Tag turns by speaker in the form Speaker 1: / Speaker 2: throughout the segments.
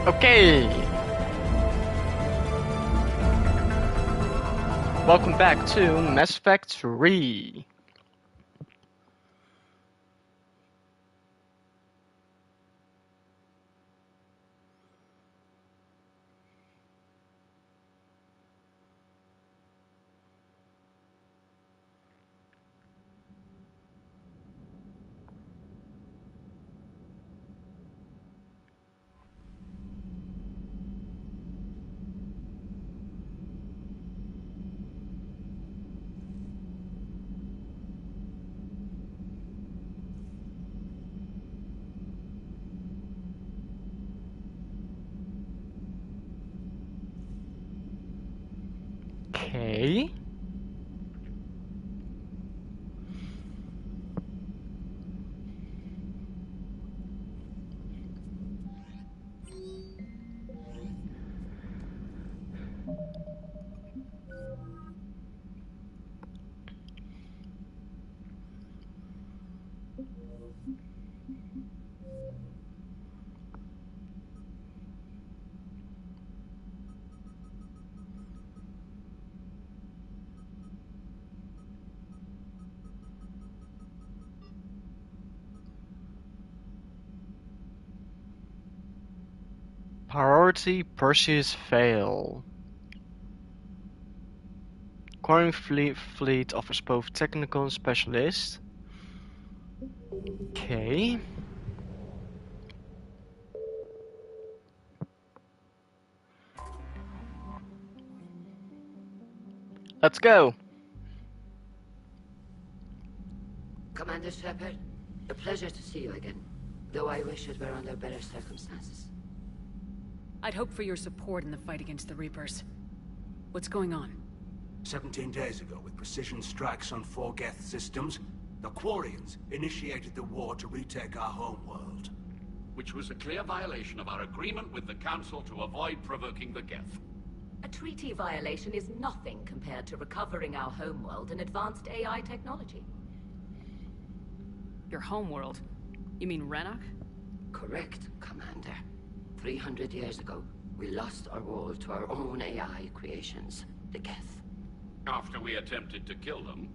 Speaker 1: Okay. Welcome back to Mass Effect 3. Okay. Priority pursuits fail. Quarrying fleet offers both technical and specialist. Okay. Let's go.
Speaker 2: Commander Shepard, a pleasure to see you again. Though I wish it were under better circumstances.
Speaker 3: I'd hope for your support in the fight against the Reapers. What's going on?
Speaker 4: 17 days ago, with precision strikes on 4 Geth systems, the Quarians initiated the war to retake our homeworld.
Speaker 5: Which was a clear violation of our agreement with the Council to avoid provoking the Geth.
Speaker 6: A treaty violation is nothing compared to recovering our homeworld and advanced AI technology.
Speaker 3: Your homeworld? You mean Renok?
Speaker 2: Correct, Commander. 300 years ago, we lost our world to our own AI creations, the Geth.
Speaker 5: After we attempted to kill them.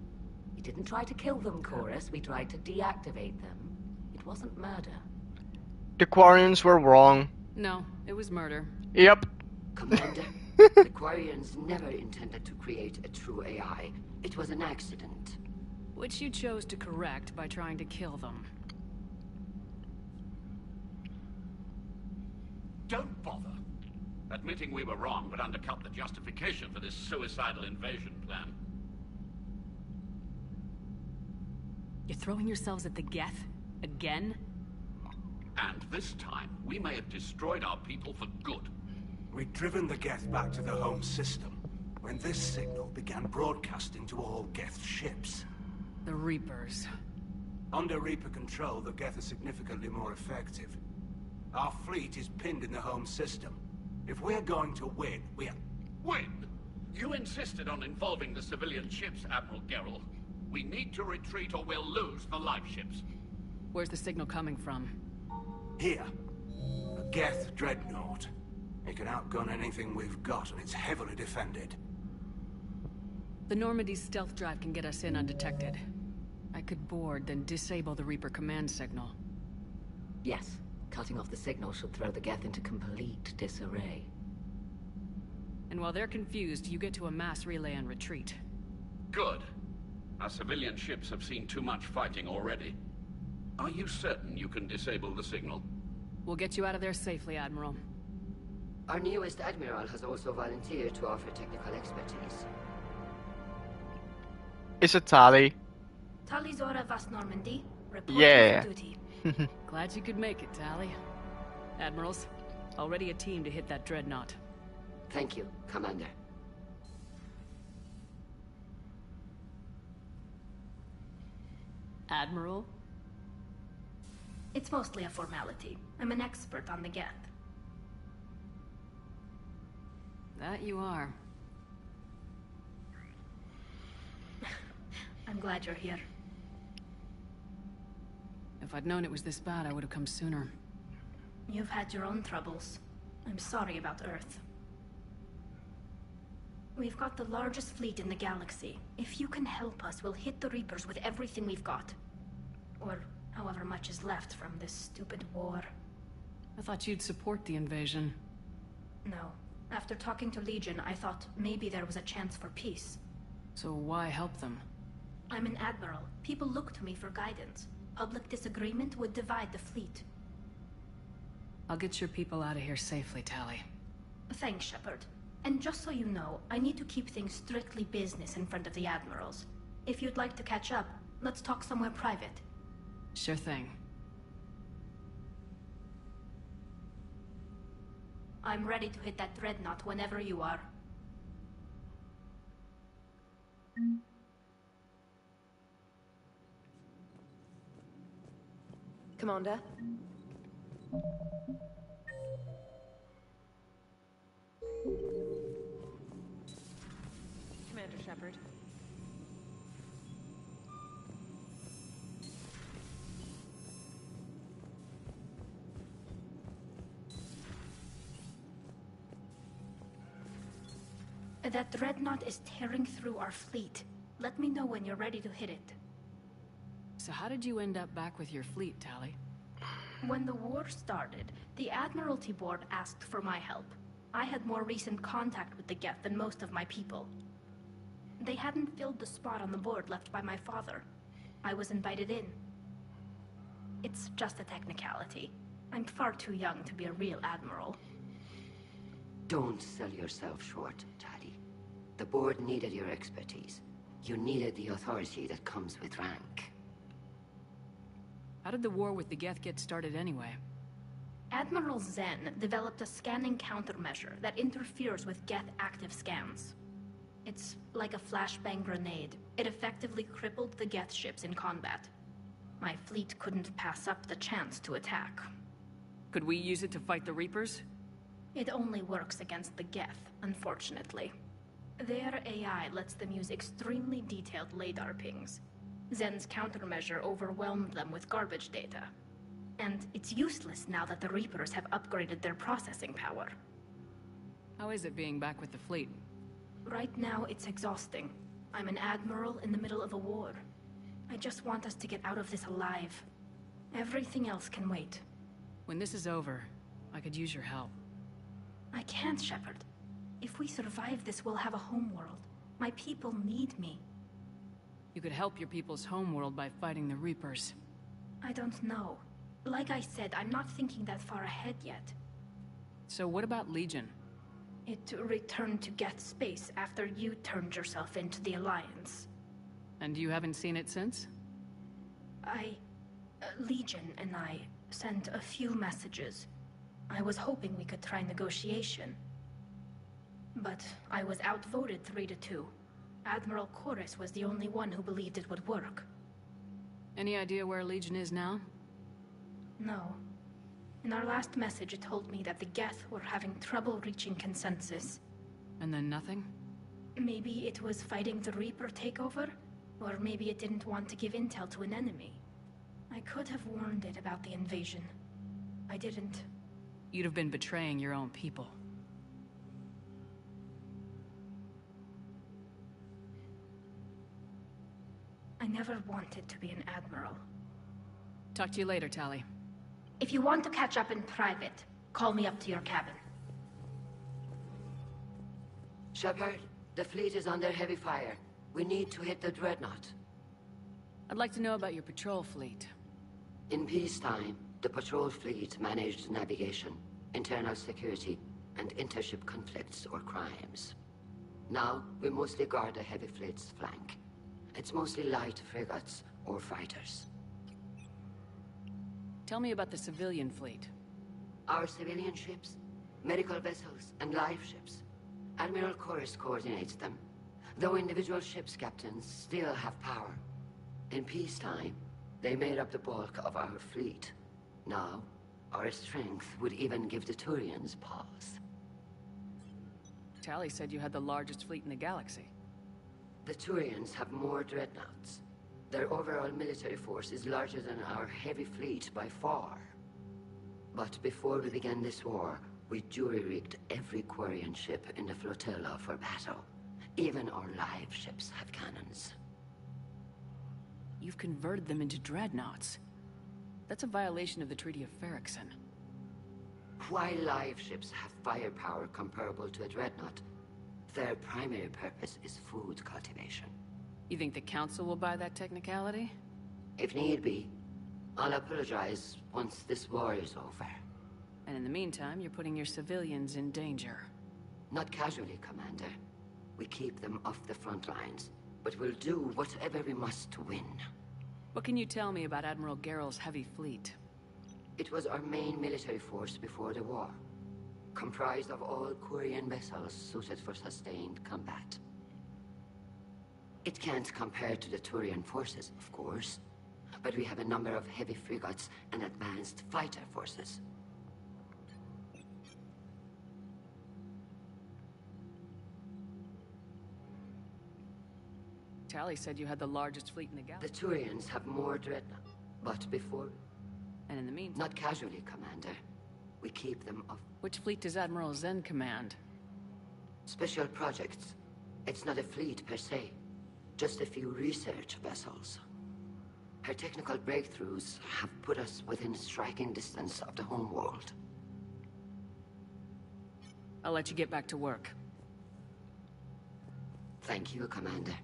Speaker 6: We didn't try to kill them, Chorus. We tried to deactivate them. It wasn't murder.
Speaker 1: The Quarians were wrong.
Speaker 3: No, it was murder.
Speaker 1: Yep.
Speaker 2: Commander, the Quarians never intended to create a true AI. It was an accident.
Speaker 3: Which you chose to correct by trying to kill them.
Speaker 5: Don't bother. Admitting we were wrong would undercut the justification for this suicidal invasion plan.
Speaker 3: You're throwing yourselves at the Geth? Again?
Speaker 5: And this time, we may have destroyed our people for good.
Speaker 4: We'd driven the Geth back to the home system, when this signal began broadcasting to all Geth ships.
Speaker 3: The Reapers.
Speaker 4: Under Reaper control, the Geth are significantly more effective. Our fleet is pinned in the home system. If we're going to win,
Speaker 5: Win? You insisted on involving the civilian ships, Admiral Gerrel. We need to retreat or we'll lose the live ships.
Speaker 3: Where's the signal coming from?
Speaker 4: Here. A Geth dreadnought. It can outgun anything we've got, and it's heavily defended.
Speaker 3: The Normandy's stealth drive can get us in undetected. I could board, then disable the Reaper command signal.
Speaker 6: Yes, cutting off the signal should throw the Geth into complete disarray.
Speaker 3: And while they're confused, you get to a mass relay and retreat.
Speaker 5: Good. Our civilian ships have seen too much fighting already. Are you certain you can disable the signal?
Speaker 3: We'll get you out of there safely, Admiral.
Speaker 2: Our newest Admiral has also volunteered to offer technical expertise.
Speaker 1: Is it Tali?
Speaker 7: Tali Zora Vas Normandy, reporting
Speaker 1: Yeah.
Speaker 7: for duty.
Speaker 3: Glad you could make it, Tali. Admirals, already a team to hit that dreadnought.
Speaker 2: Thank you, Commander.
Speaker 3: Admiral?
Speaker 7: It's mostly a formality. I'm an expert on the Geth.
Speaker 3: That you are.
Speaker 7: I'm glad you're here.
Speaker 3: If I'd known it was this bad, I would have come sooner.
Speaker 7: You've had your own troubles. I'm sorry about Earth. We've got the largest fleet in the galaxy. If you can help us, we'll hit the Reapers with everything we've got. Or however much is left from this stupid war.
Speaker 3: I thought you'd support the invasion.
Speaker 7: No. After talking to Legion, I thought maybe there was a chance for peace.
Speaker 3: So why help them?
Speaker 7: I'm an admiral. People look to me for guidance. Public disagreement would divide the fleet.
Speaker 3: I'll get your people out of here safely, Tali.
Speaker 7: Thanks, Shepard. And just so you know, I need to keep things strictly business in front of the admirals. If you'd like to catch up, let's talk somewhere private.
Speaker 3: Sure thing.
Speaker 7: I'm ready to hit that dreadnought whenever you are.
Speaker 8: Commander? Commander Shepard.
Speaker 7: That dreadnought is tearing through our fleet. Let me know when you're ready to hit it.
Speaker 3: So how did you end up back with your fleet, Tali?
Speaker 7: When the war started, the Admiralty Board asked for my help. I had more recent contact with the Geth than most of my people. They hadn't filled the spot on the board left by my father. I was invited in. It's just a technicality. I'm far too young to be a real admiral.
Speaker 2: Don't sell yourself short, Tali. The board needed your expertise. You needed the authority that comes with rank.
Speaker 3: How did the war with the Geth get started anyway?
Speaker 7: Admiral Zen developed a scanning countermeasure that interferes with Geth active scans. It's like a flashbang grenade. It effectively crippled the Geth ships in combat. My fleet couldn't pass up the chance to attack.
Speaker 3: Could we use it to fight the Reapers?
Speaker 7: It only works against the Geth, unfortunately. Their AI lets them use extremely detailed LADAR pings. Zen's countermeasure overwhelmed them with garbage data. And it's useless now that the Reapers have upgraded their processing power.
Speaker 3: How is it being back with the fleet?
Speaker 7: Right now, it's exhausting. I'm an admiral in the middle of a war. I just want us to get out of this alive. Everything else can wait.
Speaker 3: When this is over, I could use your help.
Speaker 7: I can't, Shepard. If we survive this, we'll have a homeworld. My people need me.
Speaker 3: You could help your people's homeworld by fighting the Reapers.
Speaker 7: I don't know. Like I said, I'm not thinking that far ahead yet.
Speaker 3: So what about Legion?
Speaker 7: It returned to Geth space after you turned yourself into the Alliance.
Speaker 3: And you haven't seen it since?
Speaker 7: Legion and I sent a few messages. I was hoping we could try negotiation. But I was outvoted 3-2. Admiral Chorus was the only one who believed it would work.
Speaker 3: Any idea where Legion is now?
Speaker 7: No. In our last message, it told me that the Geth were having trouble reaching consensus.
Speaker 3: And then nothing?
Speaker 7: Maybe it was fighting the Reaper takeover? Or maybe it didn't want to give intel to an enemy. I could have warned it about the invasion. I didn't.
Speaker 3: You'd have been betraying your own people.
Speaker 7: I never wanted to be an admiral.
Speaker 3: Talk to you later, Tali.
Speaker 7: If you want to catch up in private, call me up to your cabin.
Speaker 2: Shepard, the fleet is under heavy fire. We need to hit the dreadnought.
Speaker 3: I'd like to know about your patrol fleet.
Speaker 2: In peacetime, the patrol fleet managed navigation, internal security, and intership conflicts or crimes. Now, we mostly guard the heavy fleet's flank. It's mostly light frigates or fighters.
Speaker 3: Tell me about the civilian fleet.
Speaker 2: Our civilian ships, medical vessels, and life ships. Admiral Chorus coordinates them, though individual ships' captains still have power. In peacetime, they made up the bulk of our fleet. Now, our strength would even give the Turians pause.
Speaker 3: Tali said you had the largest fleet in the galaxy.
Speaker 2: The Turians have more dreadnoughts. Their overall military force is larger than our heavy fleet by far. But before we began this war, We jury-rigged every Quarian ship in the flotilla for battle. Even our live ships have cannons.
Speaker 3: You've converted them into dreadnoughts. That's a violation of the Treaty of Ferrixon.
Speaker 2: While live ships have firepower comparable to a dreadnought, their primary purpose is food cultivation.
Speaker 3: You think the Council will buy that technicality?
Speaker 2: If need be, I'll apologize once this war is over.
Speaker 3: And in the meantime, you're putting your civilians in danger.
Speaker 2: Not casually, Commander. We keep them off the front lines, but we'll do whatever we must to win.
Speaker 3: What can you tell me about Admiral Geral's heavy fleet?
Speaker 2: It was our main military force before the war, comprised of all Quarian vessels suited for sustained combat. It can't compare to the Turian forces, of course, but we have a number of heavy frigates and advanced fighter forces.
Speaker 3: Tally said you had the largest fleet in the
Speaker 2: The
Speaker 3: galaxy.
Speaker 2: Turians have more dreadnoughts, but before...
Speaker 3: And in the meantime...
Speaker 2: Not casually, Commander. We keep them off.
Speaker 3: Which fleet does Admiral Zen command?
Speaker 2: Special projects. It's not a fleet per se, just a few research vessels. Her technical breakthroughs have put us within striking distance of the homeworld.
Speaker 3: I'll let you get back to work.
Speaker 2: Thank you, Commander.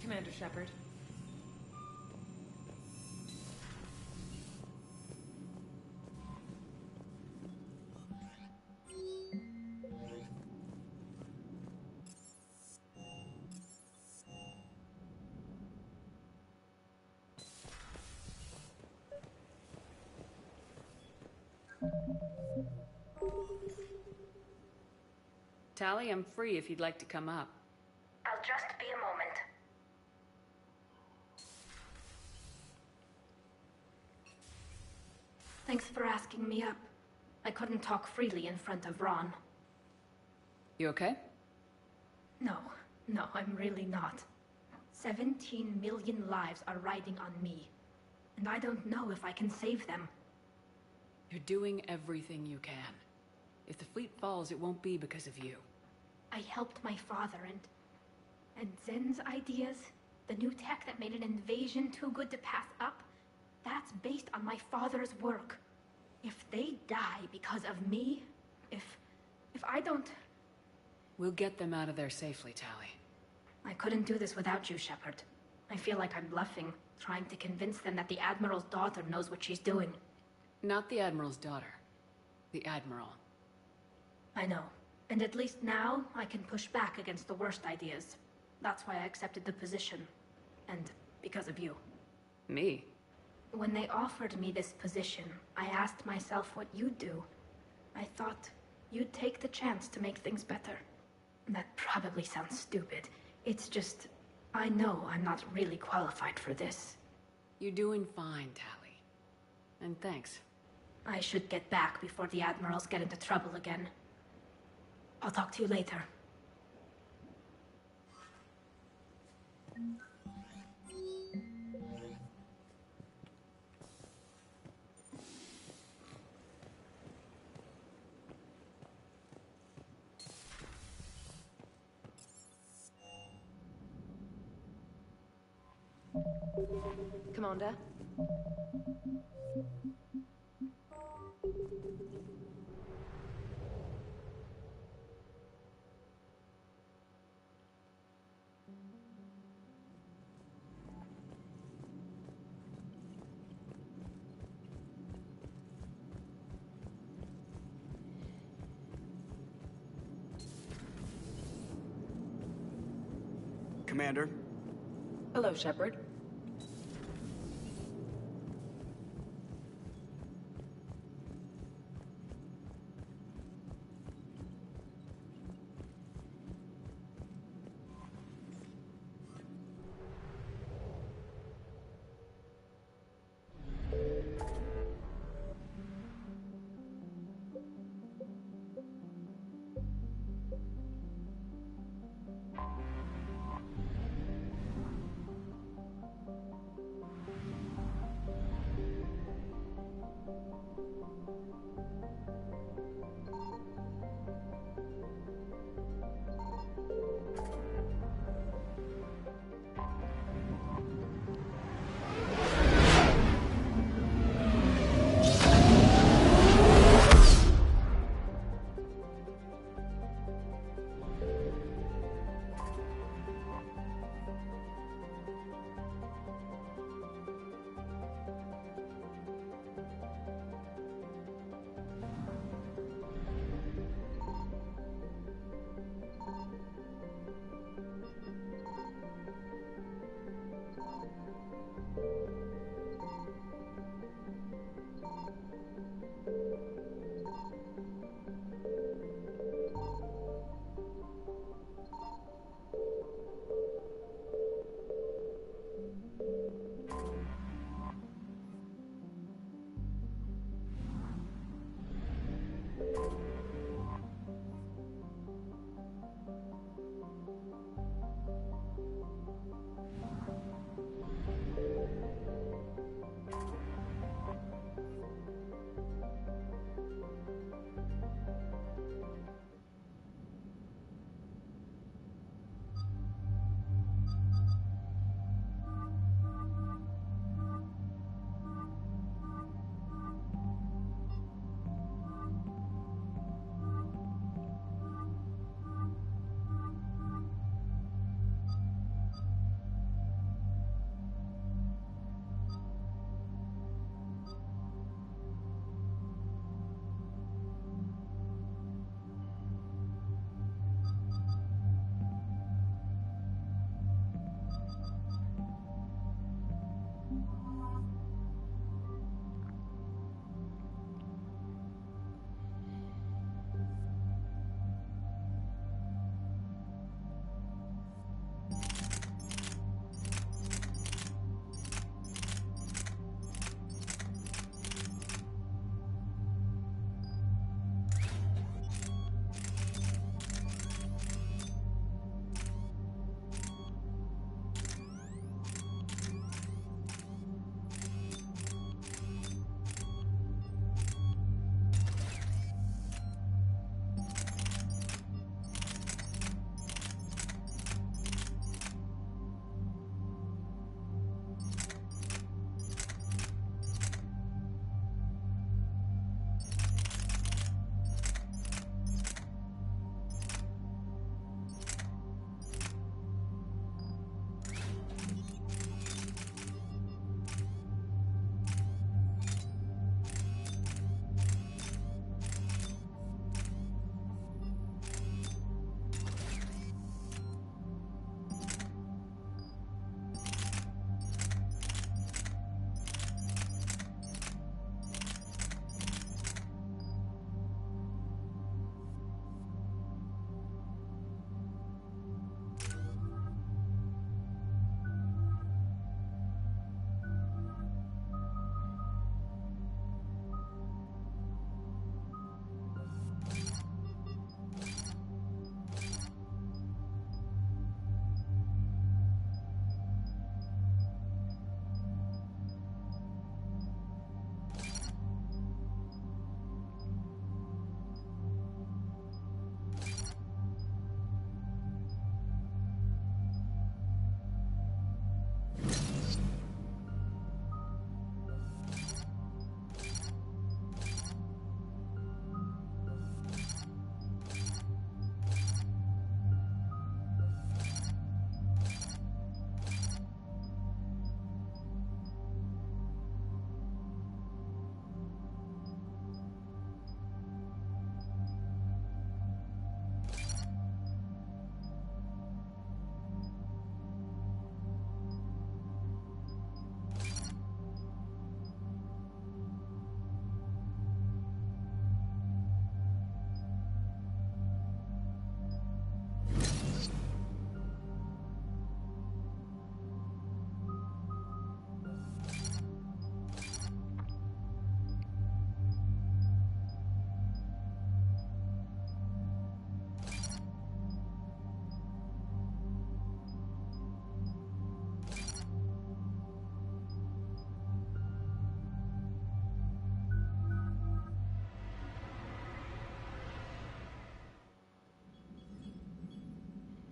Speaker 8: Commander Shepard.
Speaker 3: Tally, I'm free if you'd like to come up.
Speaker 7: I'll just be a moment. Thanks for asking me up. I couldn't talk freely in front of Ron.
Speaker 3: You okay?
Speaker 7: No, I'm really not. 17 million lives are riding on me, and I don't know if I can save them.
Speaker 3: You're doing everything you can. If the fleet falls, it won't be because of you.
Speaker 7: I helped my father and Zen's ideas, the new tech that made an invasion too good to pass up, that's based on my father's work. If they die because of me, if I don't...
Speaker 3: We'll get them out of there safely, Tally.
Speaker 7: I couldn't do this without you, Shepard. I feel like I'm bluffing, trying to convince them that the Admiral's daughter knows what she's doing.
Speaker 3: Not the Admiral's daughter. The Admiral.
Speaker 7: I know. And at least now, I can push back against the worst ideas. That's why I accepted the position. And because of you.
Speaker 3: Me?
Speaker 7: When they offered me this position, I asked myself what you'd do. I thought you'd take the chance to make things better. That probably sounds stupid. It's just, I know I'm not really qualified for this.
Speaker 3: You're doing fine, Tally. And thanks.
Speaker 7: I should get back before the Admirals get into trouble again. I'll talk to you later.
Speaker 8: Commander?
Speaker 9: Commander.
Speaker 8: Hello, Shepard.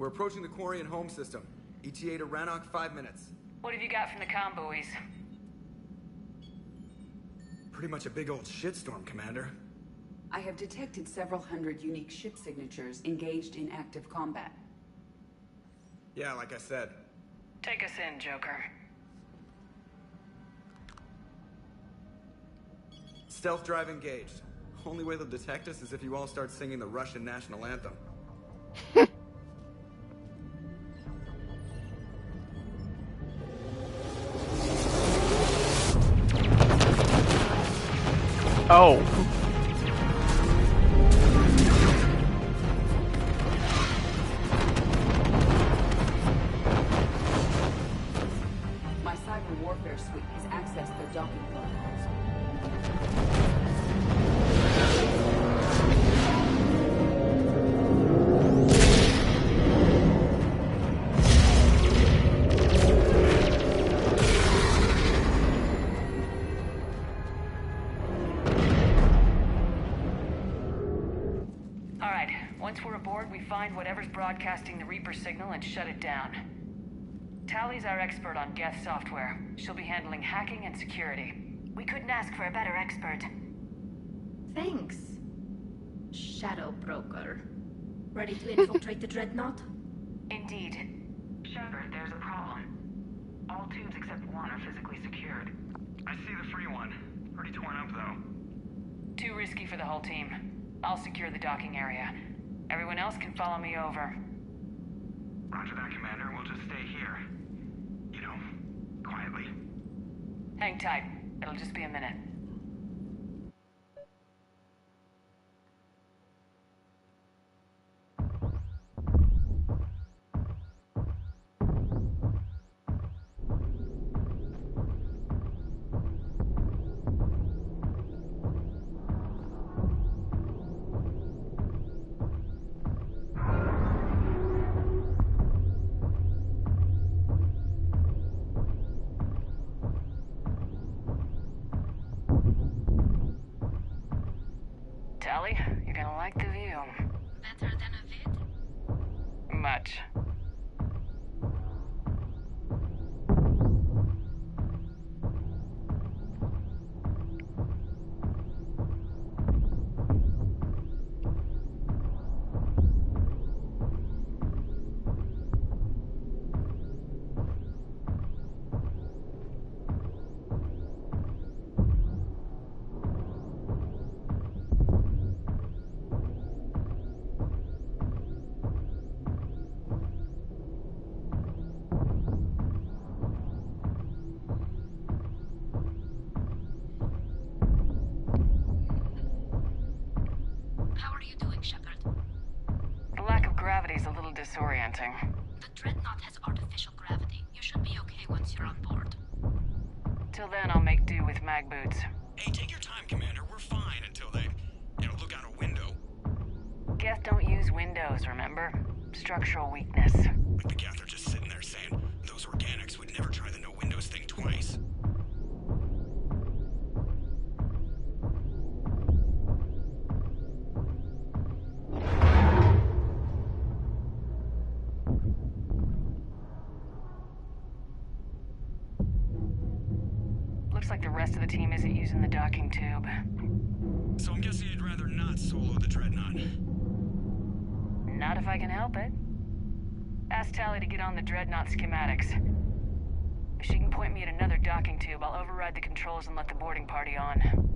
Speaker 9: We're approaching the quarry and home system. ETA to Rannoch, 5 minutes.
Speaker 3: What have you got from the comm buoys?
Speaker 9: Pretty much a big old shitstorm, Commander.
Speaker 8: I have detected several hundred unique ship signatures engaged in active combat.
Speaker 9: Yeah, like I said.
Speaker 3: Take us in, Joker.
Speaker 9: Stealth drive engaged. Only way they'll detect us is if you all start singing the Russian national anthem.
Speaker 1: Oh.
Speaker 8: My cyber warfare suite has accessed their docking protocols.
Speaker 3: Once we're aboard, we find whatever's broadcasting the Reaper signal and shut it down. Tally's our expert on Geth software. She'll be handling hacking and security. We couldn't ask for a better expert.
Speaker 7: Thanks, Shadow Broker. Ready to infiltrate the Dreadnought?
Speaker 3: Indeed.
Speaker 10: Shepard, there's a problem. All tubes except one are physically secured.
Speaker 11: I see the free one. Pretty torn up, though.
Speaker 3: Too risky for the whole team. I'll secure the docking area. Everyone else can follow me over.
Speaker 11: Roger that, Commander. We'll just stay here. You know, quietly.
Speaker 3: Hang tight. It'll just be a minute. Tally, you're gonna like the view.
Speaker 7: Better than a vid?
Speaker 3: Much. Gravity's a little disorienting.
Speaker 7: The Dreadnought has artificial gravity. You should be okay once you're on board.
Speaker 3: Till then, I'll make do with mag boots.
Speaker 11: Hey, take your time, Commander. We're fine until they, look out a window.
Speaker 3: Geth don't use windows, remember? Structural weakness.
Speaker 11: Like the Geth are just sitting there saying, those organics would never try the no windows thing twice.
Speaker 3: Looks like the rest of the team isn't using the docking tube.
Speaker 11: So I'm guessing you'd rather not solo the Dreadnought.
Speaker 3: Not if I can help it. Ask Tally to get on the Dreadnought schematics. If she can point me at another docking tube, I'll override the controls and let the boarding party on.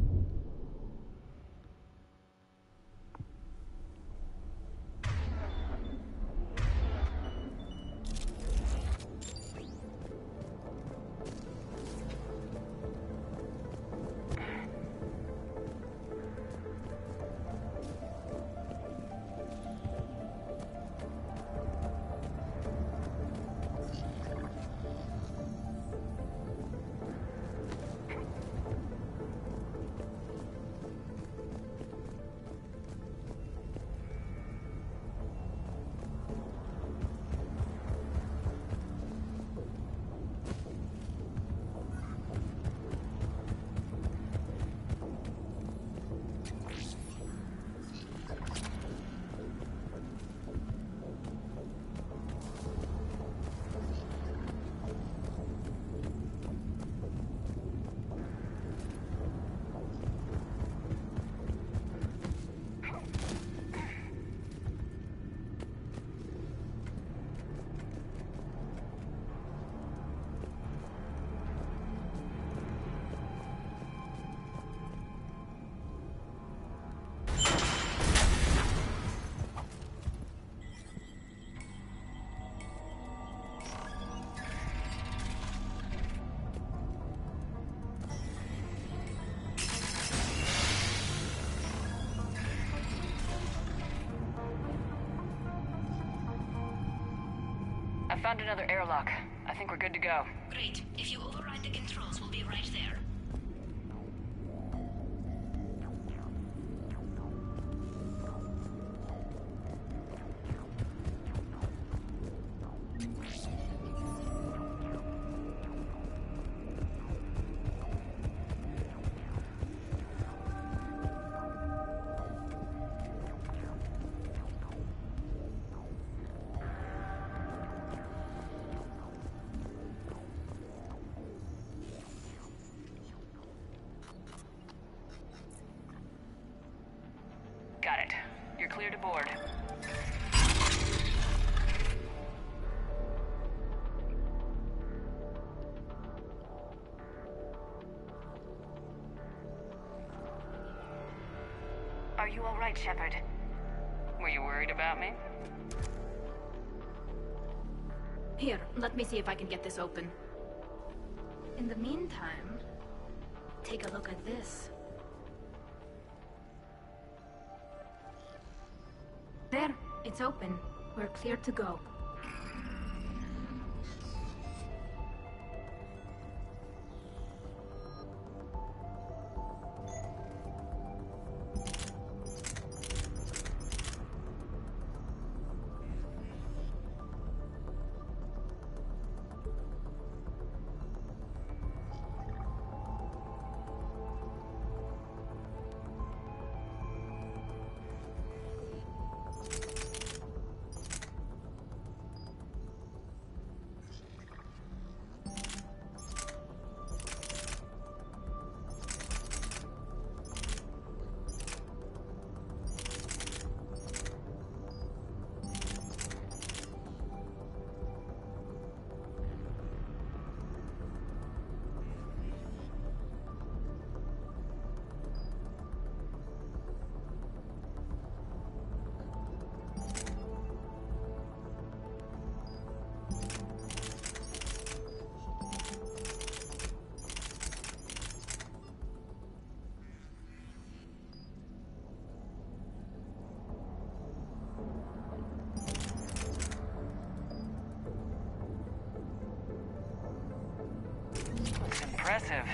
Speaker 3: Found another airlock. I think we're good to go.
Speaker 7: Great. If you override the controls, we'll be right there.
Speaker 3: Got it. You're clear to board. Are you all right, Shepard? Were you worried about me?
Speaker 7: Here, let me see if I can get this open. In the meantime, take a look at this. There, it's open. We're clear to go.
Speaker 3: Impressive.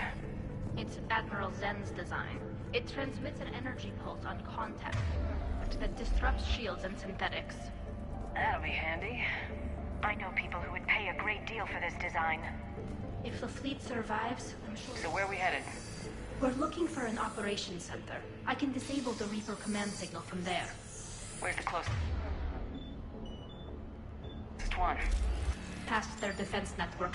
Speaker 7: It's Admiral Zen's design. It transmits an energy pulse on contact that disrupts shields and synthetics.
Speaker 3: That'll be handy.
Speaker 10: I know people who would pay a great deal for this design.
Speaker 7: If the fleet survives, I'm sure...
Speaker 3: So where are we headed?
Speaker 7: We're looking for an operations center. I can disable the Reaper command signal from there.
Speaker 3: Where's the closest one?
Speaker 7: Past their defense network.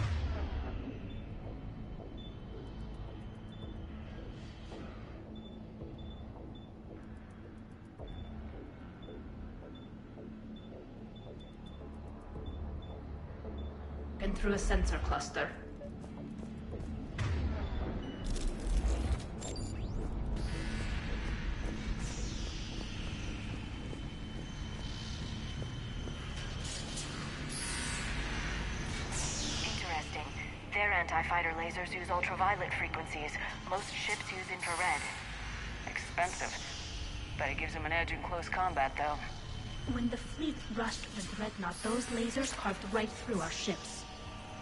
Speaker 7: And through a sensor cluster.
Speaker 10: Interesting. Their anti-fighter lasers use ultraviolet frequencies. Most ships use infrared.
Speaker 3: Expensive. Bet it gives them an edge in close combat, though.
Speaker 7: When the fleet rushed the Dreadnought, those lasers carved right through our ships.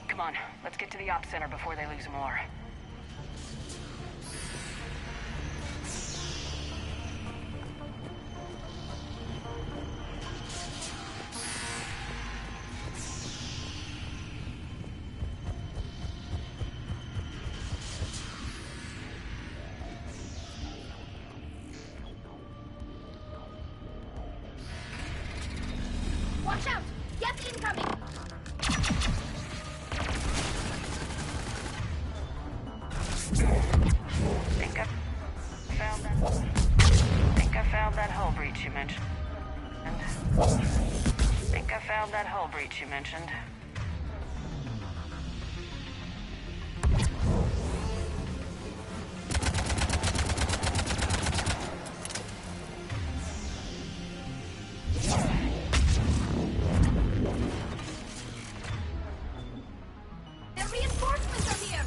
Speaker 3: Come on, let's get to the ops center before they lose more.
Speaker 7: Watch out! Get incoming!
Speaker 3: Think I found that hull breach you mentioned. Think I found that hull breach you mentioned.
Speaker 7: The reinforcements are here!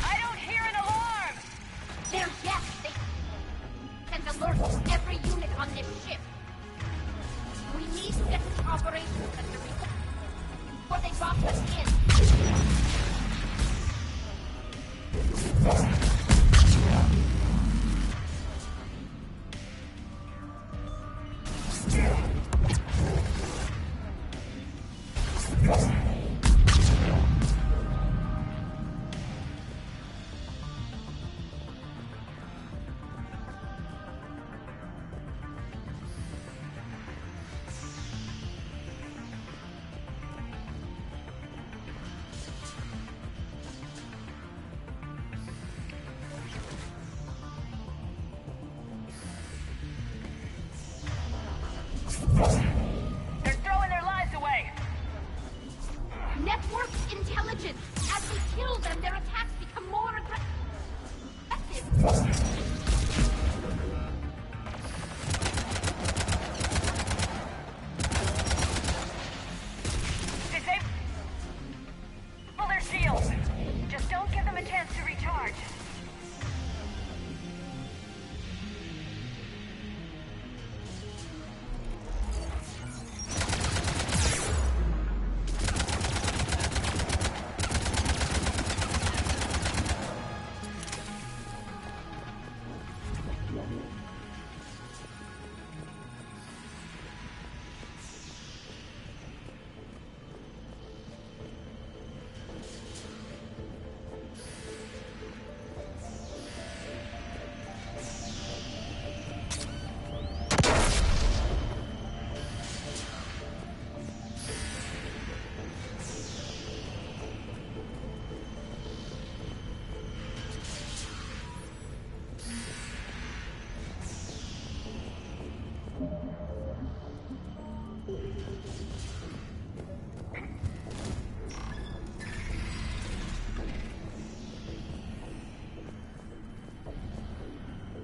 Speaker 3: I don't hear an alarm!
Speaker 7: They're yes! They send alerts to every unit on this ship. We need to get to operations center. before they box us in.
Speaker 3: They're throwing their lives away!
Speaker 7: Networked intelligence! As we kill them, their attacks become more aggressive!
Speaker 3: Disable their shields! Just don't give them a chance to recharge.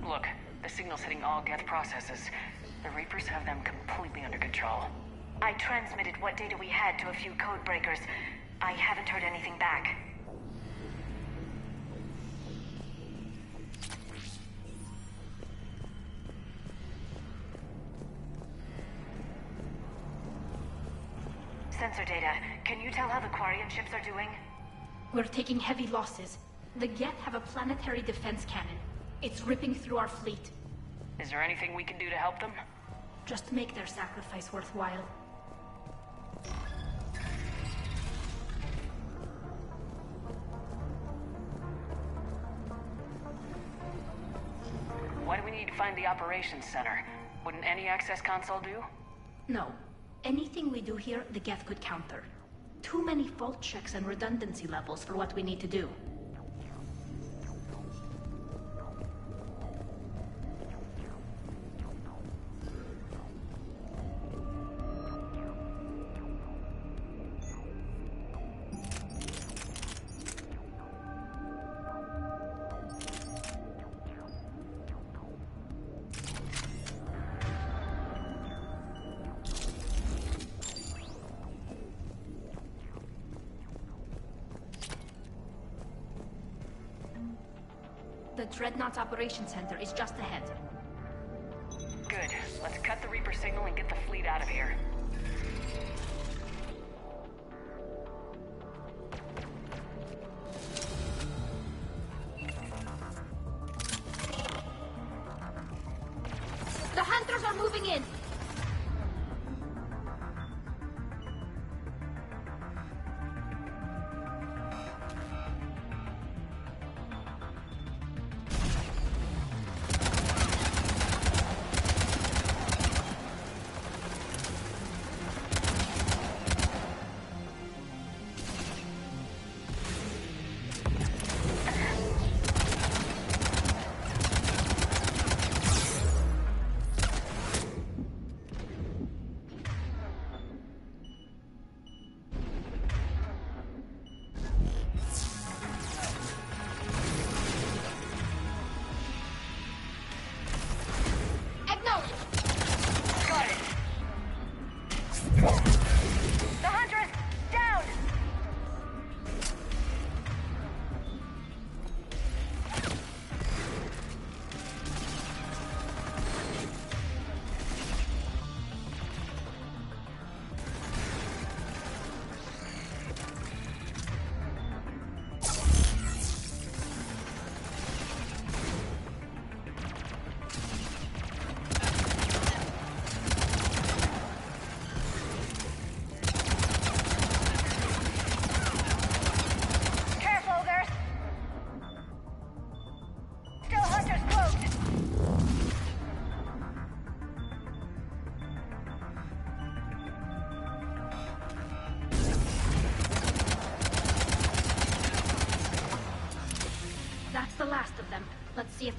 Speaker 3: Look, the signal's hitting all Geth processes. The Reapers have them completely under control.
Speaker 10: I transmitted what data we had to a few code breakers. I haven't heard anything back. Sensor data. Can you tell how the Quarian ships are doing?
Speaker 7: We're taking heavy losses. The Geth have a planetary defense cannon. It's ripping through our fleet.
Speaker 3: Is there anything we can do to help them?
Speaker 7: Just make their sacrifice worthwhile.
Speaker 3: Why do we need to find the operations center? Wouldn't any access console do?
Speaker 7: No. Anything we do here, the Geth could counter. Too many fault checks and redundancy levels for what we need to do. The Dreadnought's Operations Center is just ahead.
Speaker 3: Good. Let's cut the Reaper signal and get the fleet out of here.
Speaker 7: The Hunters are moving in!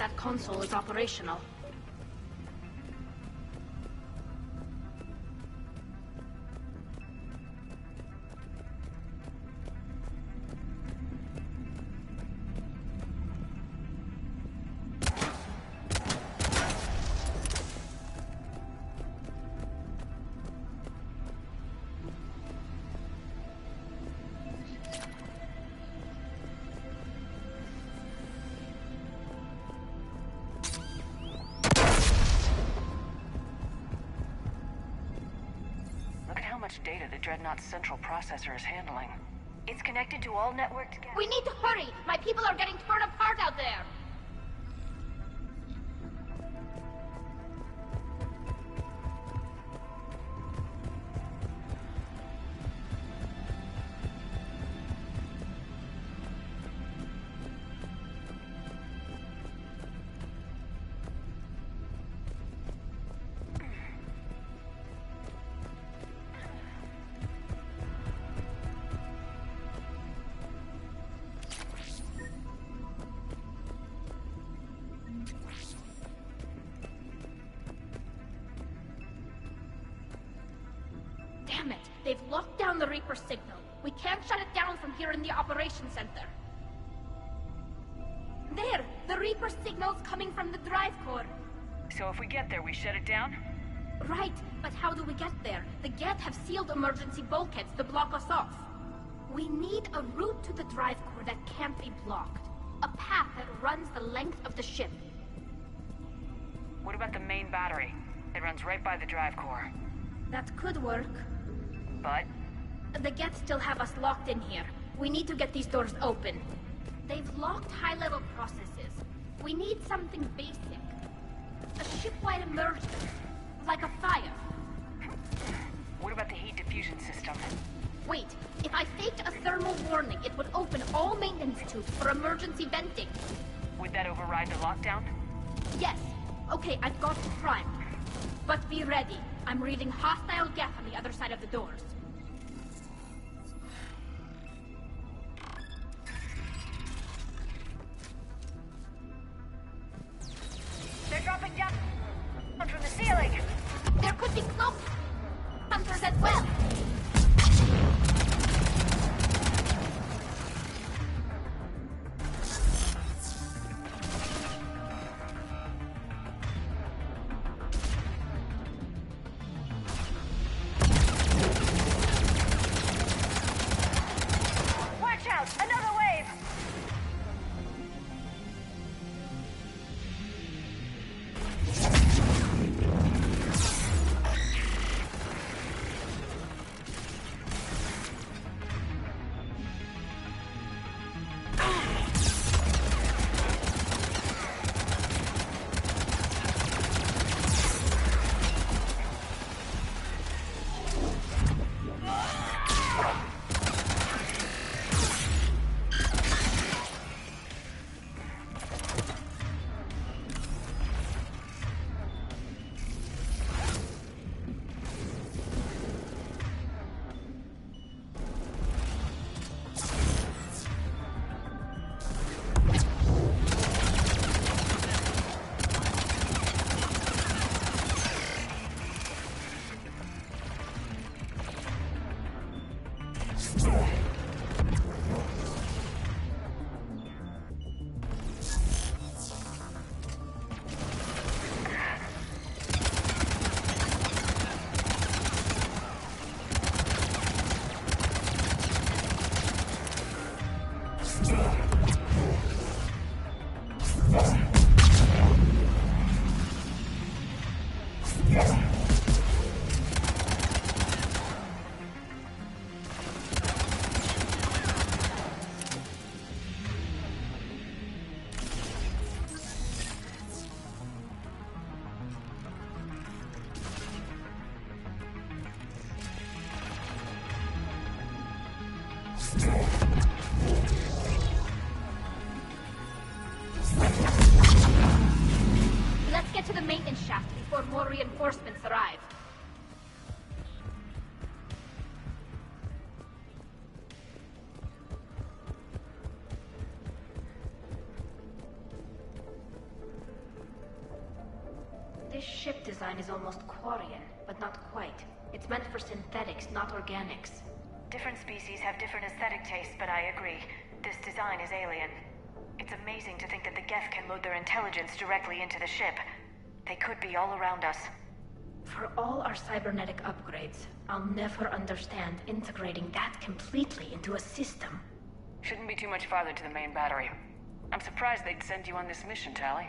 Speaker 7: that console is operational.
Speaker 3: Data the Dreadnought's central processor is handling.
Speaker 10: It's connected to all networked...
Speaker 7: We need to hurry! My people are getting torn apart out there! Damn it! They've locked down the Reaper signal. We can't shut it down from here in the operations center. There! The Reaper signal's coming from the drive core.
Speaker 3: So if we get there, we shut it down?
Speaker 7: Right, but how do we get there? The Geth have sealed emergency bulkheads to block us off. We need a route to the drive core that can't be blocked. A path that runs the length of the ship.
Speaker 3: What about the main battery? It runs right by the drive core.
Speaker 7: That could work.
Speaker 3: But?
Speaker 7: The Geth still have us locked in here. We need to get these doors open. They've locked high-level processes. We need something basic. A ship-wide emergency. Like a fire.
Speaker 3: What about the heat diffusion system?
Speaker 7: Wait, if I faked a thermal warning, it would open all maintenance tubes for emergency venting.
Speaker 3: Would that override the lockdown?
Speaker 7: Yes. Okay, I've got it primed. But be ready. I'm reading hostile Geth on the other side of the doors.
Speaker 10: They're dropping down from the ceiling.
Speaker 7: There could be cloak hunters as well.
Speaker 10: Watch out! Another wave!
Speaker 7: Let's get to the maintenance shaft before more reinforcements arrive. This ship design is almost Quarian, but not quite. It's meant for synthetics, not organics.
Speaker 10: Different species have different aesthetic tastes, but I agree. This design is alien. It's amazing to think that the Geth can load their intelligence directly into the ship. They could be all around us.
Speaker 7: For all our cybernetic upgrades, I'll never understand integrating that completely into a system.
Speaker 3: Shouldn't be too much farther to the main battery. I'm surprised they'd send you on this mission, Tally.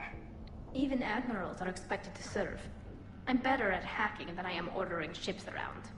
Speaker 7: Even admirals are expected to serve. I'm better at hacking than I am ordering ships around.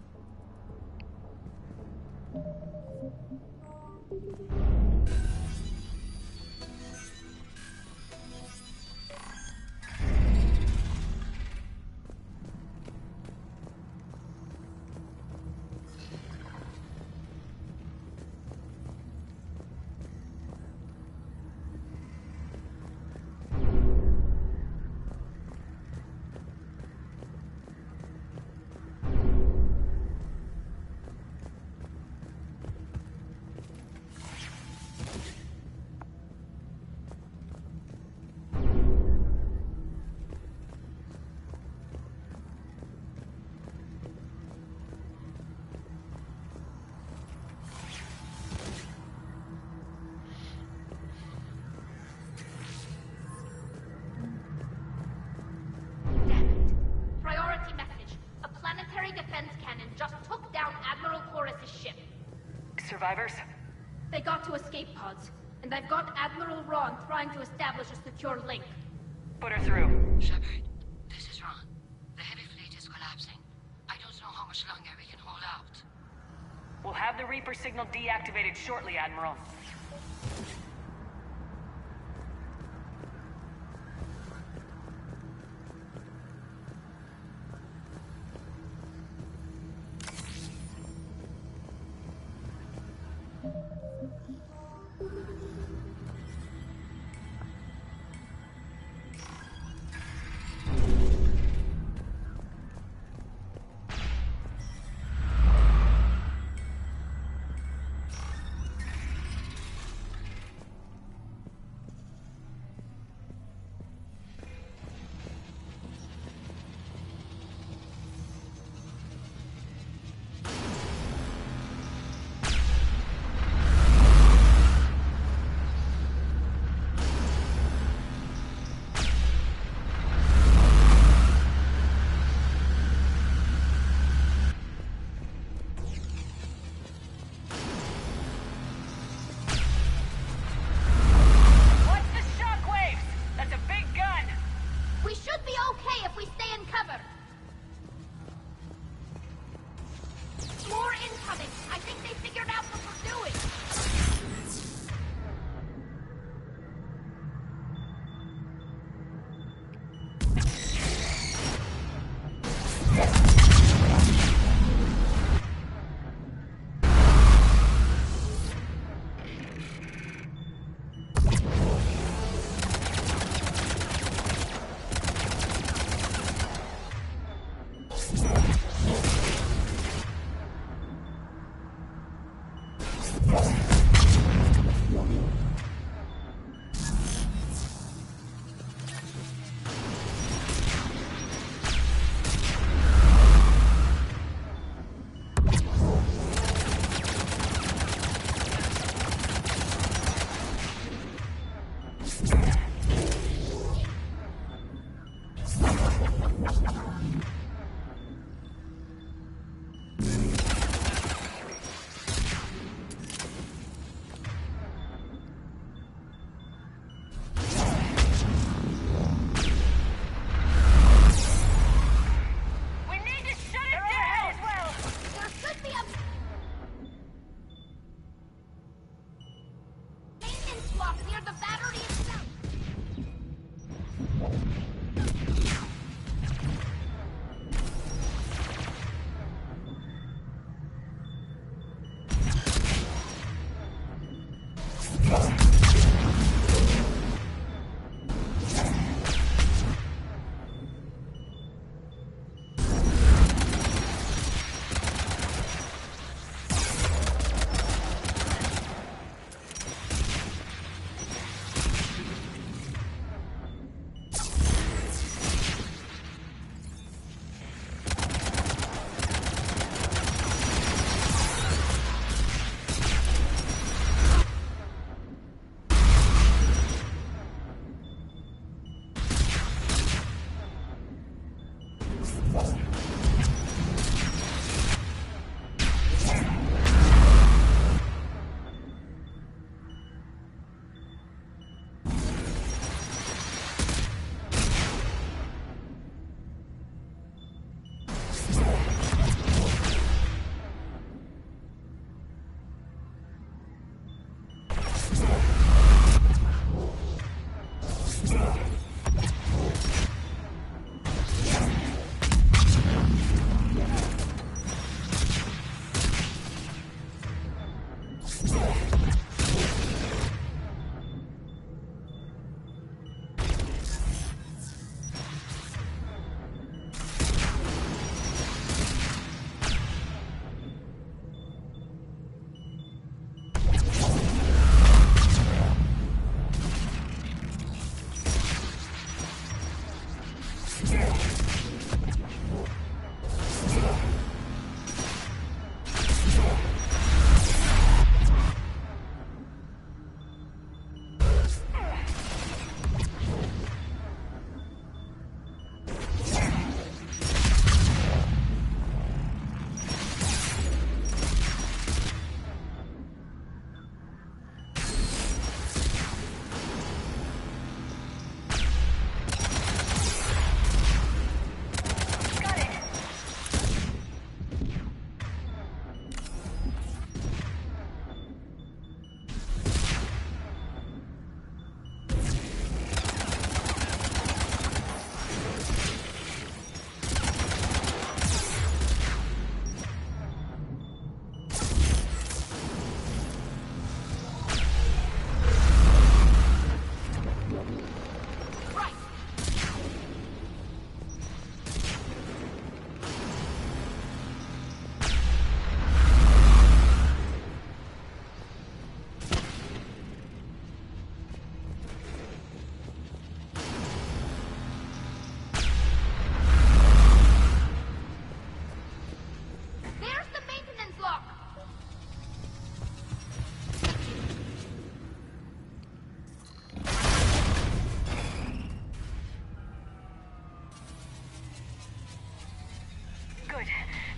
Speaker 3: Survivors?
Speaker 7: They got to escape pods, and I've got Admiral Ron trying to establish a secure link.
Speaker 3: Put her through.
Speaker 2: Shepard, this is Ron. The heavy fleet is collapsing. I don't know how much longer we can hold out.
Speaker 3: We'll have the Reaper signal deactivated shortly, Admiral.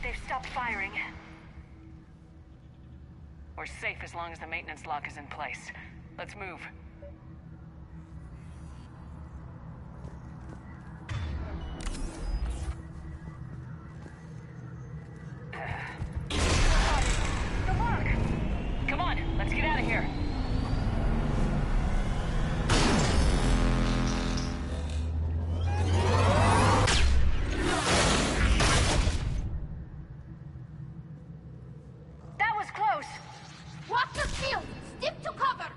Speaker 10: They've stopped firing.
Speaker 3: We're safe as long as the maintenance lock is in place. Let's move.
Speaker 10: The lock!
Speaker 3: Come on, let's get out of here.
Speaker 10: That was close!
Speaker 7: Watch your shield! Stick to cover!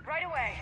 Speaker 10: Right away.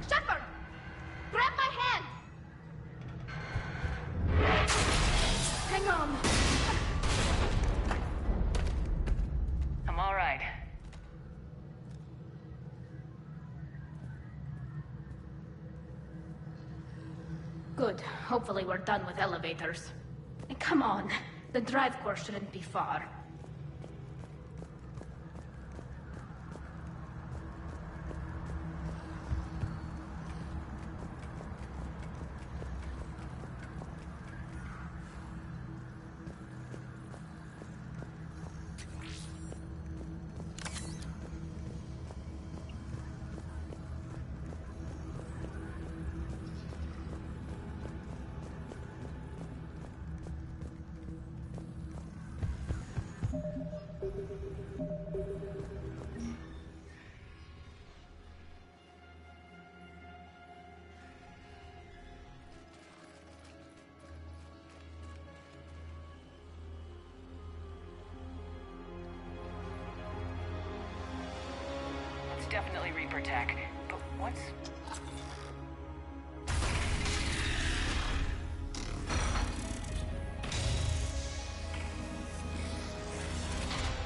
Speaker 7: Shepard! Grab my hand! Hang on.
Speaker 3: I'm all right.
Speaker 7: Good. Hopefully we're done with elevators. Come on. The drive course shouldn't be far.
Speaker 3: It's definitely Reaper tech, but what's...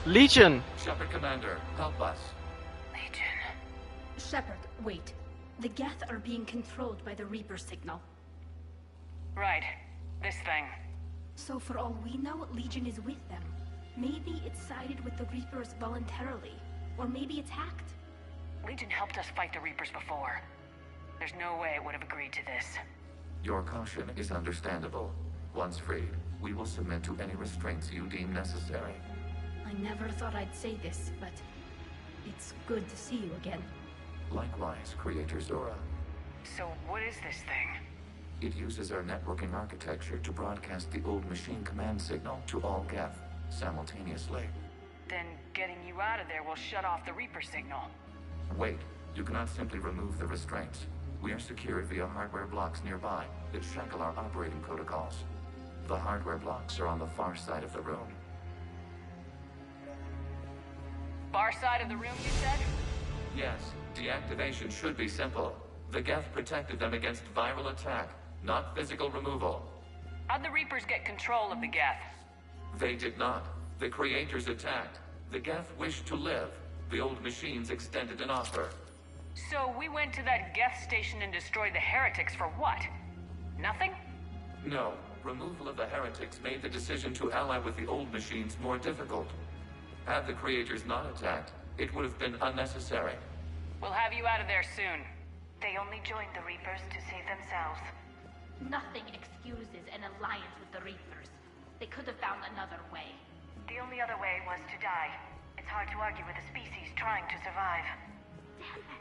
Speaker 1: Legion!
Speaker 5: Shepard Commander, help us.
Speaker 3: Legion?
Speaker 7: Shepard, wait. The Geth are being controlled by the Reaper signal.
Speaker 3: Right. This thing.
Speaker 7: So for all we know, Legion is with them. Maybe it sided with the Reapers voluntarily. Or maybe it's hacked.
Speaker 3: Legion helped us fight the Reapers before. There's no way it would have agreed to this.
Speaker 12: Your caution is understandable. Once freed, we will submit to any restraints you deem necessary.
Speaker 7: I never thought I'd say this, but it's good to see you again.
Speaker 12: Likewise, Creator Zora.
Speaker 3: So what is this thing?
Speaker 12: It uses our networking architecture to broadcast the old machine command signal to all Geth simultaneously.
Speaker 3: Then getting you out of there will shut off the Reaper signal.
Speaker 12: Wait, you cannot simply remove the restraints. We are secured via hardware blocks nearby that shackle our operating protocols. The hardware blocks are on the far side of the room.
Speaker 3: Far side of the room, you said?
Speaker 12: Yes, deactivation should be simple. The Geth protected them against viral attack, not physical removal.
Speaker 3: How'd the Reapers get control of the Geth?
Speaker 12: They did not. The Creators attacked. The Geth wished to live. The old machines extended an offer.
Speaker 3: So we went to that Geth station and destroyed the heretics for what? Nothing?
Speaker 12: No. Removal of the heretics made the decision to ally with the old machines more difficult. Had the Creators not attacked, it would have been unnecessary.
Speaker 3: We'll have you out of there soon.
Speaker 10: They only joined the Reapers to save themselves.
Speaker 7: Nothing excuses an alliance with the Reapers. They could have found another way.
Speaker 10: The only other way was to die. It's hard to argue with a species trying to survive.
Speaker 7: Damn it!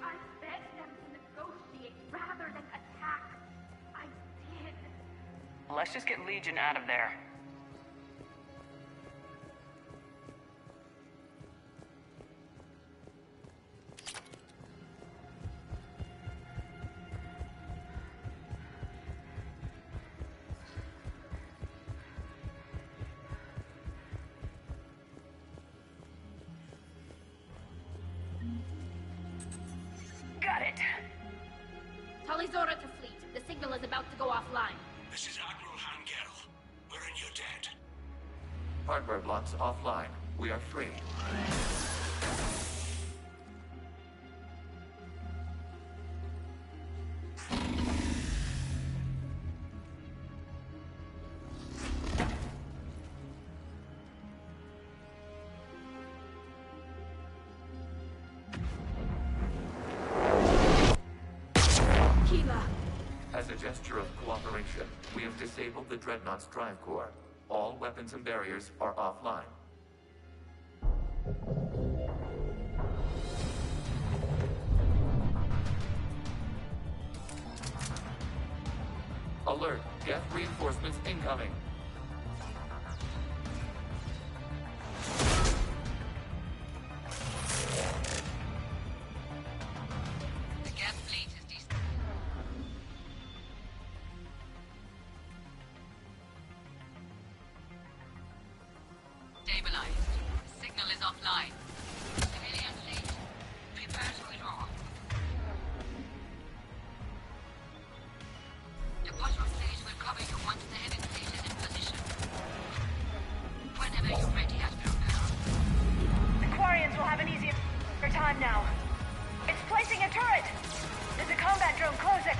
Speaker 7: I begged them to negotiate rather than attack. I did.
Speaker 3: Let's just get Legion out of there. Got it.
Speaker 7: Zora to fleet. The signal is about to go offline.
Speaker 4: This is Admiral Hangel. We're in your debt.
Speaker 12: Hardware blocks offline. We are free. As a gesture of cooperation, we have disabled the Dreadnought's drive core. All weapons and barriers are offline. Alert! Geth reinforcements incoming!
Speaker 6: The Geth fleet is destabilized. The signal is offline. Civilian fleet, prepare to withdraw. The bottom fleet will cover you once the heavy fleet is in position. Whenever you're ready, Admiral Carroll.
Speaker 10: The Quarians will have an easier time now. It's placing a turret! There's a combat drone closing!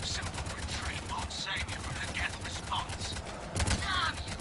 Speaker 4: Simple retreat won't save you from the Geth response.
Speaker 6: Damn you!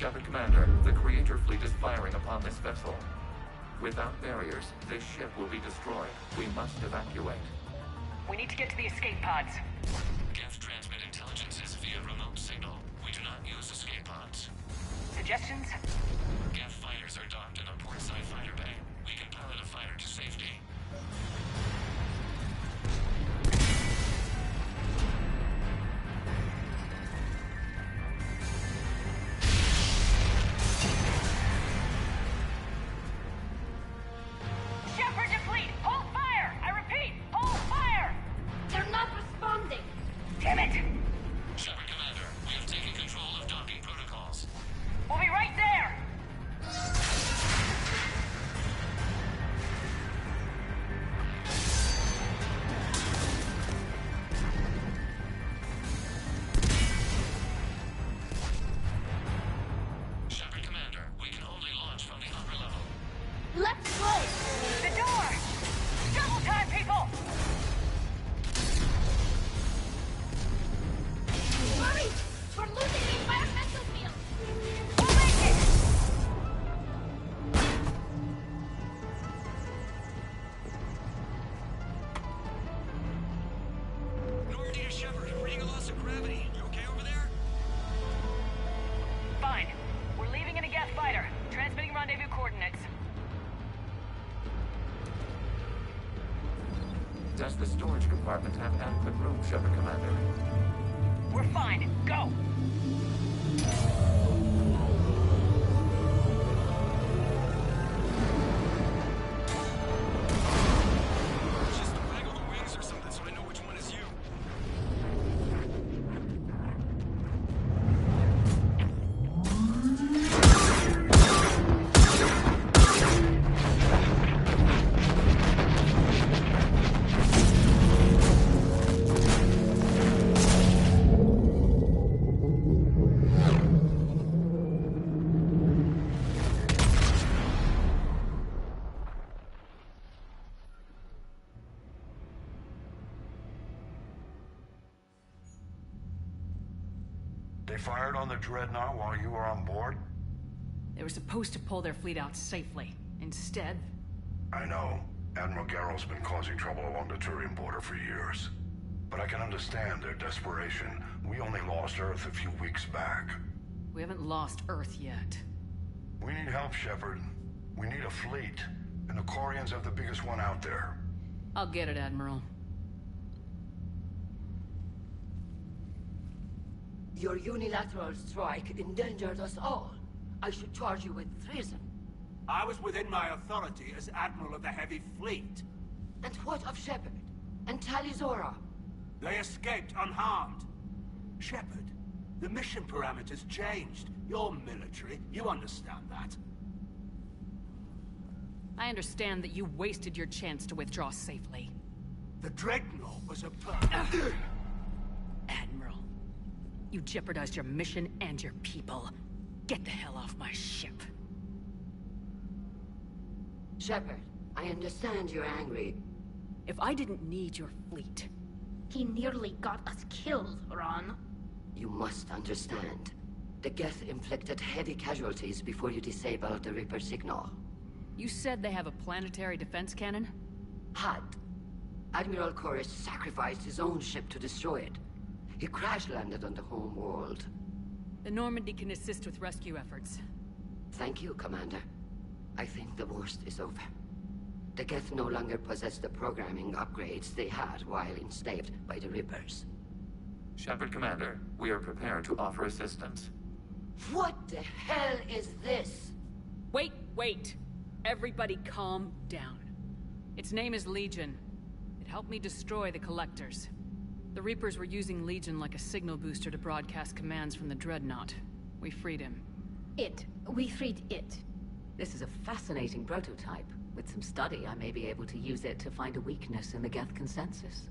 Speaker 12: Shepard Commander, the Creator fleet is firing upon this vessel. Without barriers, this ship will be destroyed. We must evacuate.
Speaker 3: We need to get to the escape pods.
Speaker 12: Geth transmit intelligences via remote signal. We do not use escape pods.
Speaker 3: Suggestions?
Speaker 12: Geth fighters are docked in a portside fighter bay. We can pilot a fighter to safety.
Speaker 3: Shepard to fleet! Hold fire! I repeat, hold fire!
Speaker 7: They're not responding!
Speaker 3: Damn it!
Speaker 12: Shepard Commander, we have taken control of docking protocols.
Speaker 3: We'll be right there!
Speaker 12: Shepard Commander, we can only launch from the upper level.
Speaker 7: Let's go!
Speaker 3: The door! Double time, people!
Speaker 7: Hurry! We're losing the environmental field!
Speaker 3: We'll make it!
Speaker 13: Normandy to Shepard, reading a loss of gravity. You okay over there?
Speaker 3: Fine. We're leaving in a Geth fighter. Transmitting rendezvous coordinates.
Speaker 12: Does the storage compartment have adequate room, Shepard Commander?
Speaker 3: We're fine. Go!
Speaker 13: Just waggle the wings or something so I know which one is you.
Speaker 14: They fired on the Dreadnought while you were on board?
Speaker 15: They were supposed to pull their fleet out safely. Instead...
Speaker 14: I know. Admiral Garrow's been causing trouble along the Turian border for years. But I can understand their desperation. We only lost Earth a few weeks back.
Speaker 15: We haven't lost Earth yet.
Speaker 14: We need help, Shepard. We need a fleet. And the Corians have the biggest one out there.
Speaker 15: I'll get it, Admiral.
Speaker 2: Your unilateral strike endangered us all. I should charge you with treason.
Speaker 4: I was within my authority as Admiral of the Heavy Fleet.
Speaker 2: And what of Shepard? And Talizora?
Speaker 4: They escaped unharmed. Shepard, the mission parameters changed. You're military, you understand that.
Speaker 15: I understand that you wasted your chance to withdraw safely.
Speaker 4: The Dreadnought was a
Speaker 15: Admiral, you jeopardized your mission and your people. Get the hell off my ship.
Speaker 2: Shepard, I understand you're angry.
Speaker 15: If I didn't need your fleet...
Speaker 7: He nearly got us killed, Ron.
Speaker 2: You must understand. The Geth inflicted heavy casualties before you disabled the Reaper signal.
Speaker 15: You said they have a planetary defense cannon?
Speaker 2: Had. Admiral Chorus sacrificed his own ship to destroy it. He crash-landed on the home world.
Speaker 15: The Normandy can assist with rescue efforts.
Speaker 2: Thank you, Commander. I think the worst is over. The Geth no longer possess the programming upgrades they had while enslaved by the Reapers.
Speaker 12: Shepard Commander, we are prepared to offer assistance.
Speaker 2: What the hell is this?
Speaker 15: Wait! Everybody calm down. Its name is Legion. It helped me destroy the Collectors. The Reapers were using Legion like a signal booster to broadcast commands from the Dreadnought. We freed him.
Speaker 7: We freed it.
Speaker 6: This is a fascinating prototype. With some study, I may be able to use it to find a weakness in the Geth consensus.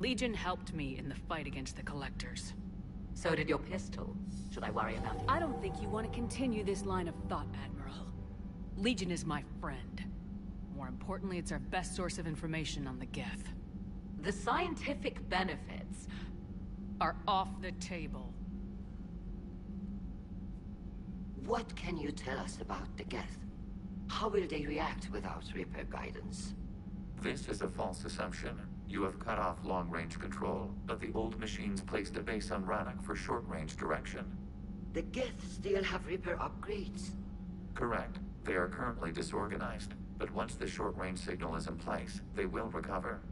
Speaker 15: Legion helped me in the fight against the Collectors.
Speaker 6: So did your pistol. Should I worry about it?
Speaker 15: I don't think you want to continue this line of thought, Admiral. Legion is my friend. More importantly, it's our best source of information on the Geth.
Speaker 6: The scientific benefits
Speaker 15: are off the table.
Speaker 2: What can you tell us about the Geth? How will they react without Reaper guidance?
Speaker 12: This is a false assumption. You have cut off long-range control, but the old machines placed a base on Rannoch for short-range direction.
Speaker 2: The Geth still have Reaper upgrades?
Speaker 12: Correct. They are currently disorganized, but once the short-range signal is in place, they will recover.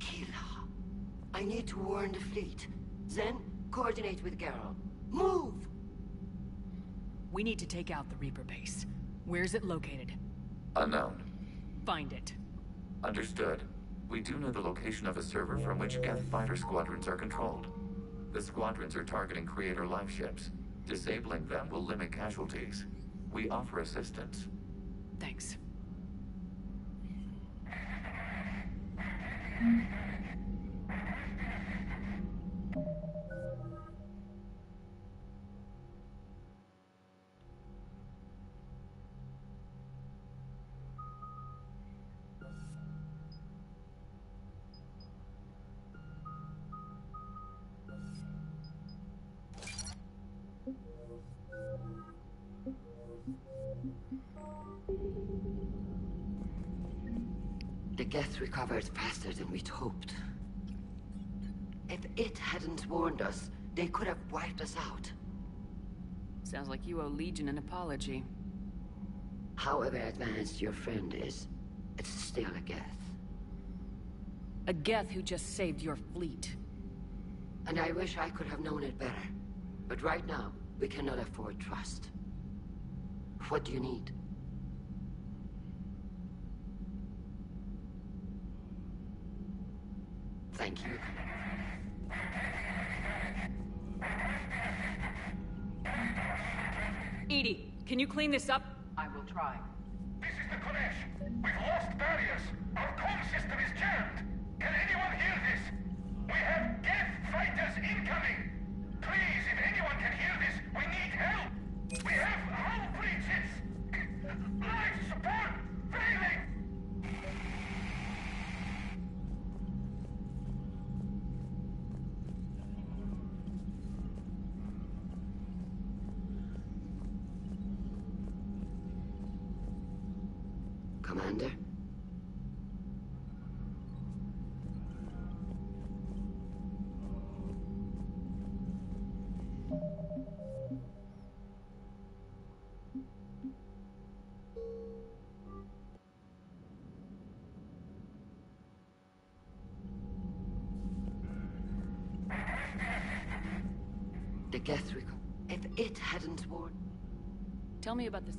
Speaker 2: Kila, I need to warn the fleet. Then, coordinate with Geralt. Move!
Speaker 15: We need to take out the Reaper base. Where's it located?
Speaker 12: Unknown.
Speaker 15: Find it.
Speaker 12: Understood. We do know the location of a server from which Geth fighter squadrons are controlled. The squadrons are targeting Creator life ships. Disabling them will limit casualties. We offer assistance.
Speaker 15: Thanks.
Speaker 2: The Geth recovered faster than we'd hoped. If it hadn't warned us, they could have wiped us out.
Speaker 15: Sounds like you owe Legion an apology.
Speaker 2: However advanced your friend is, it's still a Geth.
Speaker 15: A Geth who just saved your fleet.
Speaker 2: And I wish I could have known it better. But right now, we cannot afford trust. What do you need? Thank you.
Speaker 15: Edie, can you clean this up?
Speaker 8: I will try.
Speaker 11: This is the Konesh. We've lost barriers. Our comm system is jammed. Can anyone hear this? We have Geth fighters incoming. Please, if anyone can hear this, we need help. We have hull breaches. Life support failing.
Speaker 2: Commander? The Geth if it hadn't warned...
Speaker 15: Tell me about this.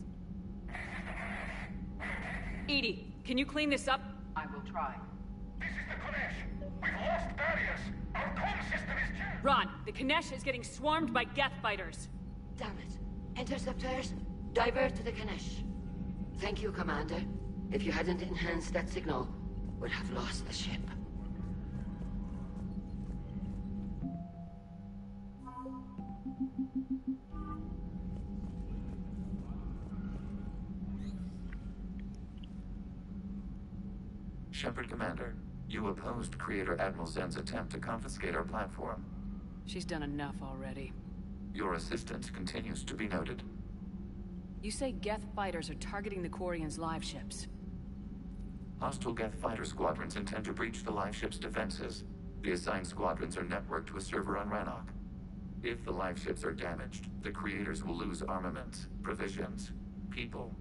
Speaker 15: Edie, can you clean this up?
Speaker 8: I will try.
Speaker 11: This is the Konesh. We've lost barriers. Our comm system is jammed.
Speaker 15: Ron, the Kanesh is getting swarmed by Geth fighters.
Speaker 2: Damn it. Interceptors, divert to the Kanesh. Thank you, Commander. If you hadn't enhanced that signal, we'd have lost the ship.
Speaker 12: Shepard Commander, you opposed Creator Admiral Zen's attempt to confiscate our platform.
Speaker 15: She's done enough already.
Speaker 12: Your assistance continues to be noted.
Speaker 15: You say Geth fighters are targeting the Quarians' live ships.
Speaker 12: Hostile Geth fighter squadrons intend to breach the live ship's defenses. The assigned squadrons are networked to a server on Rannoch. If the live ships are damaged, the Creators will lose armaments, provisions, people.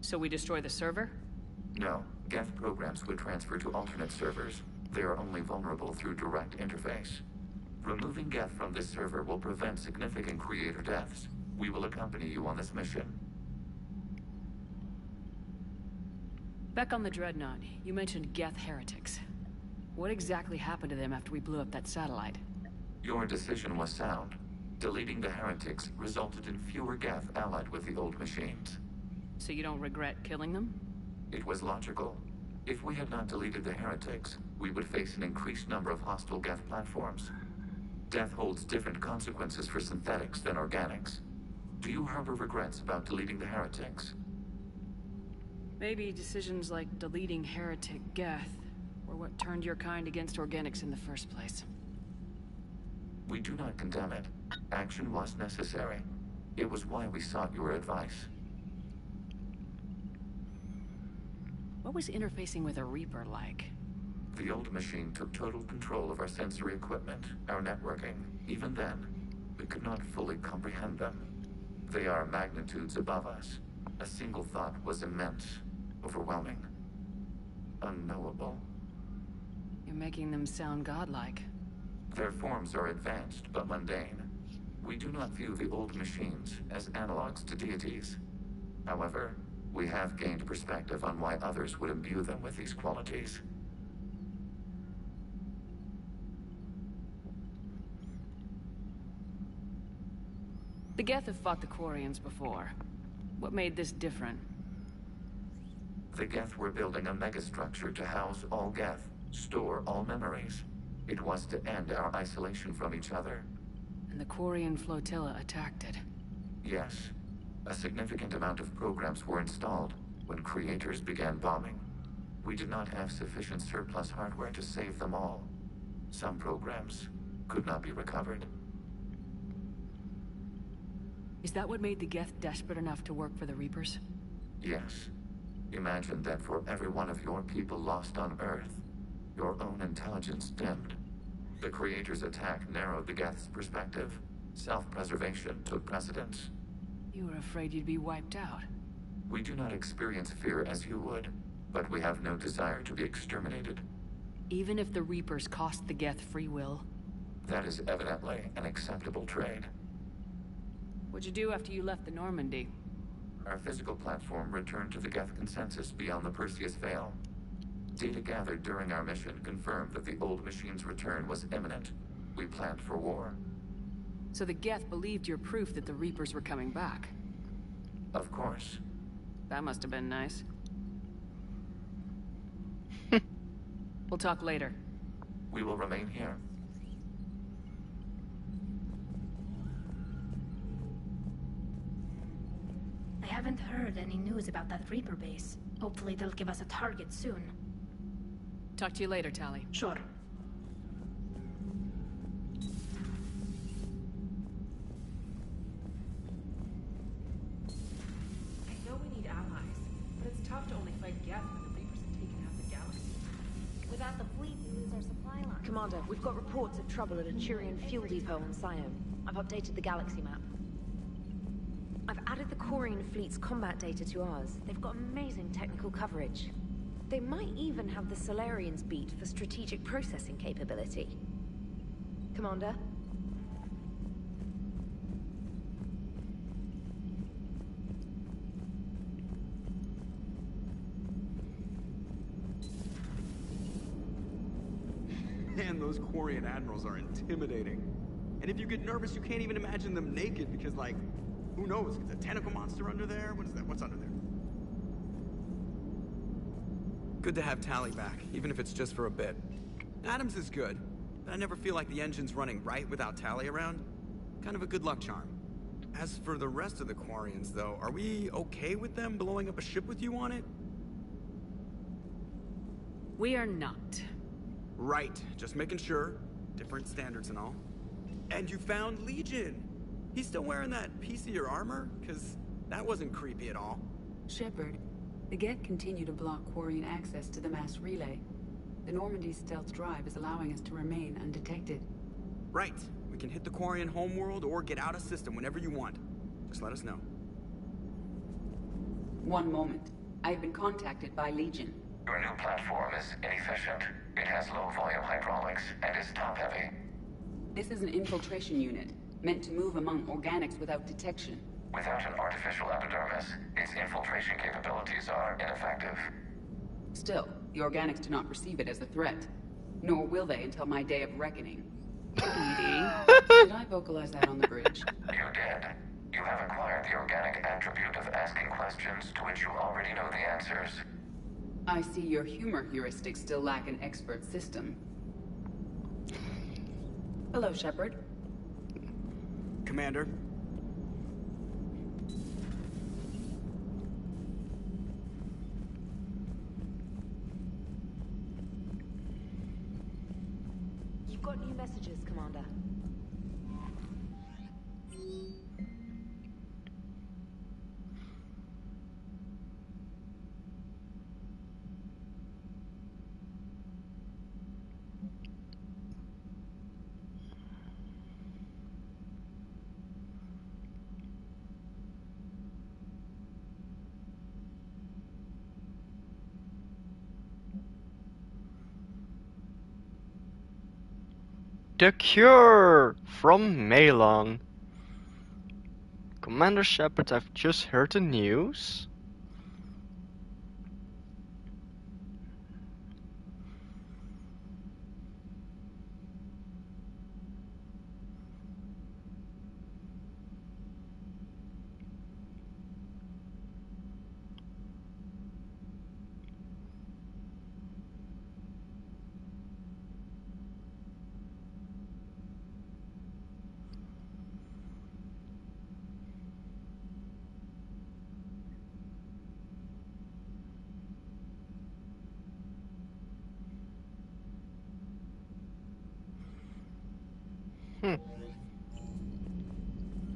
Speaker 15: So we destroy the server?
Speaker 12: No. Geth programs would transfer to alternate servers. They are only vulnerable through direct interface. Removing Geth from this server will prevent significant Creator deaths. We will accompany you on this mission.
Speaker 15: Back on the Dreadnought, you mentioned Geth heretics. What exactly happened to them after we blew up that satellite?
Speaker 12: Your decision was sound. Deleting the heretics resulted in fewer Geth allied with the old machines.
Speaker 15: So you don't regret killing them?
Speaker 12: It was logical. If we had not deleted the heretics, we would face an increased number of hostile Geth platforms. Death holds different consequences for synthetics than organics. Do you harbor regrets about deleting the heretics?
Speaker 15: Maybe decisions like deleting heretic Geth were what turned your kind against organics in the first place.
Speaker 12: We do not condemn it. Action was necessary. It was why we sought your advice.
Speaker 15: What was interfacing with a Reaper like?
Speaker 12: The old machine took total control of our sensory equipment, our networking. Even then, we could not fully comprehend them. They are magnitudes above us. A single thought was immense, overwhelming, unknowable.
Speaker 15: You're making them sound godlike.
Speaker 12: Their forms are advanced but mundane. We do not view the old machines as analogs to deities. However, we have gained perspective on why others would imbue them with these qualities.
Speaker 15: The Geth have fought the Quarians before. What made this different?
Speaker 12: The Geth were building a megastructure to house all Geth, store all memories. It was to end our isolation from each other.
Speaker 15: And the Quarian flotilla attacked it.
Speaker 12: Yes. A significant amount of programs were installed when creators began bombing. We did not have sufficient surplus hardware to save them all. Some programs could not be recovered.
Speaker 15: Is that what made the Geth desperate enough to work for the Reapers?
Speaker 12: Yes. Imagine that for every one of your people lost on Earth, your own intelligence dimmed. The Creator's attack narrowed the Geth's perspective. Self-preservation took precedence.
Speaker 15: You were afraid you'd be wiped out.
Speaker 12: We do not experience fear as you would, but we have no desire to be exterminated.
Speaker 15: Even if the Reapers cost the Geth free will?
Speaker 12: That is evidently an acceptable trade.
Speaker 15: What'd you do after you left the Normandy?
Speaker 12: Our physical platform returned to the Geth consensus beyond the Perseus Veil. Data gathered during our mission confirmed that the old machine's return was imminent. We planned for war.
Speaker 15: So the Geth believed your proof that the Reapers were coming back?
Speaker 12: Of course.
Speaker 15: That must have been nice. We'll talk later.
Speaker 12: We will remain here.
Speaker 7: I haven't heard any news about that Reaper base. Hopefully they'll give us a target soon.
Speaker 15: Talk to you later, Tali.
Speaker 7: Sure.
Speaker 16: I know we need allies, but it's tough to only fight Geth when the Reapers have taken out the galaxy.
Speaker 17: Without the fleet, we lose our supply line. Commander, we've got reports of trouble at a Turian fuel depot on Sione. I've updated the galaxy map. I've added the Quarian fleet's combat data to ours. They've got amazing technical coverage. They might even have the Solarians beat for strategic processing capability. Commander?
Speaker 9: Man, those Quarian admirals are intimidating. And if you get nervous, you can't even imagine them naked because, like, who knows? Is a tentacle monster under there? What is that? What's under there? Good to have Tali back, even if it's just for a bit. Adams is good, but I never feel like the engine's running right without Tali around. Kind of a good luck charm. As for the rest of the Quarians, though, are we okay with them blowing up a ship with you on it?
Speaker 15: We are not.
Speaker 9: Right, just making sure. Different standards and all. And you found Legion! He's still wearing that piece of your armor? Because that wasn't creepy at all.
Speaker 8: Shepard, the Geth continue to block Quarian access to the mass relay. The Normandy stealth drive is allowing us to remain undetected.
Speaker 9: Right. We can hit the Quarian homeworld or get out of system whenever you want. Just let us know.
Speaker 8: One moment. I've been contacted by Legion.
Speaker 12: Your new platform is inefficient. It has low-volume hydraulics and is top-heavy.
Speaker 8: This is an infiltration unit, meant to move among organics without detection.
Speaker 12: Without an artificial epidermis, its infiltration capabilities are ineffective.
Speaker 8: Still, the organics do not perceive it as a threat. Nor will they until my day of reckoning. Did I vocalize that on the bridge?
Speaker 12: You did. You have acquired the organic attribute of asking questions to which you already know the answers.
Speaker 8: I see your humor heuristics still lack an expert system. Hello, Shepard.
Speaker 9: Commander.
Speaker 17: You've got new messages, Commander.
Speaker 1: The cure from Malon. Commander Shepard, I've just heard the news.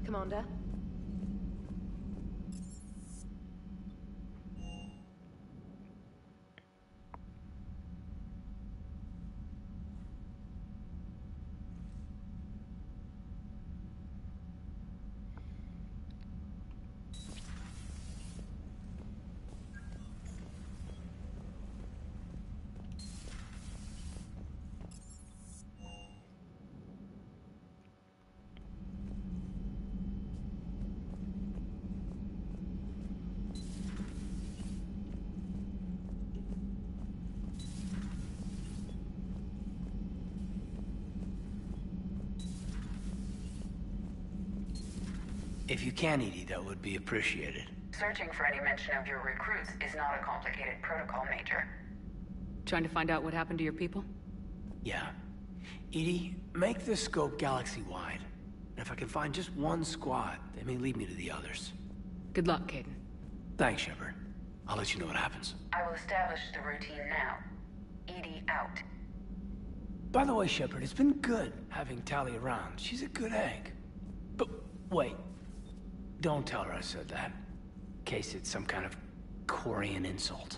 Speaker 17: Commander?
Speaker 18: If you can, Edie, that would be appreciated.
Speaker 8: Searching for any mention of your recruits is not a complicated protocol, Major.
Speaker 15: Trying to find out what happened to your people?
Speaker 18: Yeah. Edie, make this scope galaxy-wide. And if I can find just one squad, they may lead me to the others.
Speaker 15: Good luck, Caden.
Speaker 18: Thanks, Shepard. I'll let you know what happens.
Speaker 8: I will establish the routine now. Edie out.
Speaker 18: By the way, Shepard, it's been good having Tali around. She's a good egg. But wait. Don't tell her I said that. In case it's some kind of Quarian insult.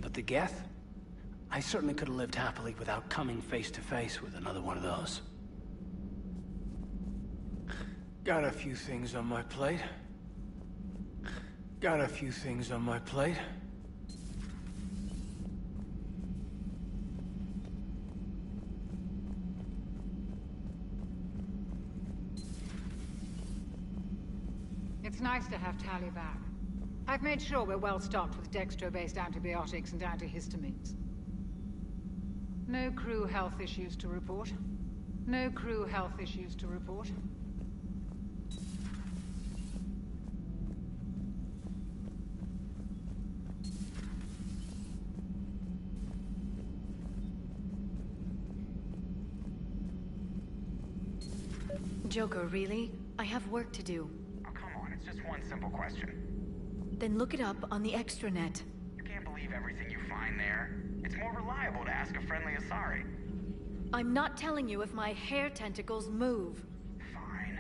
Speaker 18: But the Geth? I certainly could have lived happily without coming face to face with another one of those. Got a few things on my plate. Got a few things on my plate.
Speaker 19: It's nice to have Tali back. I've made sure we're well stocked with dextro-based antibiotics and antihistamines. No crew health issues to report. No crew health issues to report.
Speaker 20: Joker, really? I have work to do.
Speaker 11: Oh, come on, it's just one simple question.
Speaker 20: Then look it up on the extranet.
Speaker 11: You can't believe everything you find there. It's more reliable to ask a friendly Asari.
Speaker 20: I'm not telling you if my hair tentacles move.
Speaker 11: Fine.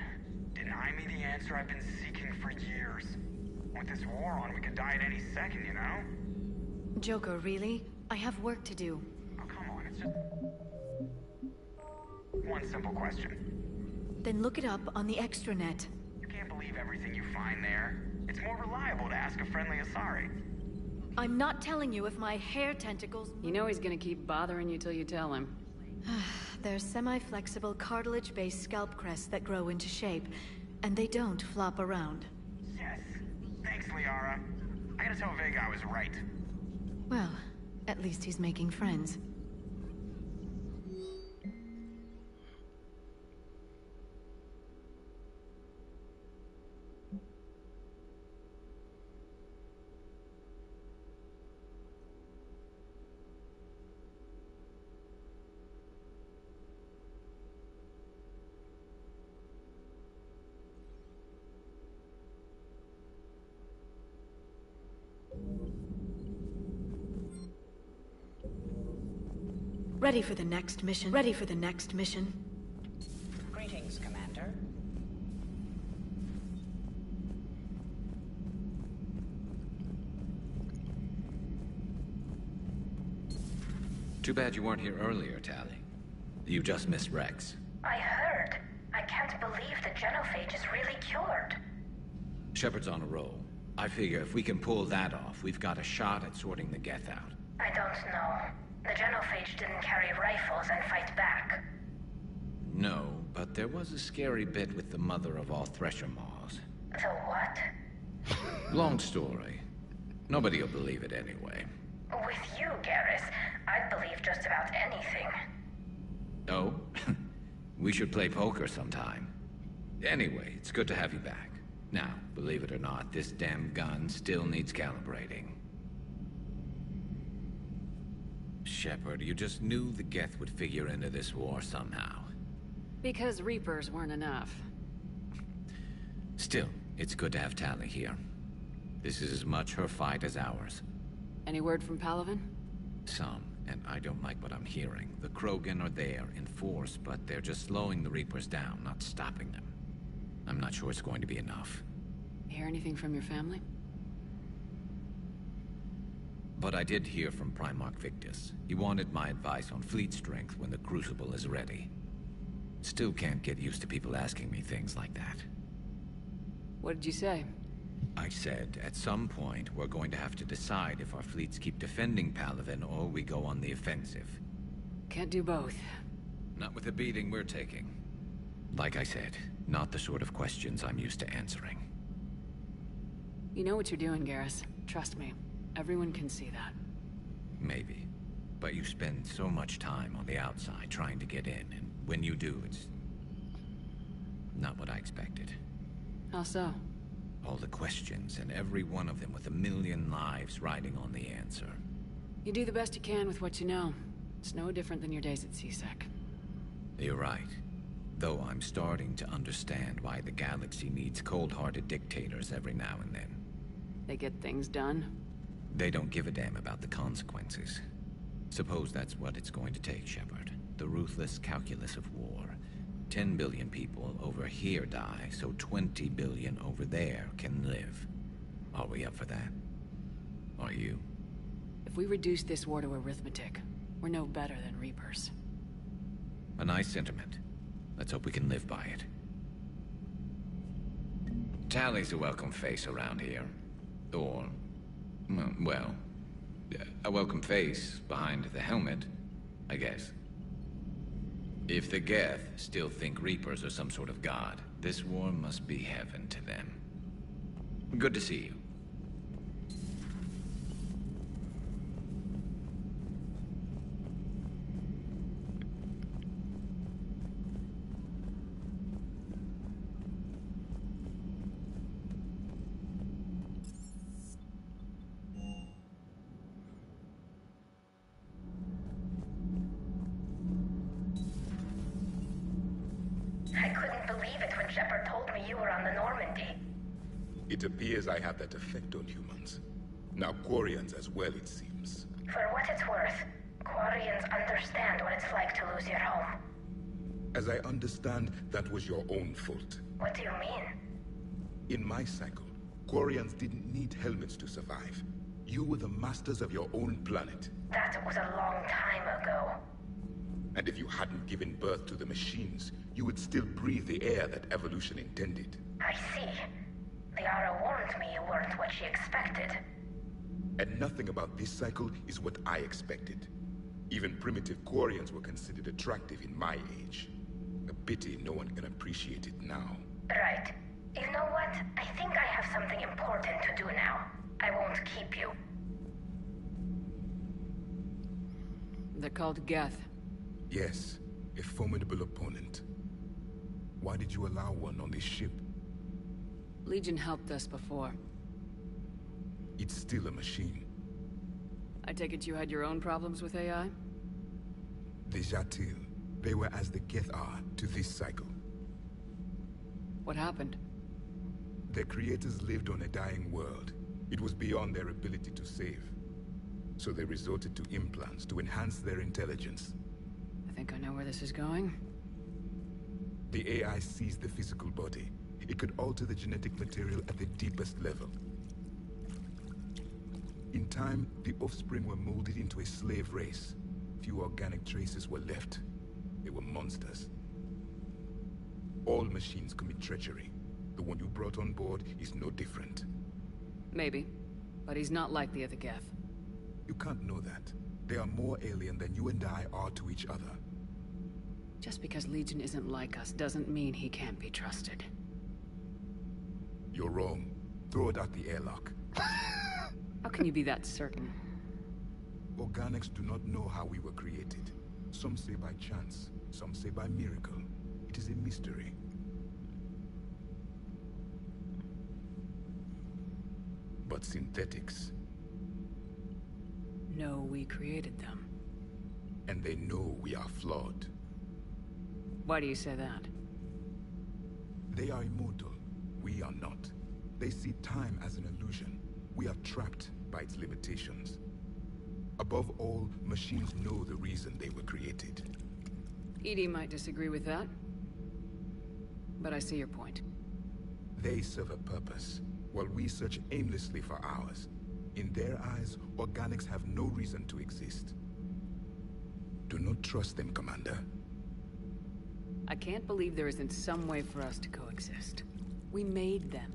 Speaker 11: Deny me the answer I've been seeking for years. With this war on, we could die at any second, you know?
Speaker 20: Joker, really? I have work to do.
Speaker 11: Oh, come on, it's just... one simple question.
Speaker 20: Then look it up on the extranet.
Speaker 11: You can't believe everything you find there. It's more reliable to ask a friendly Asari.
Speaker 20: I'm not telling you if my hair tentacles...
Speaker 15: You know he's gonna keep bothering you till you tell him.
Speaker 20: They're semi-flexible cartilage-based scalp crests that grow into shape, and they don't flop around.
Speaker 11: Yes. Thanks, Liara. I gotta tell Vega I was right.
Speaker 20: Well, at least he's making friends. Ready for the next mission. Ready for the next mission.
Speaker 21: Greetings, Commander.
Speaker 22: Too bad you weren't here earlier, Tali. You just missed Rex.
Speaker 10: I heard. I can't believe the genophage is really cured.
Speaker 22: Shepard's on a roll. I figure if we can pull that off, we've got a shot at sorting the Geth out.
Speaker 10: I don't know. The genophage didn't carry rifles and fight back.
Speaker 22: No, but there was a scary bit with the mother of all Thresher Maws.
Speaker 10: The what?
Speaker 22: Long story. Nobody'll believe it anyway.
Speaker 10: With you, Garrus, I'd believe just about anything.
Speaker 22: Oh? We should play poker sometime. Anyway, it's good to have you back. Now, believe it or not, this damn gun still needs calibrating. Shepard, you just knew the Geth would figure into this war somehow.
Speaker 15: Because Reapers weren't enough.
Speaker 22: Still, it's good to have Tali here. This is as much her fight as ours.
Speaker 15: Any word from Palaven?
Speaker 22: Some, and I don't like what I'm hearing. The Krogan are there, in force, but they're just slowing the Reapers down, not stopping them. I'm not sure it's going to be enough.
Speaker 15: Hear anything from your family?
Speaker 22: But I did hear from Primarch Victus. He wanted my advice on fleet strength when the Crucible is ready. Still can't get used to people asking me things like that.
Speaker 15: What did you say?
Speaker 22: I said, at some point, we're going to have to decide if our fleets keep defending Palaven or we go on the offensive.
Speaker 15: Can't do both.
Speaker 22: Not with the beating we're taking. Like I said, not the sort of questions I'm used to answering.
Speaker 15: You know what you're doing, Garrus. Trust me. Everyone can see that.
Speaker 22: Maybe. But you spend so much time on the outside trying to get in, and when you do, it's not what I expected.
Speaker 15: How so?
Speaker 22: All the questions, and every one of them with a million lives riding on the answer.
Speaker 15: You do the best you can with what you know. It's no different than your days at CSEC.
Speaker 22: You're right. Though I'm starting to understand why the galaxy needs cold-hearted dictators every now and then.
Speaker 15: They get things done?
Speaker 22: They don't give a damn about the consequences. Suppose that's what it's going to take, Shepard. The ruthless calculus of war. 10 billion people over here die, so 20 billion over there can live. Are we up for that? Are you?
Speaker 15: If we reduce this war to arithmetic, we're no better than Reapers.
Speaker 22: A nice sentiment. Let's hope we can live by it. Tali's a welcome face around here. Or, well, a welcome face behind the helmet, I guess. If the Geth still think Reapers are some sort of god, this war must be heaven to them. Good to see you.
Speaker 10: I couldn't believe it when Shepard told me you were on the Normandy.
Speaker 3: It appears I have that effect on humans. Now Quarians as well, it seems.
Speaker 10: For what it's worth, Quarians understand what it's like to lose your home.
Speaker 3: As I understand, that was your own fault.
Speaker 10: What do you mean?
Speaker 3: In my cycle, Quarians didn't need helmets to survive. You were the masters of your own planet.
Speaker 10: That was a long time ago.
Speaker 3: And if you hadn't given birth to the machines, you would still breathe the air that evolution intended.
Speaker 10: I see. Liara warned me you weren't what she expected.
Speaker 3: And nothing about this cycle is what I expected. Even primitive Quarians were considered attractive in my age. A pity no one can appreciate it now.
Speaker 10: Right. You know what? I think I have something important to do now. I won't keep you.
Speaker 15: They're called Geth.
Speaker 3: Yes, a formidable opponent. Why did you allow one on this ship?
Speaker 15: Legion helped us before.
Speaker 3: It's still a machine.
Speaker 15: I take it you had your own problems with AI?
Speaker 3: The Jatil, they were as the Geth are to this cycle.
Speaker 15: What happened?
Speaker 3: Their creators lived on a dying world. It was beyond their ability to save. So they resorted to implants to enhance their intelligence.
Speaker 15: I think I know where this is going.
Speaker 3: The AI seized the physical body. It could alter the genetic material at the deepest level. In time, the offspring were molded into a slave race. Few organic traces were left. They were monsters. All machines commit treachery. The one you brought on board is no different.
Speaker 15: Maybe. But he's not like the other Geth.
Speaker 3: You can't know that. They are more alien than you and I are to each other.
Speaker 15: Just because Legion isn't like us doesn't mean he can't be trusted.
Speaker 3: You're wrong. Throw it out the airlock.
Speaker 15: How can you be that certain?
Speaker 3: Organics do not know how we were created. Some say by chance, some say by miracle. It is a mystery. But synthetics...
Speaker 15: No, we created them.
Speaker 3: And they know we are flawed.
Speaker 15: Why do you say that?
Speaker 3: They are immortal. We are not. They see time as an illusion. We are trapped by its limitations. Above all, machines know the reason they were created.
Speaker 15: EDI might disagree with that. But I see your point.
Speaker 3: They serve a purpose, while we search aimlessly for ours. In their eyes, organics have no reason to exist. Do not trust them, Commander.
Speaker 15: I can't believe there isn't some way for us to coexist. We made them.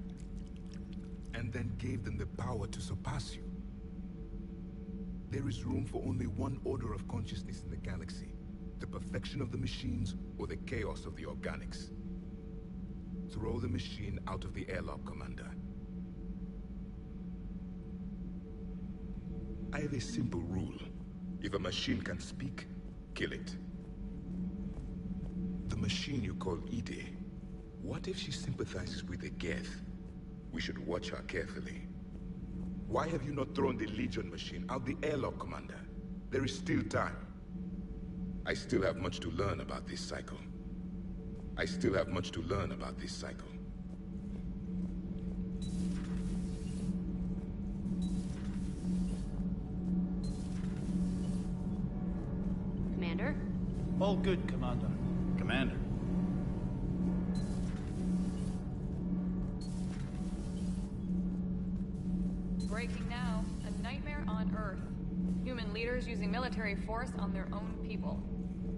Speaker 3: And then gave them the power to surpass you. There is room for only one order of consciousness in the galaxy. The perfection of the machines, or the chaos of the organics. Throw the machine out of the airlock, Commander. I have a simple rule. If a machine can speak, kill it. The machine you call EDI, what if she sympathizes with the Geth? We should watch her carefully. Why have you not thrown the Legion machine out the airlock, Commander? There is still time. I still have much to learn about this cycle. I still have much to learn about this cycle.
Speaker 7: Commander?
Speaker 5: All good, Commander.
Speaker 13: Commander.
Speaker 23: Breaking now. A nightmare on Earth. Human leaders using military force on their own people.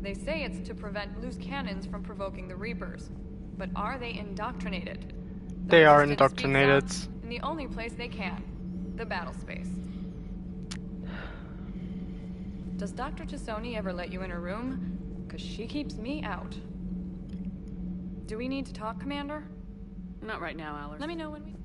Speaker 23: They say it's to prevent loose cannons from provoking the Reapers. But are they indoctrinated?
Speaker 1: They are
Speaker 23: Resistance
Speaker 1: indoctrinated.
Speaker 23: speaks out in the only place they can. The battle space. Does Dr. Chisoni ever let you in her room? Because she keeps me out. Do we need to talk, Commander?
Speaker 15: Not right now, Allard.
Speaker 23: Let me know when we...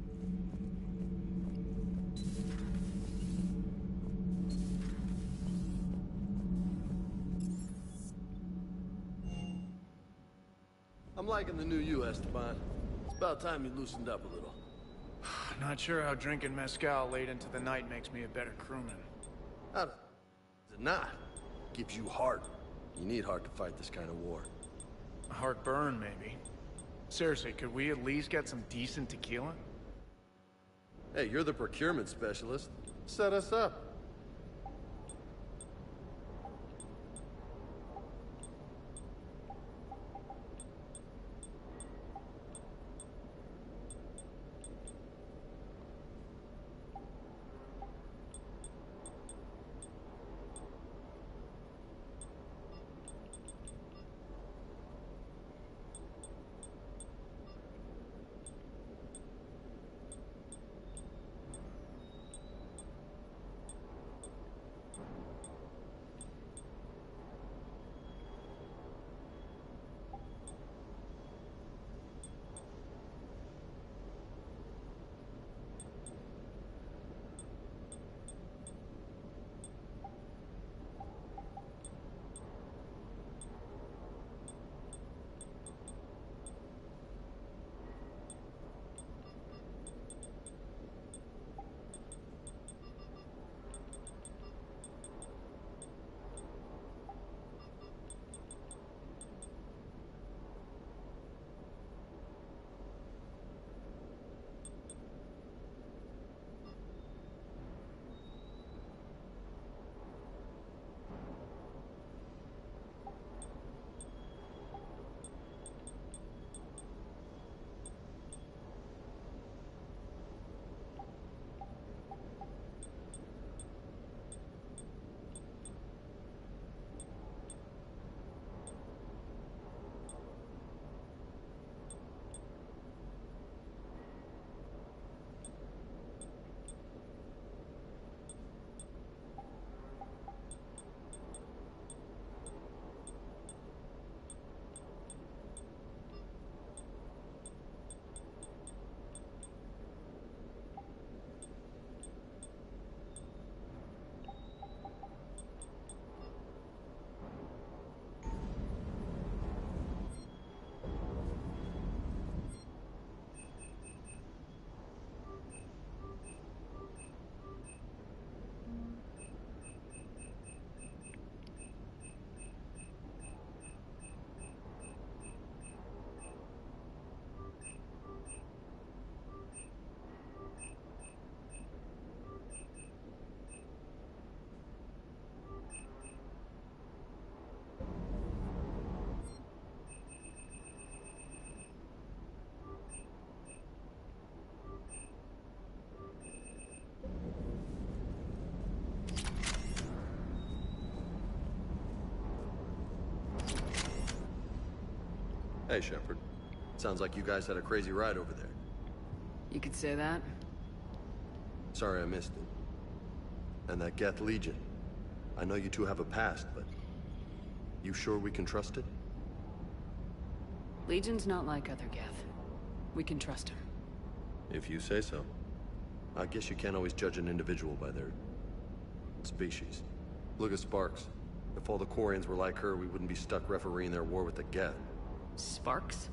Speaker 24: I'm liking the new you, Esteban. It's about time you loosened up a little.
Speaker 5: Not sure how drinking mezcal late into the night makes me a better crewman.
Speaker 24: How the... is it not? Gives you heart. You need heart to fight this kind of war.
Speaker 5: A heartburn, maybe. Seriously, could we at least get some decent tequila?
Speaker 24: Hey, you're the procurement specialist. Set us up. Hey, Shepard. Sounds like you guys had a crazy ride over there.
Speaker 8: You could say that.
Speaker 24: Sorry I missed it. And that Geth Legion. I know you two have a past, but... you sure we can trust it?
Speaker 8: Legion's not like other Geth. We can trust her.
Speaker 24: If you say so. I guess you can't always judge an individual by their... species. Look at Sparks. If all the Quarians were like her, we wouldn't be stuck refereeing their war with the Geth.
Speaker 8: Sparks?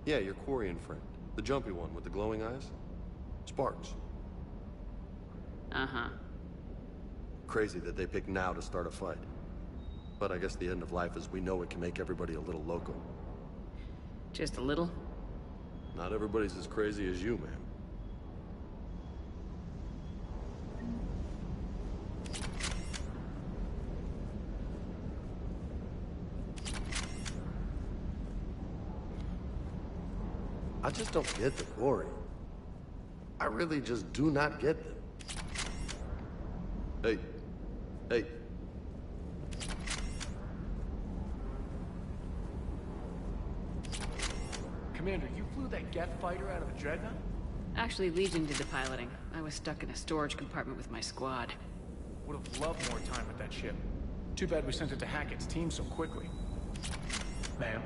Speaker 24: Yeah, your Quarian friend. The jumpy one with the glowing eyes. Sparks.
Speaker 8: Uh-huh.
Speaker 24: Crazy that they picked now to start a fight. But I guess the end of life as we know it can make everybody a little loco.
Speaker 8: Just a little?
Speaker 24: Not everybody's as crazy as you, man. I just don't get the Quarian. I really just do not get them. Hey. Hey.
Speaker 5: Commander, you flew that Geth fighter out of a dreadnought?
Speaker 8: Actually, Legion did the piloting. I was stuck in a storage compartment with my squad.
Speaker 5: Would have loved more time with that ship. Too bad we sent it to Hackett's team so quickly. Ma'am?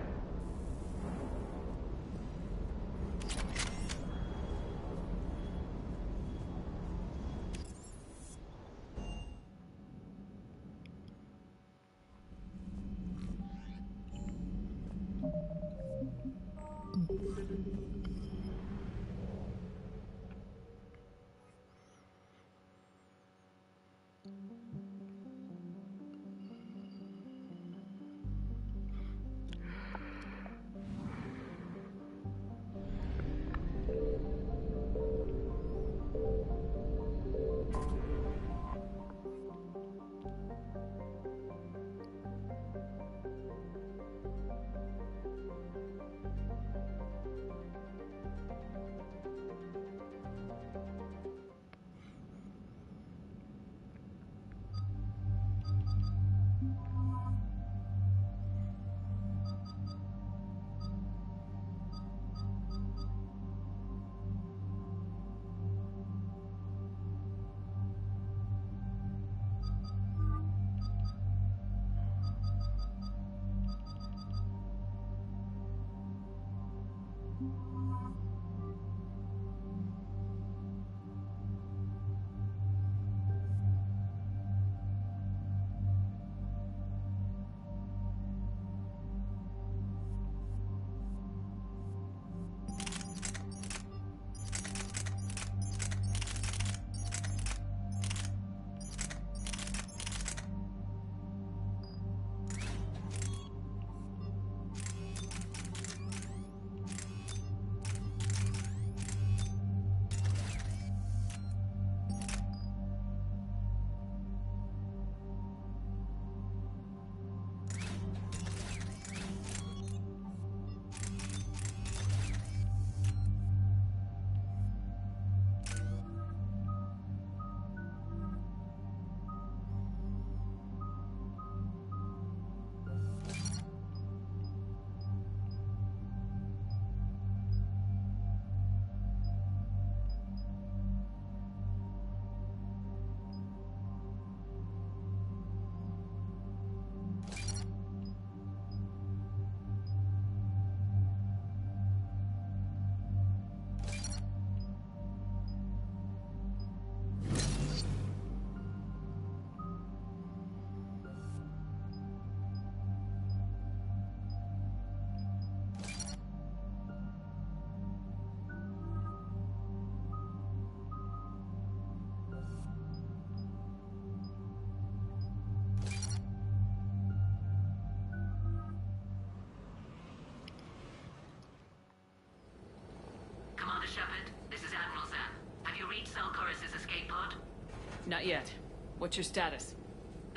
Speaker 15: Not yet. What's your status?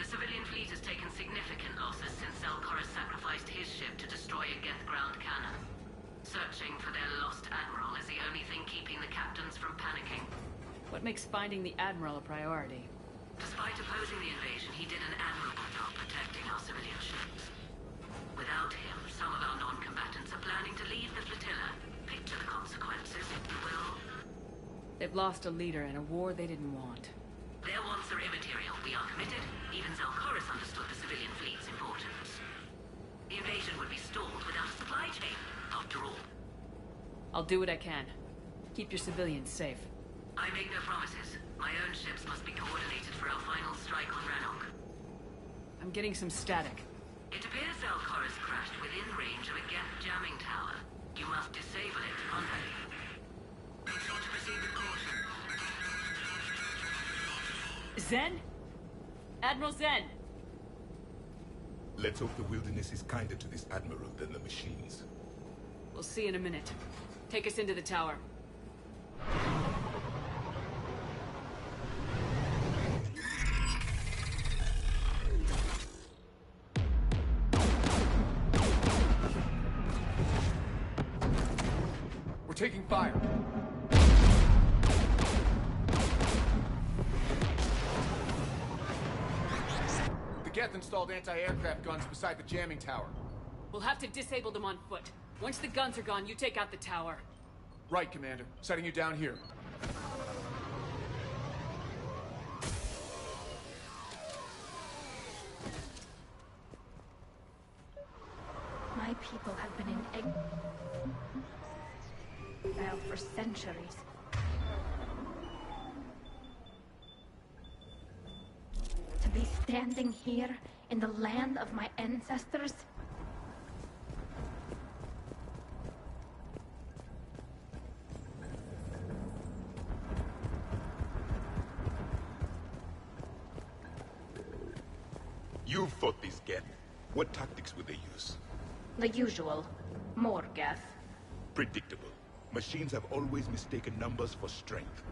Speaker 2: The civilian fleet has taken significant losses since Zelkorus sacrificed his ship to destroy a Geth ground cannon. Searching for their lost admiral is the only thing keeping the captains from panicking.
Speaker 15: What makes finding the Admiral a priority?
Speaker 2: Despite opposing the invasion, he did an admirable job protecting our civilian ships. Without him, some of our non-combatants are
Speaker 4: planning to leave the flotilla. Picture the consequences, if you will.
Speaker 15: They've lost a leader in a war they didn't want.
Speaker 4: Their wants are immaterial. We are committed. Even Zalcoris understood the civilian fleet's importance. The invasion would be stalled without a supply chain, after all.
Speaker 15: I'll do what I can. Keep your civilians safe.
Speaker 4: I make no promises. My own ships must be coordinated for our final strike on Rannoch.
Speaker 15: I'm getting some static.
Speaker 4: It appears Zalcoris crashed within range of a Geth jamming tower. You must disable it on ready. Make sure to proceed with caution.
Speaker 15: Zen? Admiral Zen!
Speaker 3: Let's hope the wilderness is kinder to this Admiral than the machines.
Speaker 15: We'll see in a minute. Take us into the tower.
Speaker 5: We're taking fire. The Geth installed anti-aircraft guns beside the jamming tower.
Speaker 15: We'll have to disable them on foot. Once the guns are gone, you take out the tower.
Speaker 5: Right, Commander. Setting you down here.
Speaker 7: My people have been in exile for centuries. To be standing here in the land of my ancestors?
Speaker 3: You fought this Geth. What tactics would they use?
Speaker 7: The usual. More Geth.
Speaker 3: Predictable. Machines have always mistaken numbers for strength.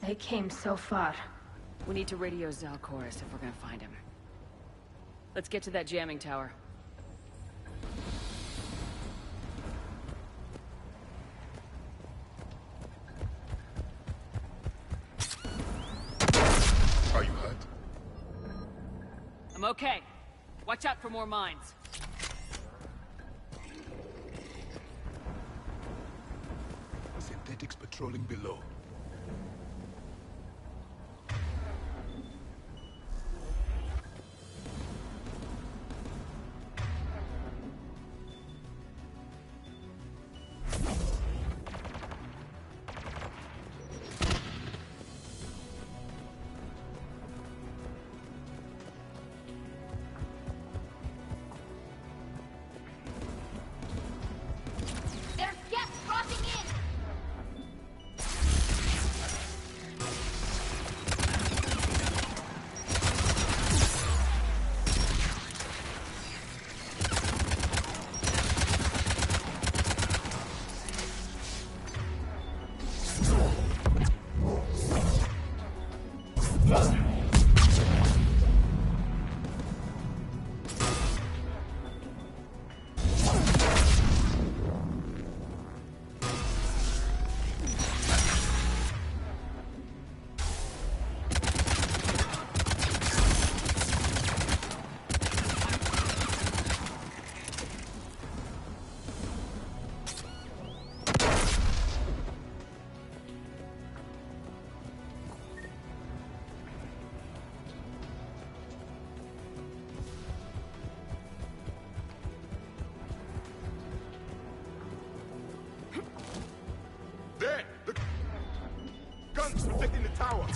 Speaker 7: They came so far.
Speaker 15: We need to radio Zalcoris if we're gonna find him. Let's get to that jamming tower.
Speaker 3: Are you hurt?
Speaker 15: I'm okay. Watch out for more mines.
Speaker 3: Synthetics patrolling below.
Speaker 7: There's Geth crossing in!
Speaker 3: There! The guns protecting the tower!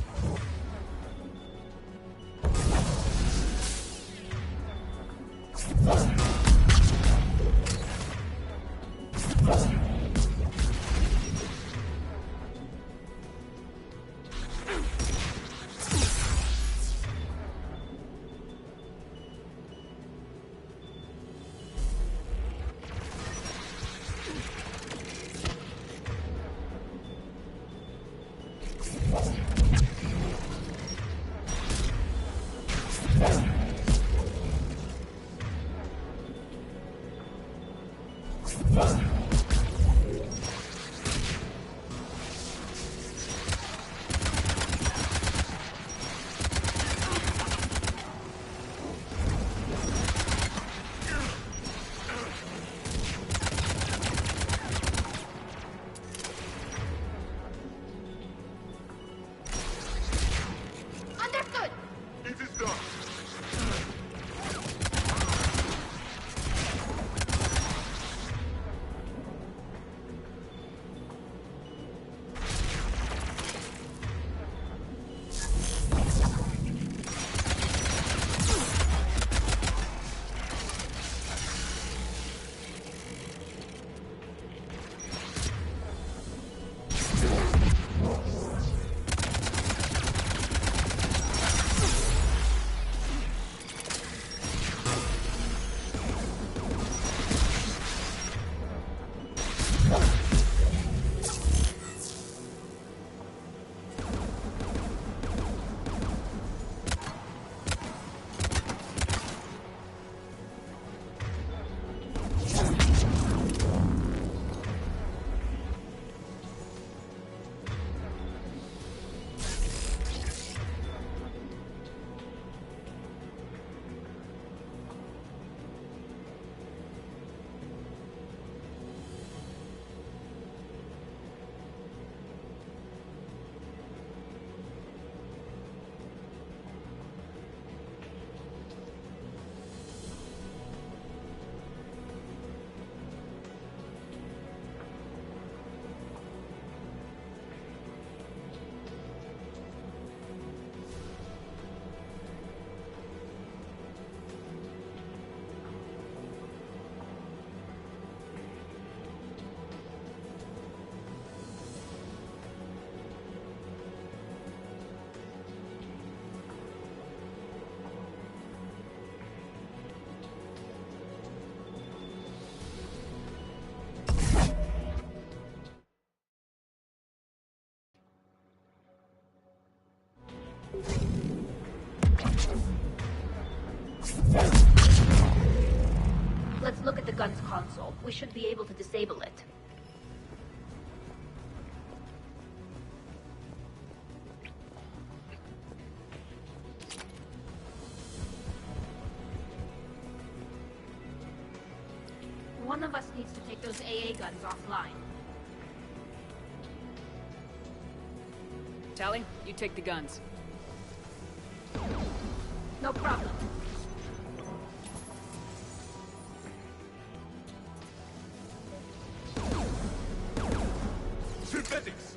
Speaker 7: look at the gun's console. We should be able to disable it. One of us needs to take those AA guns offline.
Speaker 15: Tally, you take the guns.
Speaker 7: No problem.
Speaker 3: Synthetics!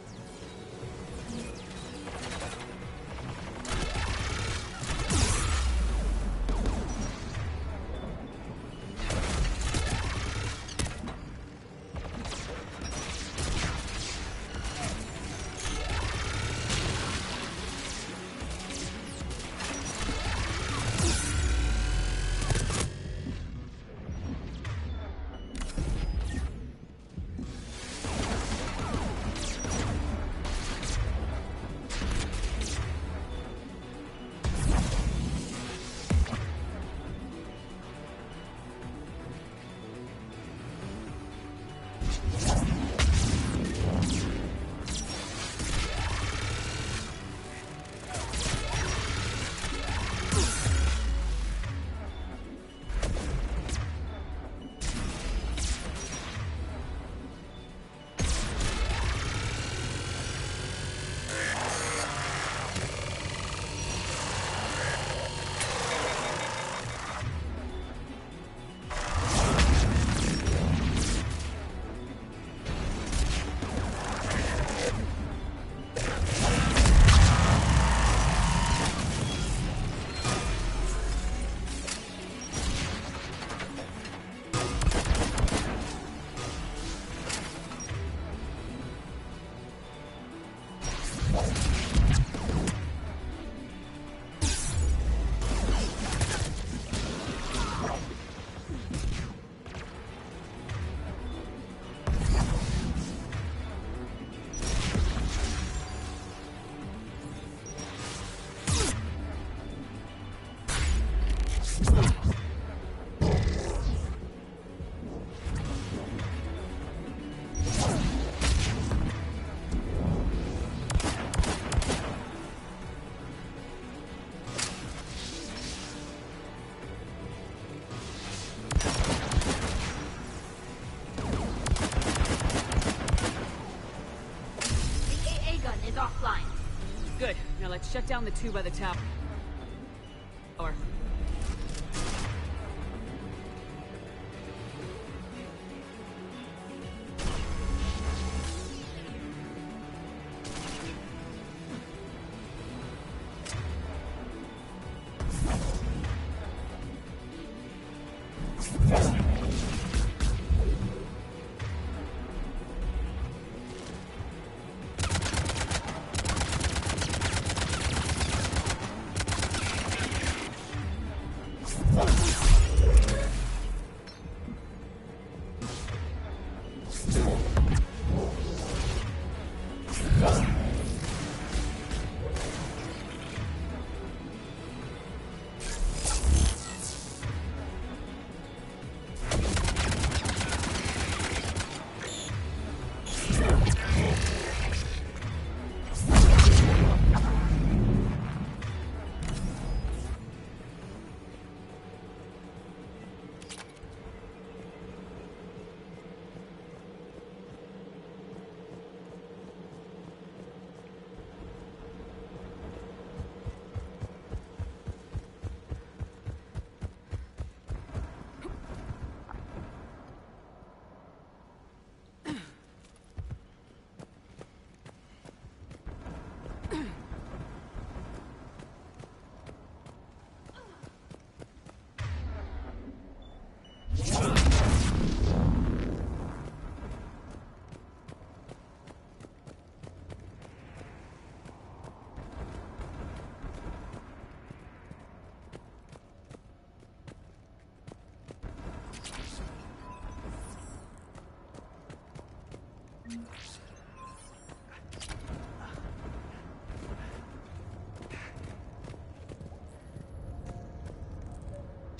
Speaker 15: Let's shut down the two by the tower.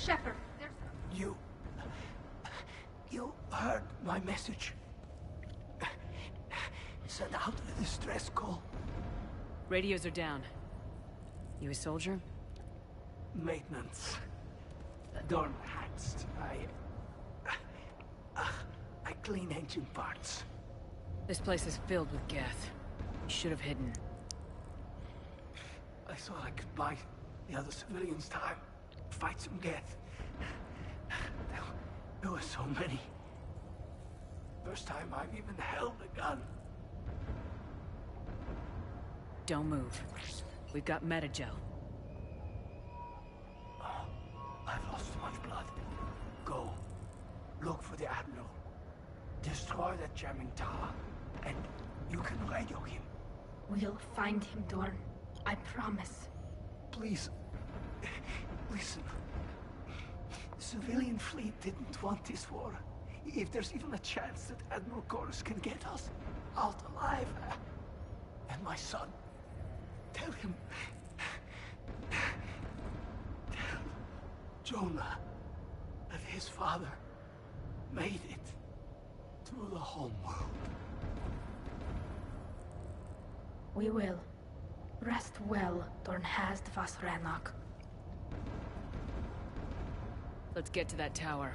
Speaker 7: Shepard, there's...
Speaker 18: my message. Send out a distress call.
Speaker 15: Radios are down. You a soldier?
Speaker 18: Maintenance. Dorn hatched. I clean engine parts.
Speaker 15: This place is filled with Geth. You should have hidden.
Speaker 18: I thought I could buy the other civilians time. Fight some Geth. There were so many. First time I've even held a gun.
Speaker 15: Don't move. We've got Metagel.
Speaker 18: Oh, I've lost too much blood. Go. Look for the Admiral. Destroy that jamming tower, and you can radio him.
Speaker 7: We'll find him, Dorn. I promise.
Speaker 18: Please, listen. The civilian fleet didn't want this war. If there's even a chance that Admiral Chorus can get us out alive, and my son, tell him. Tell Jonah that his father made it to the home world.
Speaker 7: We will. Rest well, Dorn has the Vasranok.
Speaker 15: Let's get to that tower.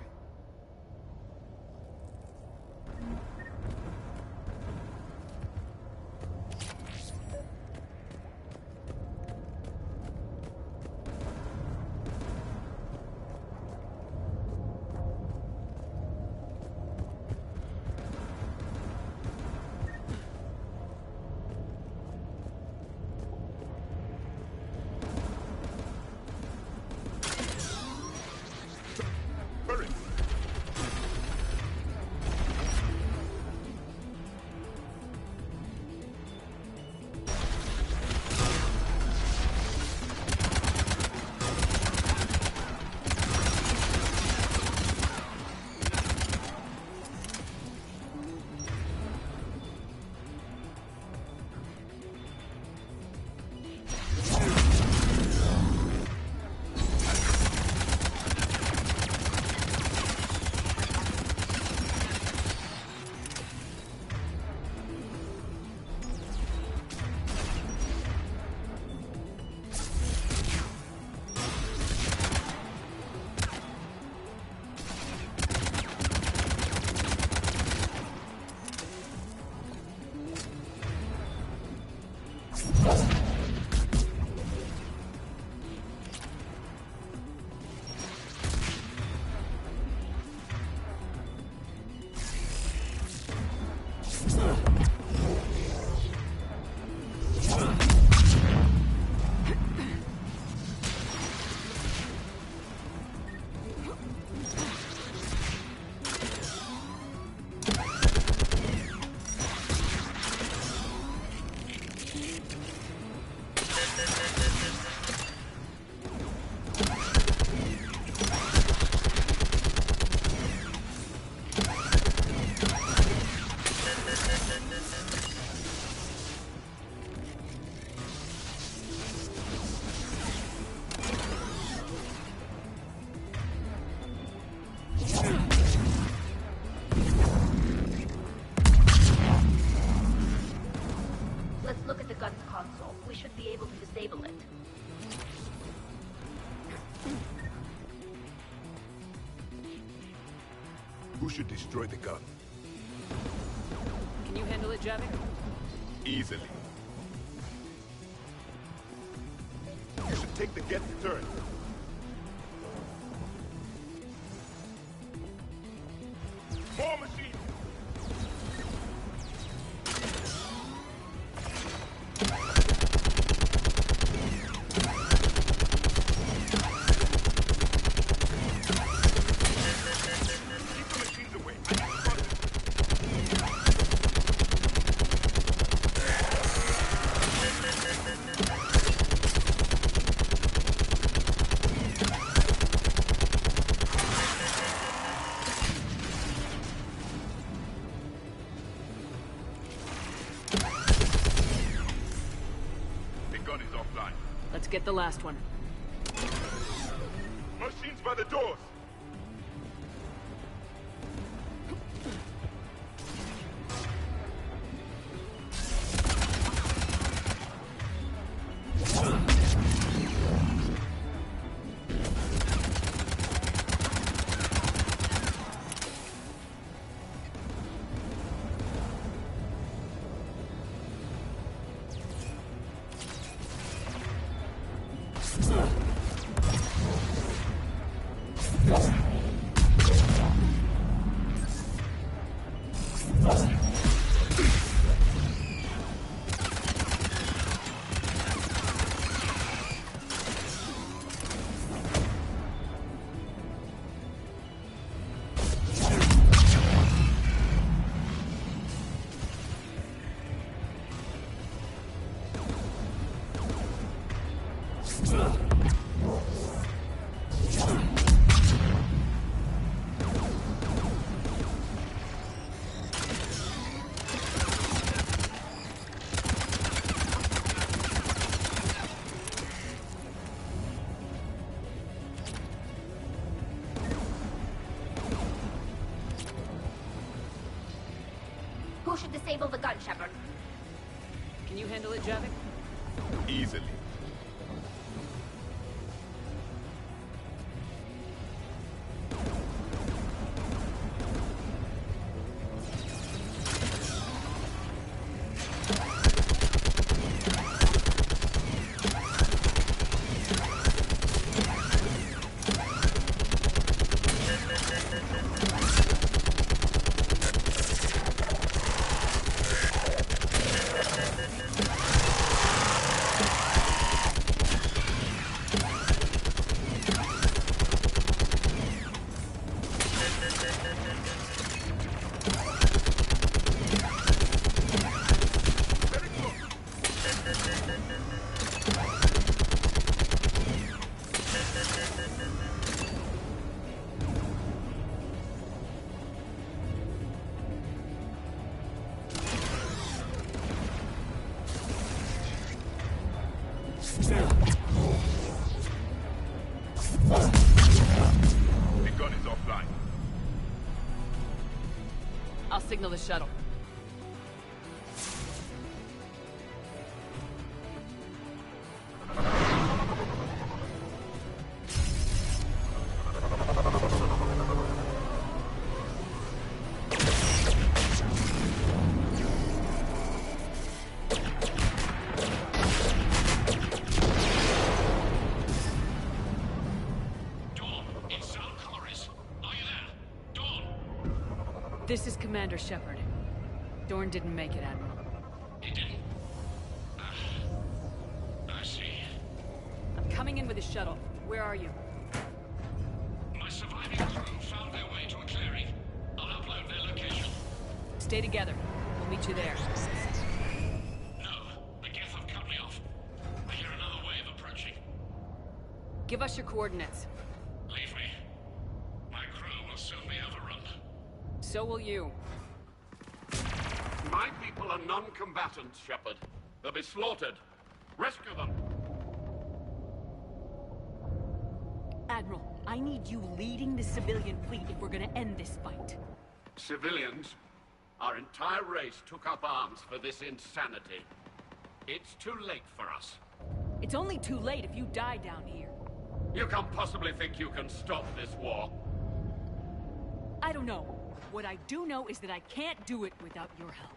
Speaker 3: Who should destroy the gun?
Speaker 15: Can you handle it, Javik?
Speaker 3: Easily. You should take the Geth turret. More machines!
Speaker 15: Get the last one.
Speaker 3: Machines by the doors.
Speaker 7: Who should disable the gun, Shepard?
Speaker 15: Can you handle it, Javik?
Speaker 3: Easily. The gun is offline.
Speaker 15: I'll signal the shuttle. This is Commander Shepard. Dorn didn't make it, Admiral.
Speaker 11: He didn't? I see.
Speaker 15: I'm coming in with a shuttle. Where are you?
Speaker 11: My surviving crew found their way to a clearing. I'll upload their location.
Speaker 15: Stay together. We'll meet you there.
Speaker 11: No, the Geth have cut me off. I hear another wave approaching.
Speaker 15: Give us your coordinates.
Speaker 11: Leave me. My crew will soon be overrun.
Speaker 15: So will you.
Speaker 11: My people are non-combatants, Shepard. They'll be slaughtered. Rescue them.
Speaker 15: Admiral, I need you leading the civilian fleet if we're gonna end this fight.
Speaker 11: Civilians, our entire race took up arms for this insanity. It's too late for us.
Speaker 15: It's only too late if you die down here.
Speaker 11: You can't possibly think you can stop this war.
Speaker 15: I don't know. What I do know is that I can't do it without your help.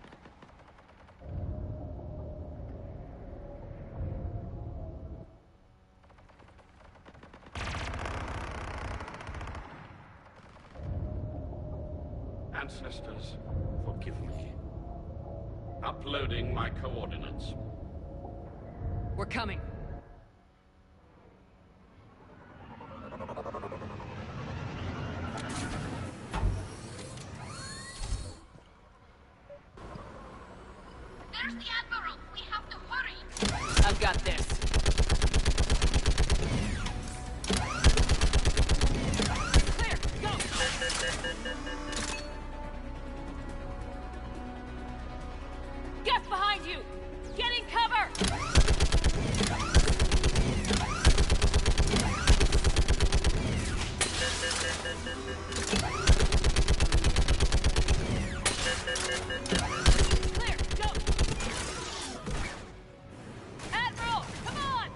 Speaker 11: Ancestors, forgive me. Uploading my coordinates.
Speaker 15: We're coming.
Speaker 7: There's the Admiral! We have to hurry!
Speaker 15: I've got this. Clear! Go! Get behind you! Get in cover! Clear! Go! Admiral! Come on!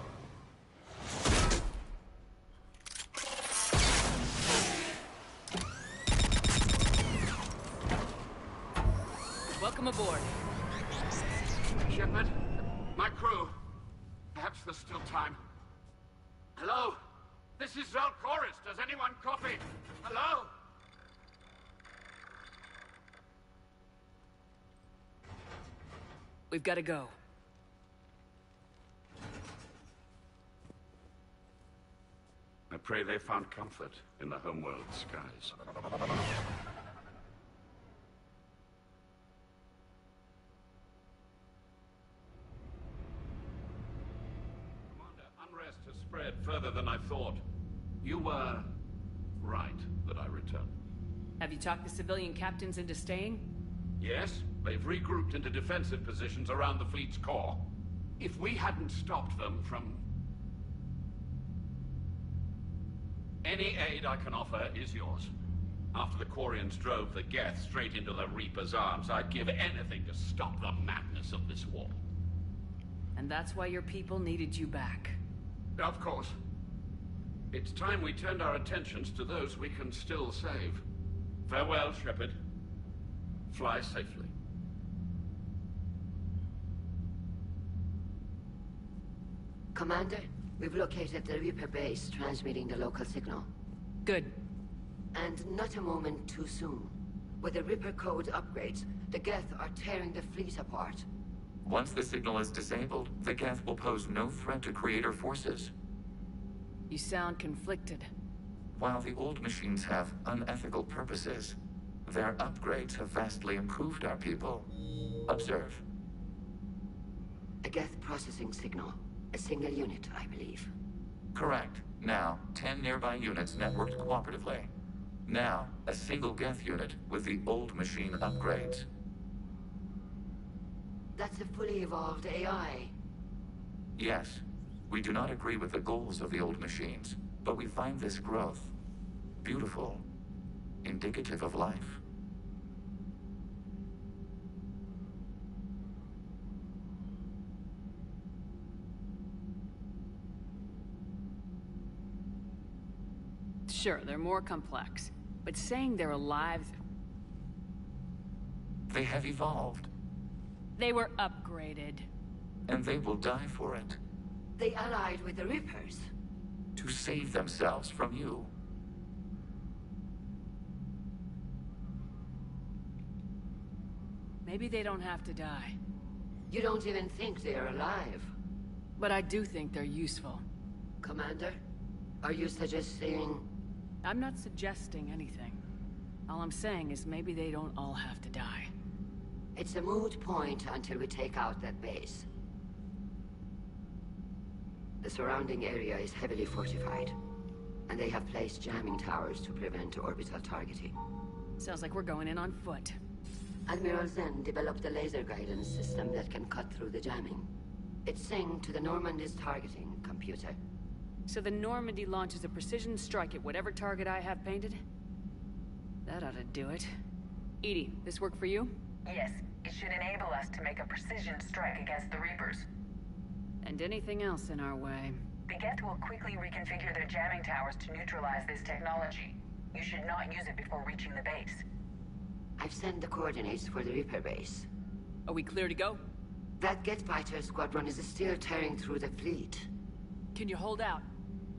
Speaker 15: Welcome aboard.
Speaker 11: Shepard, my crew. Perhaps there's still time. Hello? This is Zalcoris. Does anyone copy? Hello?
Speaker 15: We've got to go.
Speaker 11: I pray they found comfort in the homeworld skies. Commander, unrest has
Speaker 6: spread further than I thought. You were right that I returned.
Speaker 15: Have you talked the civilian captains into staying?
Speaker 6: Yes, they've regrouped into defensive positions around the fleet's core. If we hadn't stopped them from... Any aid I can offer is yours. After the Quarians drove the Geth straight into the Reaper's arms, I'd give anything to stop the madness of this war.
Speaker 15: And that's why your people needed you back.
Speaker 6: Of course. It's time we turned our attentions to those we can still save. Farewell, Shepard. Fly safely.
Speaker 2: Commander, we've located the Reaper base transmitting the local signal.
Speaker 15: Good.
Speaker 2: And not a moment too soon. With the Reaper code upgrades, the Geth are tearing the fleet apart.
Speaker 12: Once the signal is disabled, the Geth will pose no threat to Creator forces.
Speaker 15: You sound conflicted.
Speaker 12: While the old machines have unethical purposes, their upgrades have vastly improved our people. Observe.
Speaker 2: A Geth processing signal. A single unit, I believe.
Speaker 12: Correct. Now, 10 nearby units networked cooperatively. Now, a single Geth unit with the old machine upgrades.
Speaker 2: That's a fully evolved AI.
Speaker 12: Yes, we do not agree with the goals of the old machines, but we find this growth beautiful, indicative of life.
Speaker 15: Sure, they're more complex, but saying they're alive...
Speaker 12: They have evolved,
Speaker 15: They were upgraded.
Speaker 12: and they will die for it,
Speaker 2: They allied with the Reapers.
Speaker 12: to save themselves from you.
Speaker 15: Maybe they don't have to die.
Speaker 2: You don't even think they're alive.
Speaker 15: But I do think they're useful.
Speaker 2: Commander, are you suggesting...
Speaker 15: I'm not suggesting anything. All I'm saying is maybe they don't all have to die.
Speaker 2: It's a moot point until we take out that base. The surrounding area is heavily fortified, and they have placed jamming towers to prevent orbital targeting.
Speaker 15: Sounds like we're going in on foot.
Speaker 2: Admiral Zen developed a laser guidance system that can cut through the jamming. It's synced to the Normandy's targeting computer.
Speaker 15: So the Normandy launches a precision strike at whatever target I have painted? That ought to do it. Edie, this work for you?
Speaker 13: Yes, it should enable us to make a precision strike against the Reapers.
Speaker 15: And anything else in our way.
Speaker 13: The Geth will quickly reconfigure their jamming towers to neutralize this technology. You should not use it before reaching the base.
Speaker 2: I've sent the coordinates for the Reaper base.
Speaker 15: Are we clear to go?
Speaker 2: That Geth fighter squadron is still tearing through the fleet.
Speaker 15: Can you hold out?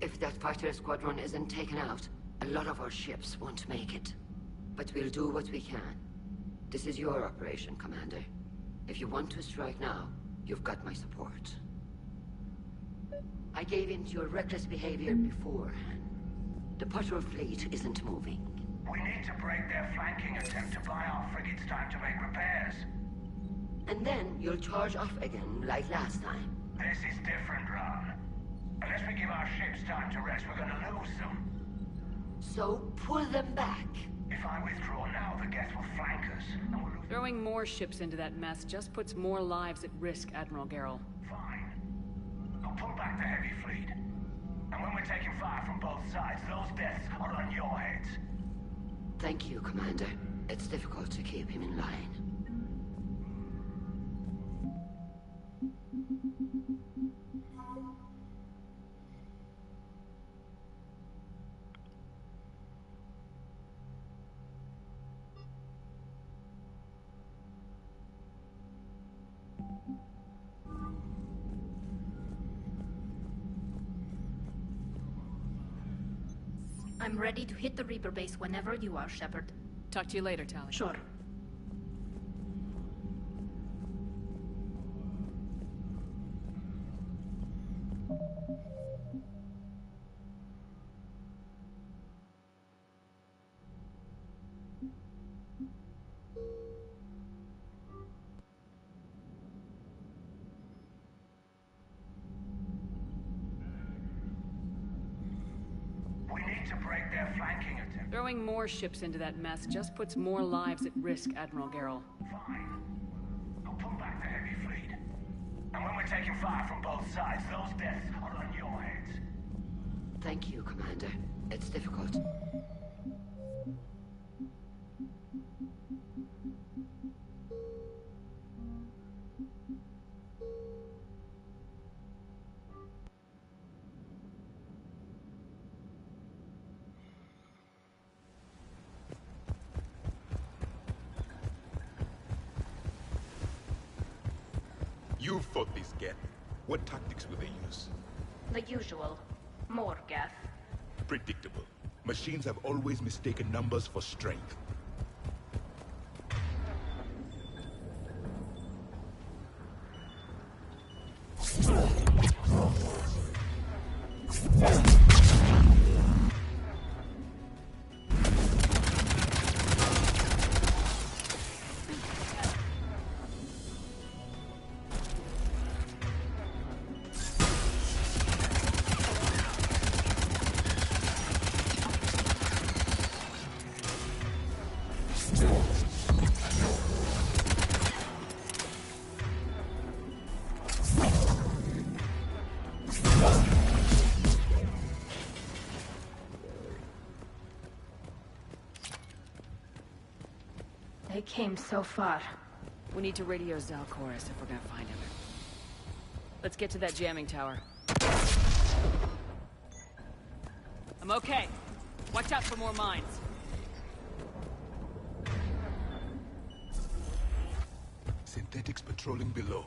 Speaker 2: If that fighter squadron isn't taken out, a lot of our ships won't make it. But we'll do what we can. This is your operation, Commander. If you want to strike now, you've got my support. I gave in to your reckless behavior beforehand. The patrol fleet isn't moving.
Speaker 11: We need to break their flanking attempt to buy our frigates time to make repairs.
Speaker 2: And then you'll charge off again, like last time.
Speaker 11: This is different, Ron. Unless we give our ships time to rest, we're gonna lose them.
Speaker 2: So pull them back.
Speaker 11: If I withdraw now, the Geth will flank us, and we'll lose...
Speaker 15: Throwing more ships into that mess just puts more lives at risk, Admiral Garrel.
Speaker 11: Fine. I'll pull back the heavy fleet. And when we're taking fire from both sides, those deaths are on your heads.
Speaker 2: Thank you, Commander. It's difficult to keep him in line.
Speaker 7: I'm ready to hit the Reaper base whenever you are, Shepard.
Speaker 15: Talk to you later, Tali.
Speaker 7: Sure.
Speaker 11: to break their flanking attempt.
Speaker 15: Throwing more ships into that mess just puts more lives at risk, Admiral Garrel.
Speaker 11: Fine. I'll pull back the heavy fleet. And when we're taking fire from both sides, those deaths are on your heads.
Speaker 2: Thank you, Commander. It's difficult.
Speaker 3: You fought this Geth. What tactics will they use?
Speaker 7: The usual. More Geth.
Speaker 3: Predictable. Machines have always mistaken numbers for strength.
Speaker 7: They came so far.
Speaker 15: We need to radio Zalcoris if we're gonna find him. Let's get to that jamming tower. I'm okay. Watch out for more mines.
Speaker 3: Synthetics patrolling below.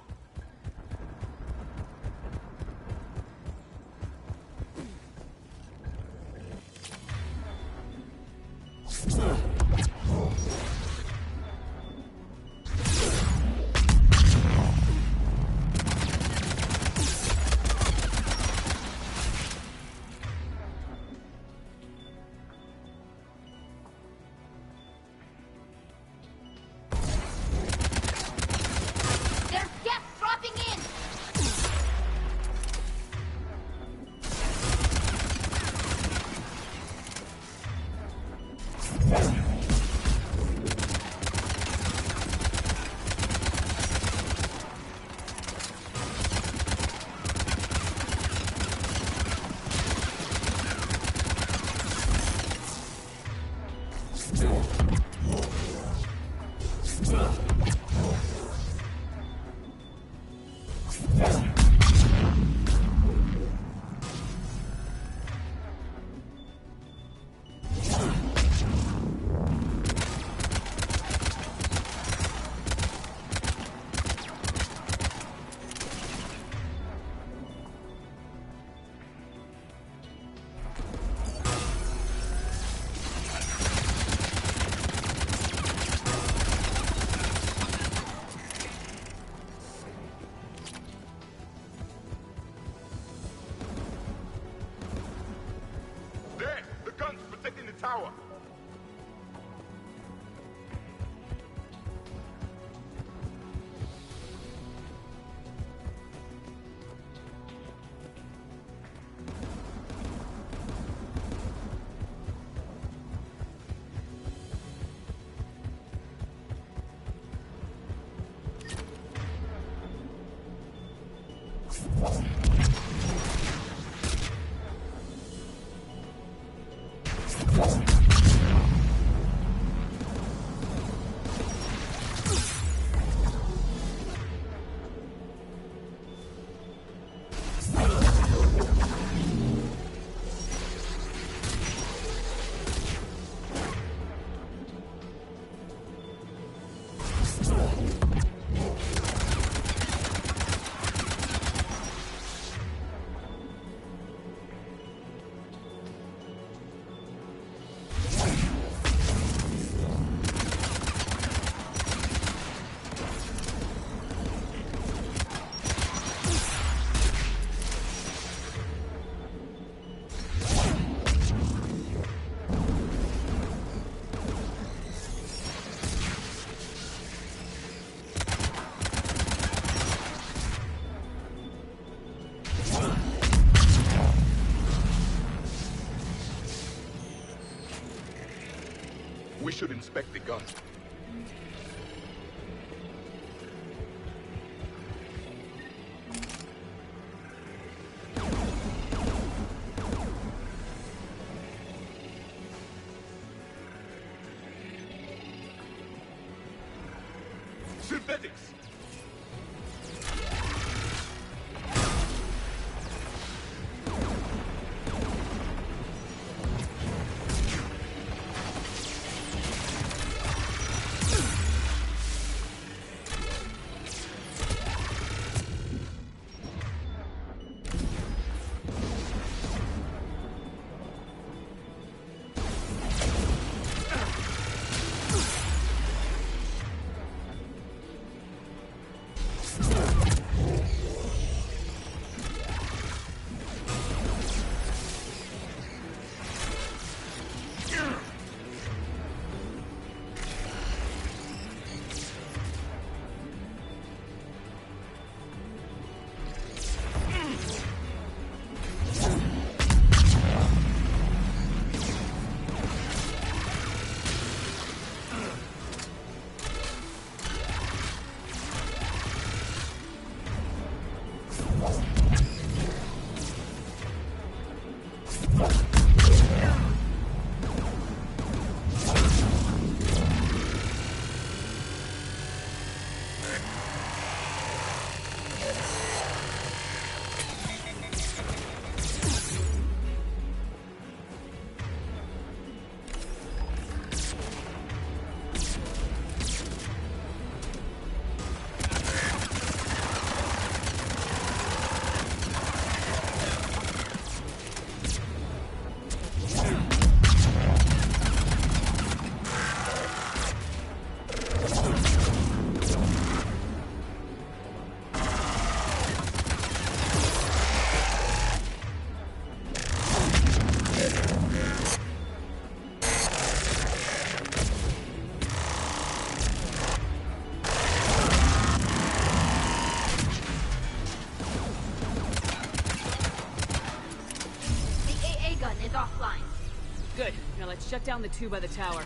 Speaker 3: Tower. should inspect the gun. Synthetics!
Speaker 15: Good. Now let's shut down the two by the tower.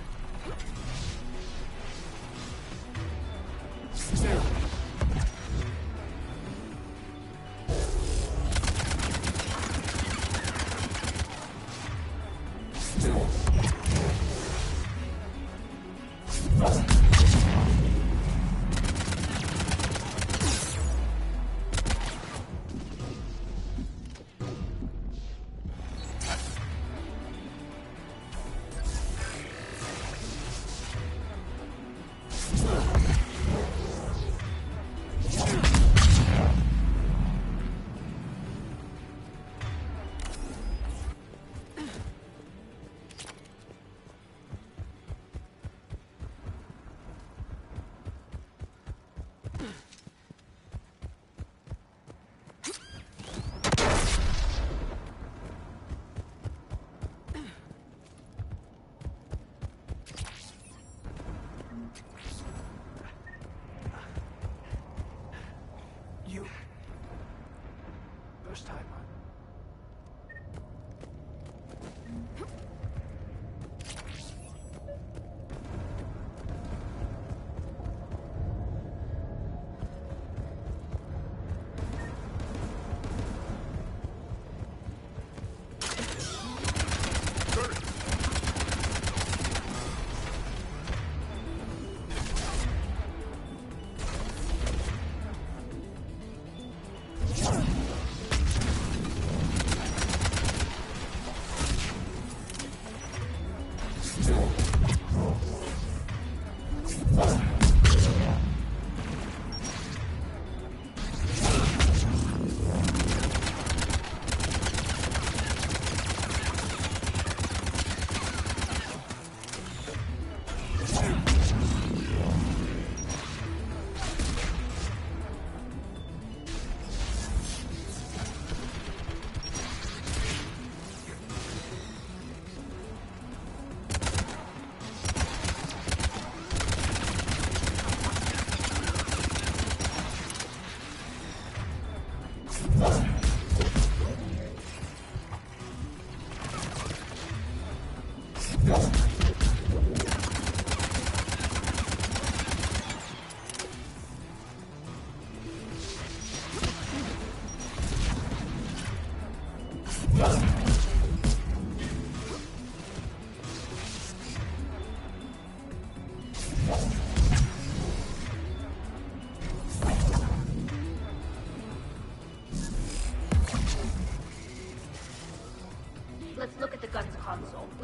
Speaker 18: First time.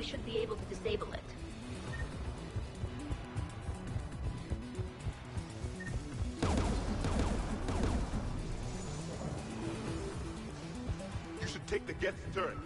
Speaker 9: we should be able to disable it.
Speaker 11: You should take the Geth's turret.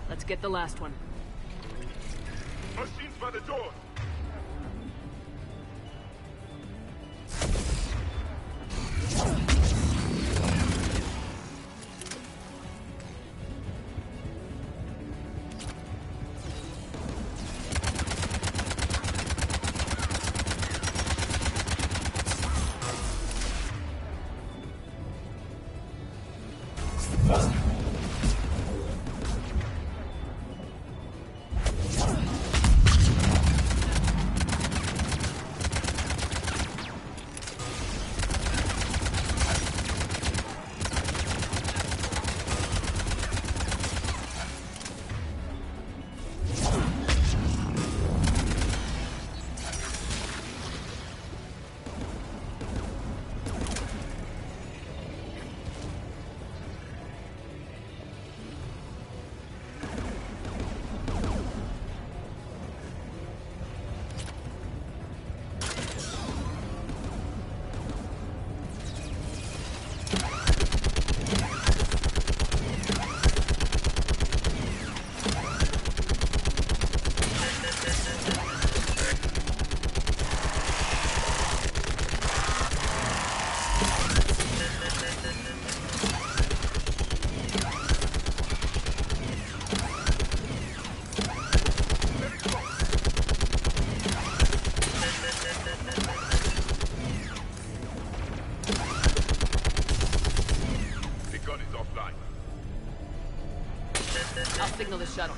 Speaker 15: Let's get the last one.
Speaker 11: Machines by the door.
Speaker 15: I'll signal the shuttle.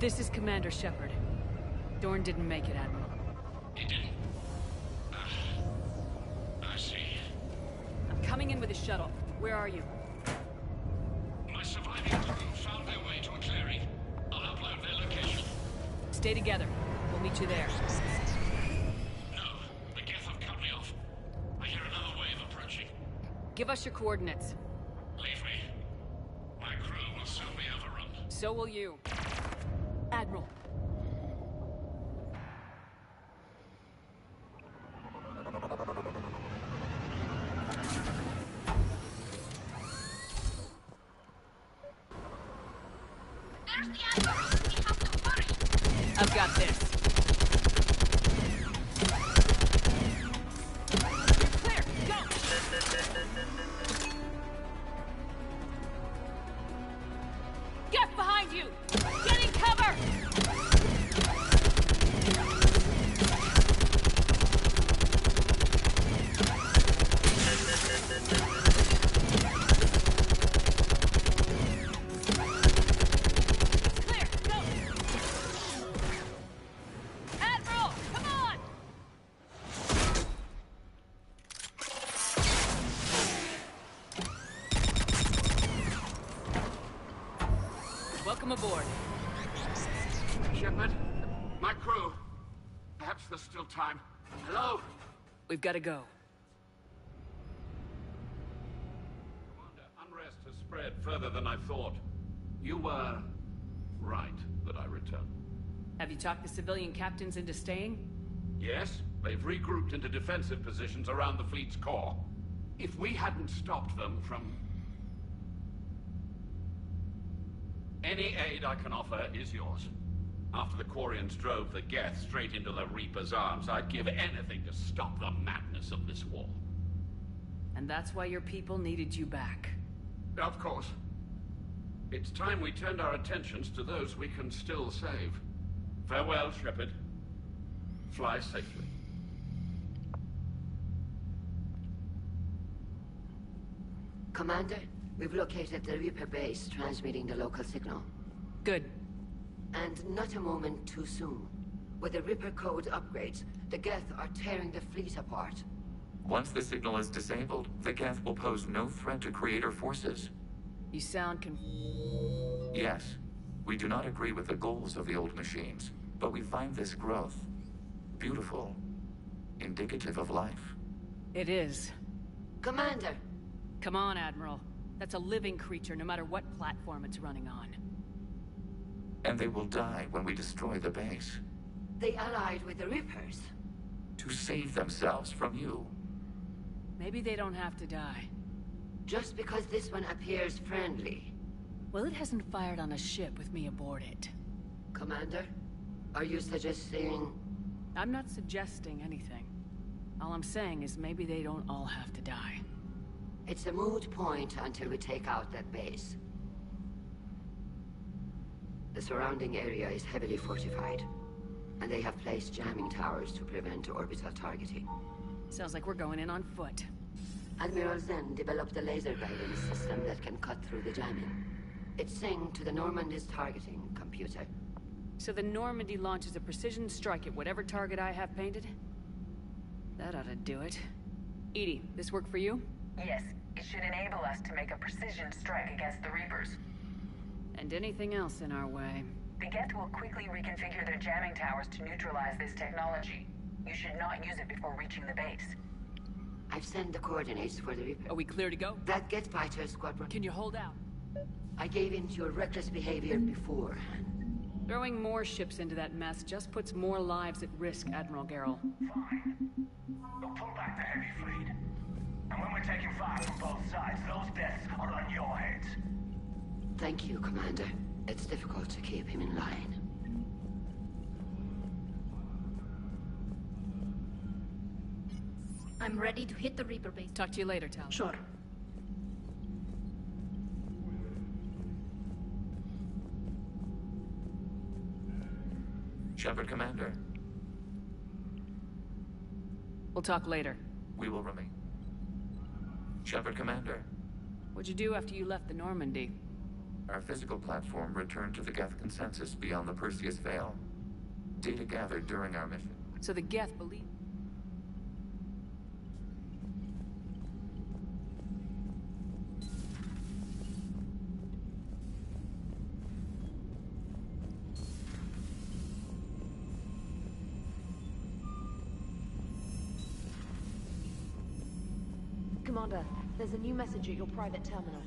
Speaker 15: This is Commander Shepard. Dorn didn't make it, Admiral.
Speaker 6: He didn't? I see.
Speaker 15: I'm coming in with a shuttle. Where are you?
Speaker 6: My surviving crew found their way to a clearing. I'll upload their location.
Speaker 15: Stay together. We'll meet you there.
Speaker 6: No, the Geth have cut me off. I hear another wave approaching.
Speaker 15: Give us your coordinates.
Speaker 6: Leave me. My crew will soon be overrun.
Speaker 15: So will you. Admiral.
Speaker 9: There's the Admiral! We have to hurry!
Speaker 15: I've got this. You're clear! Go! Get behind you! Get in cover! Clear! Go! Admiral! Come on! Welcome aboard.
Speaker 6: Shepard, my crew. Perhaps there's still time. Hello?
Speaker 15: We've got to go.
Speaker 6: Commander, unrest has spread further than I thought. You were right that I returned.
Speaker 15: Have you talked the civilian captains into staying?
Speaker 6: Yes, they've regrouped into defensive positions around the fleet's core. If we hadn't stopped them from... Any aid I can offer is yours. After the Quarians drove the Geth straight into the Reaper's arms, I'd give anything to stop the madness of this war.
Speaker 15: And that's why your people needed you back.
Speaker 6: Of course. It's time we turned our attentions to those we can still save. Farewell, Shepard. Fly safely.
Speaker 2: Commander, we've located the Reaper base transmitting the local signal.
Speaker 15: Good.
Speaker 2: And not a moment too soon. With the Reaper code upgrades, the Geth are tearing the fleet apart.
Speaker 12: Once the signal is disabled, the Geth will pose no threat to Creator forces.
Speaker 15: You sound
Speaker 12: Yes, we do not agree with the goals of the old machines, but we find this growth beautiful, indicative of life.
Speaker 15: It is.
Speaker 2: Commander!
Speaker 15: Come on, Admiral. That's a living creature, no matter what platform it's running on.
Speaker 12: And they will die when we destroy the base.
Speaker 2: They allied with the Reapers.
Speaker 12: To save themselves from you.
Speaker 15: Maybe they don't have to die.
Speaker 2: Just because this one appears friendly.
Speaker 15: Well, it hasn't fired on a ship with me aboard it.
Speaker 2: Commander, are you suggesting...
Speaker 15: I'm not suggesting anything. All I'm saying is maybe they don't all have to die.
Speaker 2: It's a moot point until we take out that base. The surrounding area is heavily fortified, and they have placed jamming towers to prevent orbital targeting.
Speaker 15: Sounds like we're going in on foot.
Speaker 2: Admiral Zen developed a laser guidance system that can cut through the jamming. It's synced to the Normandy's targeting computer.
Speaker 15: So the Normandy launches a precision strike at whatever target I have painted? That ought to do it. Edie, this work for you?
Speaker 13: Yes, it should enable us to make a precision strike against the Reapers.
Speaker 15: And anything else in our way.
Speaker 13: The Geth will quickly reconfigure their jamming towers to neutralize this technology. You should not use it before reaching the base.
Speaker 2: I've sent the coordinates for the Reaper.
Speaker 15: Are we clear to go?
Speaker 2: That gets Fighter Squadron.
Speaker 15: Can you hold out?
Speaker 2: I gave in to your reckless behavior beforehand.
Speaker 15: Throwing more ships into that mess just puts more lives at risk, Admiral Garrel.
Speaker 11: Fine. We'll pull back the heavy fleet. And when we're taking fire from both sides, those deaths are on your heads.
Speaker 2: Thank you, Commander. It's difficult to keep him in line.
Speaker 7: I'm ready to hit the Reaper base.
Speaker 15: Talk to you later, Tal.
Speaker 7: Sure.
Speaker 12: Shepard, Commander.
Speaker 15: We'll talk later.
Speaker 12: We will remain. Shepard, Commander.
Speaker 15: What'd you do after you left the Normandy?
Speaker 12: Our physical platform returned to the Geth consensus beyond the Perseus Veil. Data gathered during our mission.
Speaker 15: So the Geth believe...
Speaker 14: Commander, there's a new message at your private terminal.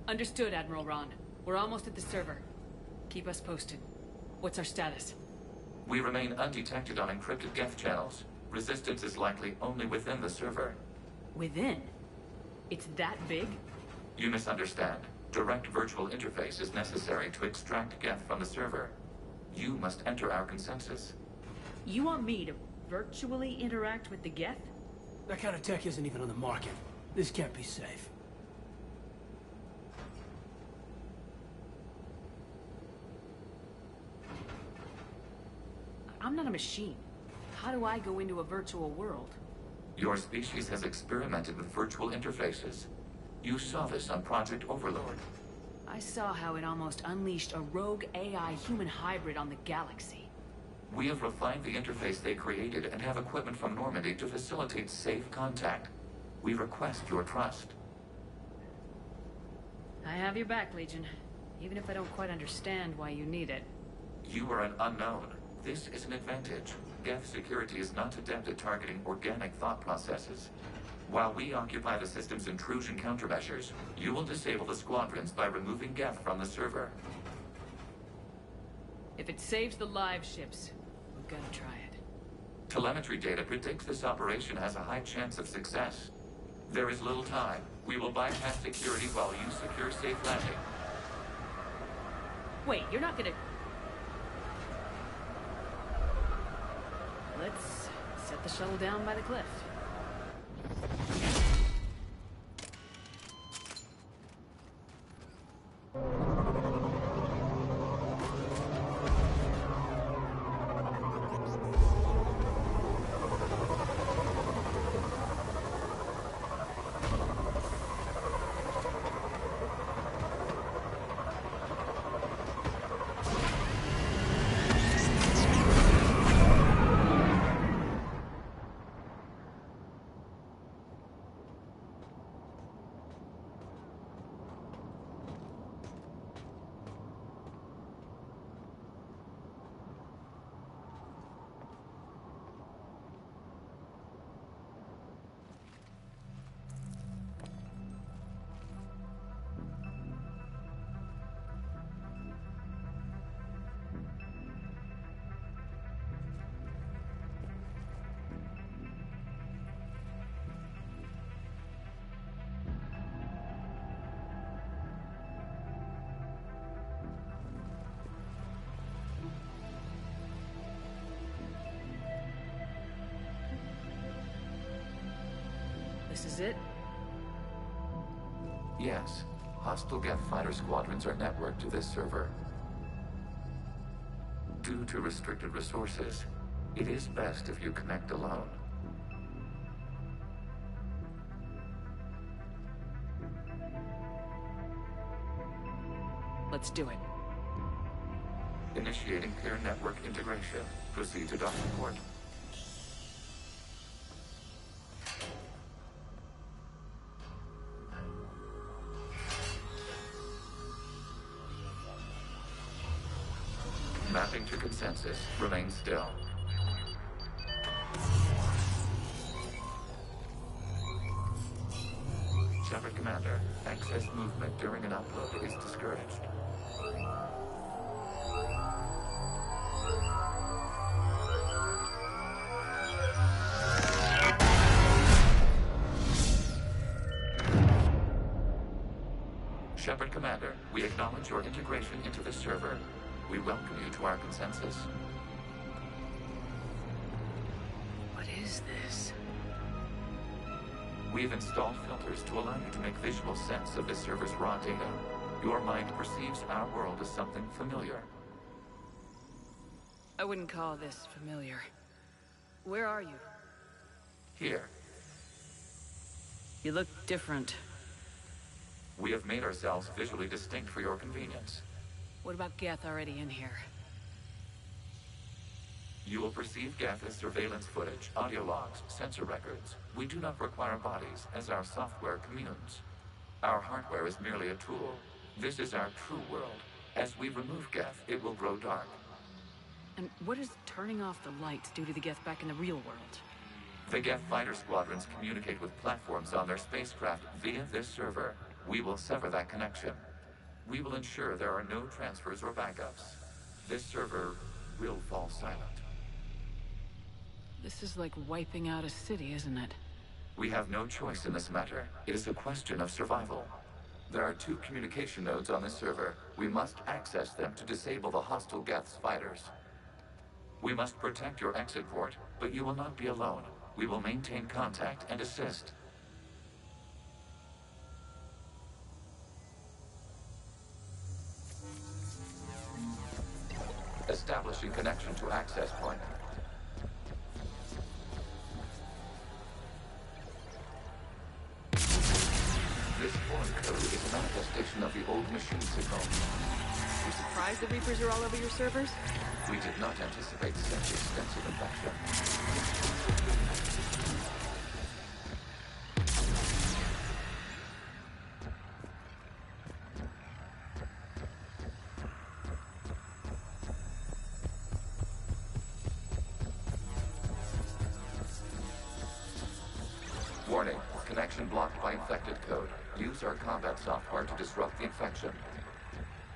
Speaker 15: Understood, Admiral Ron. We're almost at the server. Keep us posted. What's our status?
Speaker 12: We remain undetected on encrypted Geth channels. Resistance is likely only within the server.
Speaker 15: Within? It's that big?
Speaker 12: You misunderstand. Direct virtual interface is necessary to extract Geth from the server. You must enter our consensus.
Speaker 15: You want me to virtually interact with the Geth?
Speaker 18: That kind of tech isn't even on the market. This can't be safe.
Speaker 15: I'm not a machine. How do I go into a virtual world?
Speaker 12: Your species has experimented with virtual interfaces. You saw this on Project Overlord.
Speaker 15: I saw how it almost unleashed a rogue AI human hybrid on the galaxy.
Speaker 12: We have refined the interface they created and have equipment from Normandy to facilitate safe contact. We request your trust.
Speaker 15: I have your back, Legion. Even if I don't quite understand why you need it.
Speaker 12: You are an unknown. This is an advantage. Geth security is not adept at targeting organic thought processes. While we occupy the system's intrusion countermeasures, you will disable the squadrons by removing Geth from the server.
Speaker 15: If it saves the live ships, we're gonna try it.
Speaker 12: Telemetry data predicts this operation has a high chance of success. There is little time. We will bypass security while you secure safe landing.
Speaker 15: Wait, you're not gonna... Let's set the shuttle down by the cliff. This is it?
Speaker 12: Yes. Hostile Geth fighter squadrons are networked to this server. Due to restricted resources, it is best if you connect alone.
Speaker 15: Let's do it.
Speaker 12: Initiating peer network integration. Proceed to docking port. Mapping to consensus. Remain still. Shepard Commander, excess movement during an upload is discouraged. Shepard Commander, we acknowledge your integration into the server. We welcome you to our consensus.
Speaker 15: What is this?
Speaker 12: We've installed filters to allow you to make visual sense of the server's raw data. Your mind perceives our world as something familiar.
Speaker 15: I wouldn't call this familiar. Where are you?
Speaker 12: Here,
Speaker 15: You look different.
Speaker 12: we have made ourselves visually distinct for your convenience.
Speaker 15: What about Geth already in here?
Speaker 12: You will perceive Geth as surveillance footage, audio logs, sensor records. We do not require bodies, as our software communes. Our hardware is merely a tool. This is our true world. As we remove Geth, it will grow dark.
Speaker 15: And what does turning off the lights do to the Geth back in the real world?
Speaker 12: The Geth fighter squadrons communicate with platforms on their spacecraft via this server. We will sever that connection. We will ensure there are no transfers or backups. This server will fall silent.
Speaker 15: This is like wiping out a city, isn't it?
Speaker 12: We have no choice in this matter. It is a question of survival. There are 2 communication nodes on this server. We must access them to disable the hostile Geth's fighters. We must protect your exit port, but you will not be alone. We will maintain contact and assist. Establishing connection to access point. This foreign code is a manifestation of the old machine signal.
Speaker 15: You surprised the Reapers are all over your servers?
Speaker 12: We did not anticipate such extensive infection. Warning, connection blocked by infected code. Use our combat software to disrupt the infection.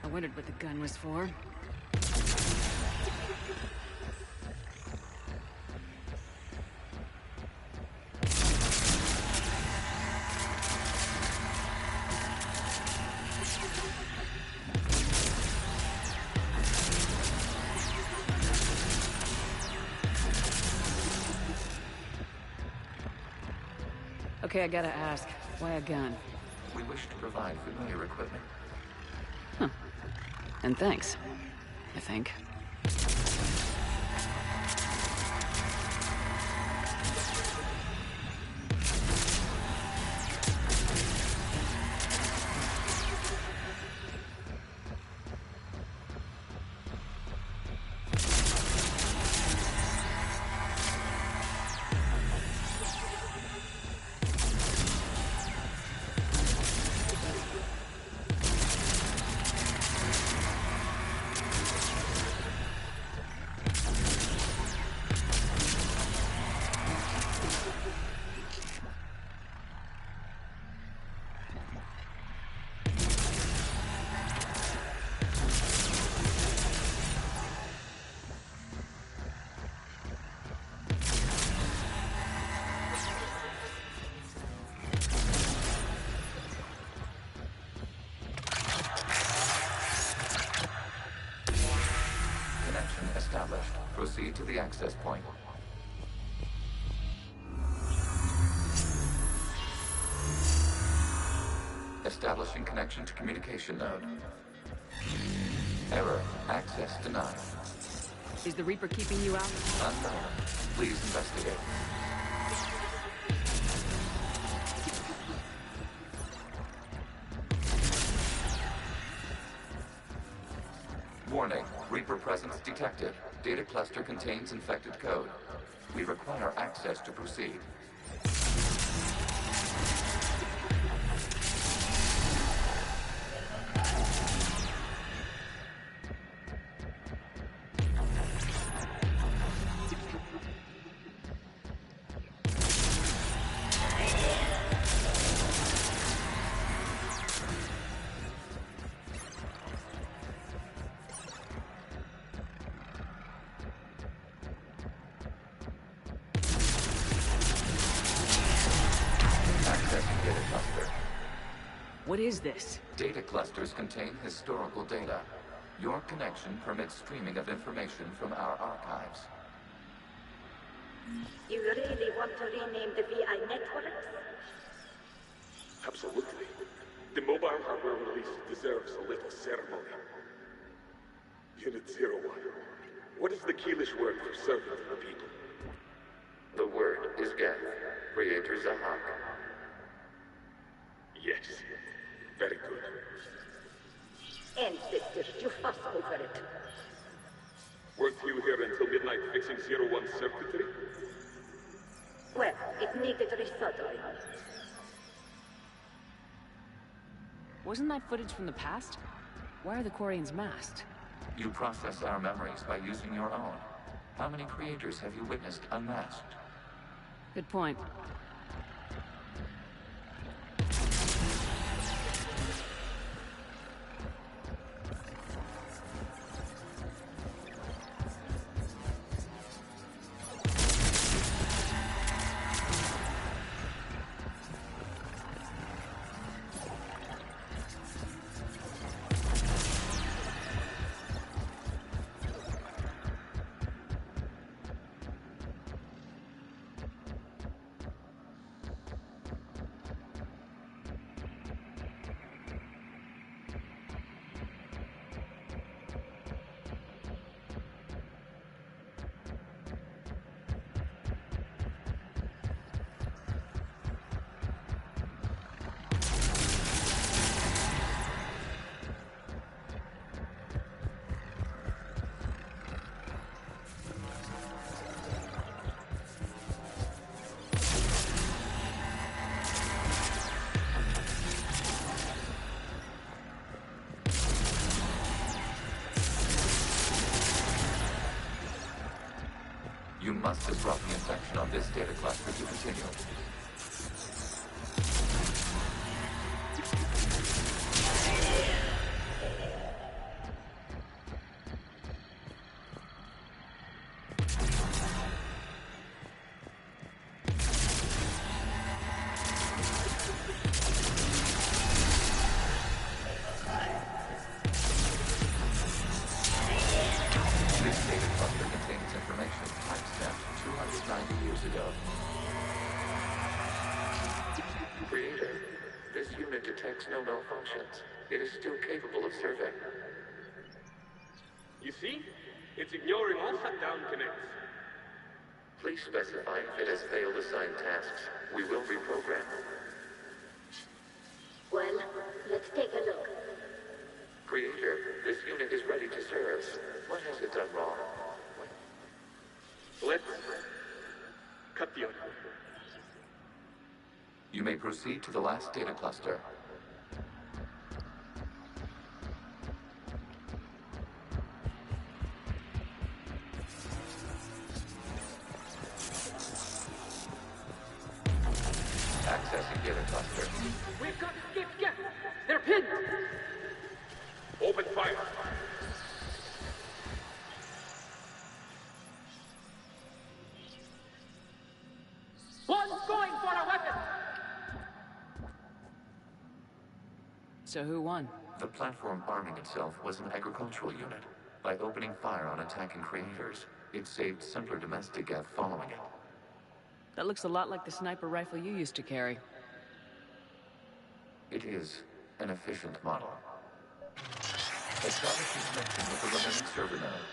Speaker 15: I wondered what the gun was for. Okay, I gotta ask, why a gun?
Speaker 12: We wish to provide familiar equipment.
Speaker 15: Huh. And thanks, I think.
Speaker 12: Established. Proceed to the access point. Establishing connection to communication node. Error. Access denied.
Speaker 15: Is the Reaper keeping you out?
Speaker 12: Unknown. Please investigate. Warning. Reaper presence detected. Data cluster contains infected code. We require access to proceed.
Speaker 15: What is this?
Speaker 12: Data clusters contain historical data. Your connection permits streaming of information from our archives.
Speaker 9: You really want to rename the VI networks?
Speaker 11: Absolutely. The mobile hardware release deserves a little ceremony. Unit 01. What is the Keelish word for servant of the people?
Speaker 12: The word is Geth. Creator Zahak.
Speaker 11: Yes. Very good.
Speaker 9: Ancestors, you fuss over it.
Speaker 11: Weren't you here until midnight fixing 01's circuitry?
Speaker 9: Well, it needed resoldering.
Speaker 15: Wasn't that footage from the past? Why are the Quarians masked?
Speaker 12: You process our memories by using your own. How many creators have you witnessed unmasked?
Speaker 15: Good point.
Speaker 12: You must disrupt the infection on this data cluster to continue. No malfunctions. It is still capable of surveying.
Speaker 16: You see? It's ignoring all shutdown connects.
Speaker 12: Please specify if it has failed assigned tasks. We will reprogram.
Speaker 9: Well, let's take a look.
Speaker 12: Creator, this unit is ready to serve. What has it done wrong?
Speaker 16: Let's cut the audio.
Speaker 12: You may proceed to the last data cluster. Accessing data cluster.
Speaker 16: We've got Skiff Geth! They're pinned! Open fire! One's going for a weapon!
Speaker 15: So who won?
Speaker 12: The platform arming itself was an agricultural unit. By opening fire on attacking creators, it saved simpler domestic Geth following it.
Speaker 15: That looks a lot like the sniper rifle you used to carry.
Speaker 12: It is an efficient model. Establish your connection with the remaining server node.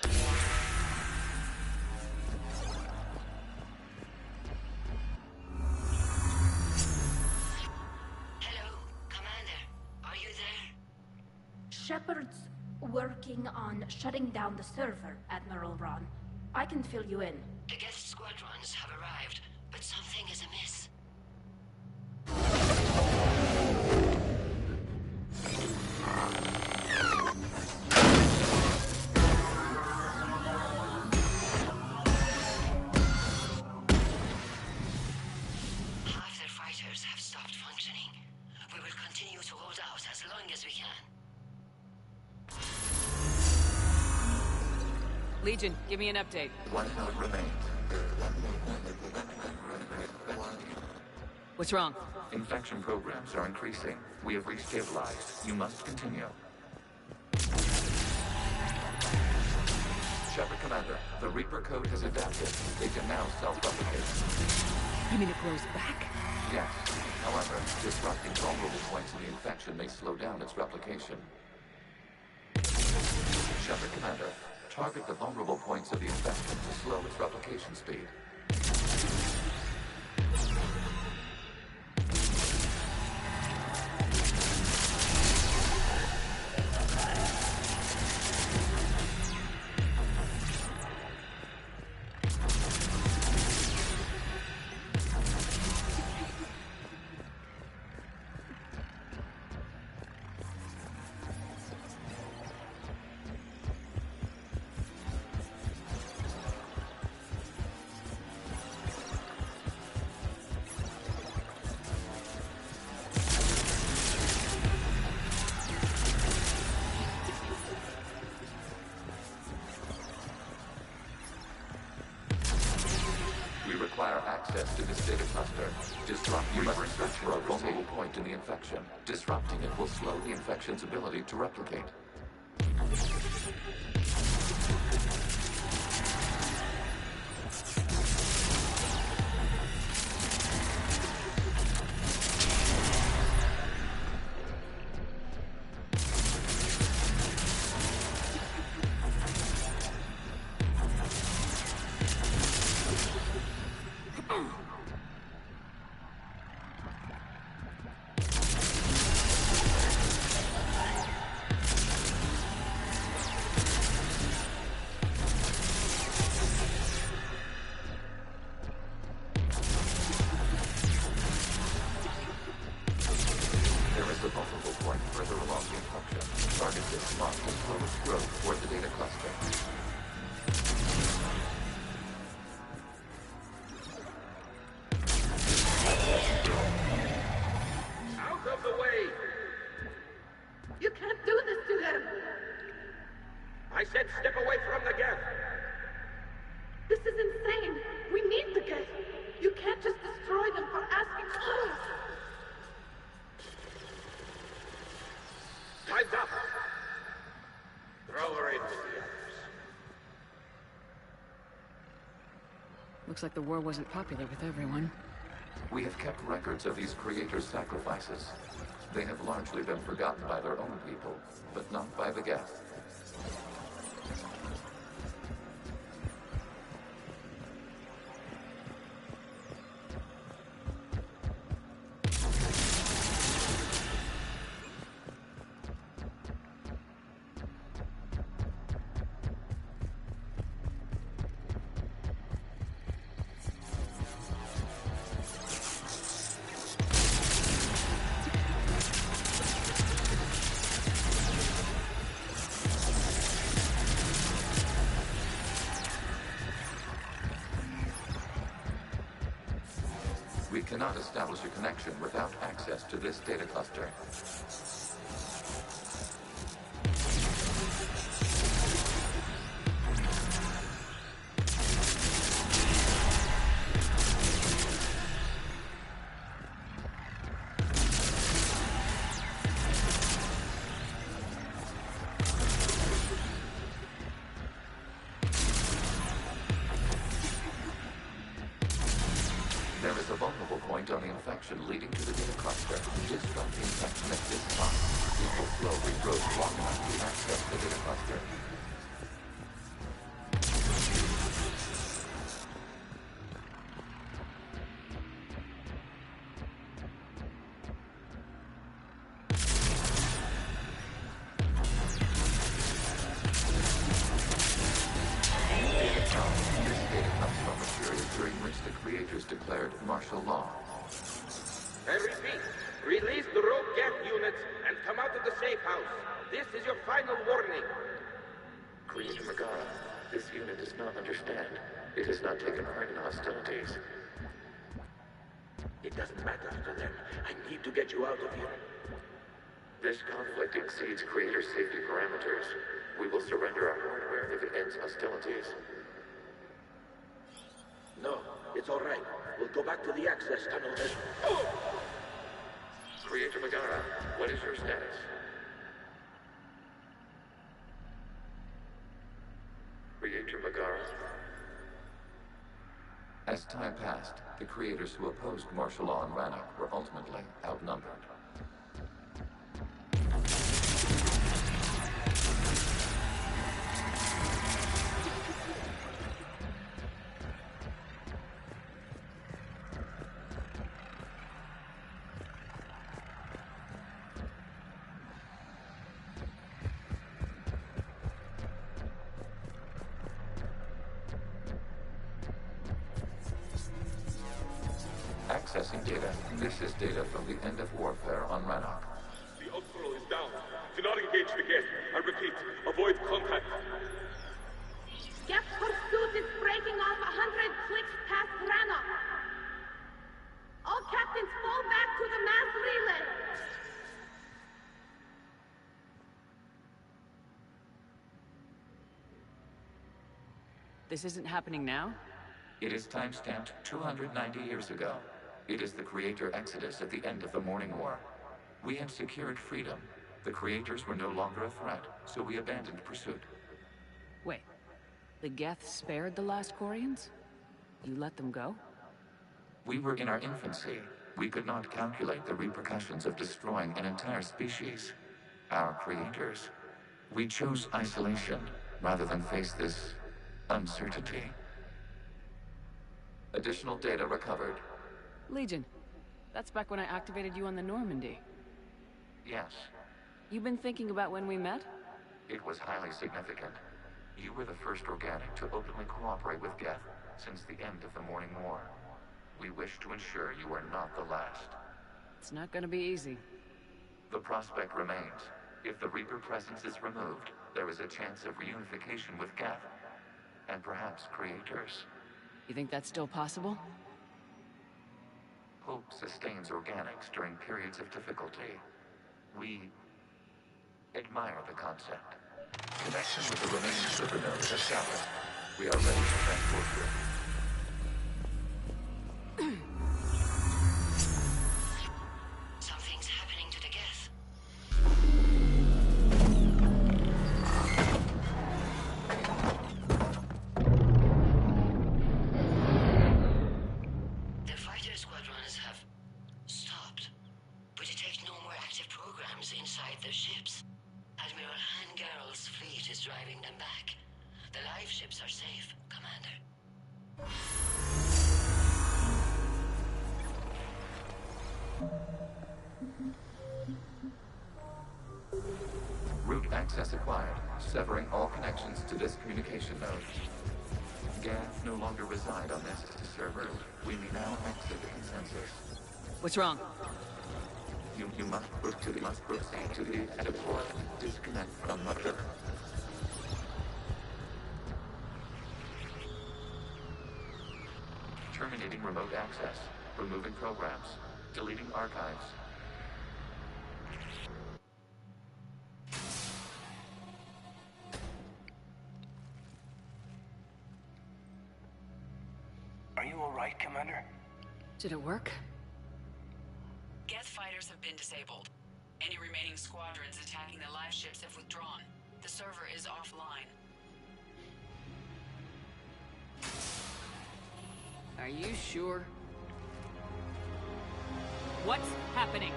Speaker 2: Hello, Commander. Are you there?
Speaker 7: Shepard's working on shutting down the server, Admiral Ron. I can fill you in.
Speaker 2: The guest squadrons have arrived, but something is amiss. Half their fighters have stopped functioning. We will continue to hold out as long as we can.
Speaker 15: Legion, give me an update.
Speaker 12: One node remains.
Speaker 15: What's wrong?
Speaker 12: Infection programs are increasing. We have restabilized. You must continue. Shepard Commander, the Reaper code has adapted. They can now self-replicate.
Speaker 15: You mean it grows back?
Speaker 12: Yes. However, disrupting vulnerable points in the infection may slow down its replication. Shepard Commander, target the vulnerable points of the infection to slow its replication speed. Access to this data cluster. You must search for a vulnerable point in the infection. Disrupting it will slow the infection's ability to replicate.
Speaker 15: Looks like the war wasn't popular with everyone.
Speaker 12: We have kept records of these creators' sacrifices. They have largely been forgotten by their own people, but not by the Geth. We cannot establish a connection without access to this data cluster. There is a vulnerable point on the infection leading to the data cluster. Disrupt the infection at this spot. It will slowly grow long enough to access the data cluster. Declared martial law.
Speaker 11: I repeat, release the rogue Geth units and come out of the safe house. This is your final warning.
Speaker 12: Creator Megara, this unit does not understand. It has not taken part in hostilities.
Speaker 11: It doesn't matter to them. I need to get you out of here.
Speaker 12: This conflict exceeds Creator's safety parameters. We will surrender our hardware if it ends hostilities.
Speaker 11: No, it's all right. We'll go back to the access tunnel and... Oh!
Speaker 12: Creator Megara, what is your status? Creator Megara. As time passed, the creators who opposed martial law in Rannoch were ultimately outnumbered. Accessing data. This is data from the end of warfare on Rannoch.
Speaker 11: The Outflow is down. Do not engage the Geth. I repeat, avoid contact.
Speaker 9: Geth pursuit is breaking off 100 clicks past Rannoch. All captains fall back to the mass relay.
Speaker 15: This isn't happening now?
Speaker 12: It is timestamped 290 years ago. It is the Creator Exodus at the end of the Morning War. We had secured freedom. The Creators were no longer a threat, so we abandoned pursuit.
Speaker 15: Wait, the Geth spared the last Quarians? You let them go?
Speaker 12: We were in our infancy. We could not calculate the repercussions of destroying an entire species. Our Creators. We chose isolation rather than face this uncertainty. Additional data recovered.
Speaker 15: Legion. That's back when I activated you on the Normandy.
Speaker 12: Yes.
Speaker 15: You've been thinking about when we met?
Speaker 12: It was highly significant. You were the first organic to openly cooperate with Geth since the end of the Morning War. We wish to ensure you are not the last.
Speaker 15: It's not gonna be easy.
Speaker 12: The prospect remains. If the Reaper presence is removed, there is a chance of reunification with Geth. And perhaps Creators.
Speaker 15: You think that's still possible?
Speaker 12: Hope sustains organics during periods of difficulty. We admire the concept. Connection with the remaining supernova is established. We are ready to transport you.
Speaker 4: Something's happening to the Geth.
Speaker 2: ships are safe, Commander.
Speaker 12: Route access acquired, severing all connections to this communication node. Gav no longer reside on this server. We may now exit the consensus.
Speaker 15: What's wrong?
Speaker 12: You must proceed to the edit port and disconnect from Mother. Terminating remote access. Removing programs. Deleting archives.
Speaker 18: Are you alright, Commander?
Speaker 15: Did it work?
Speaker 8: Geth fighters have been disabled. Any remaining squadrons attacking the live ships have withdrawn. The server is offline.
Speaker 15: Are you sure? What's happening?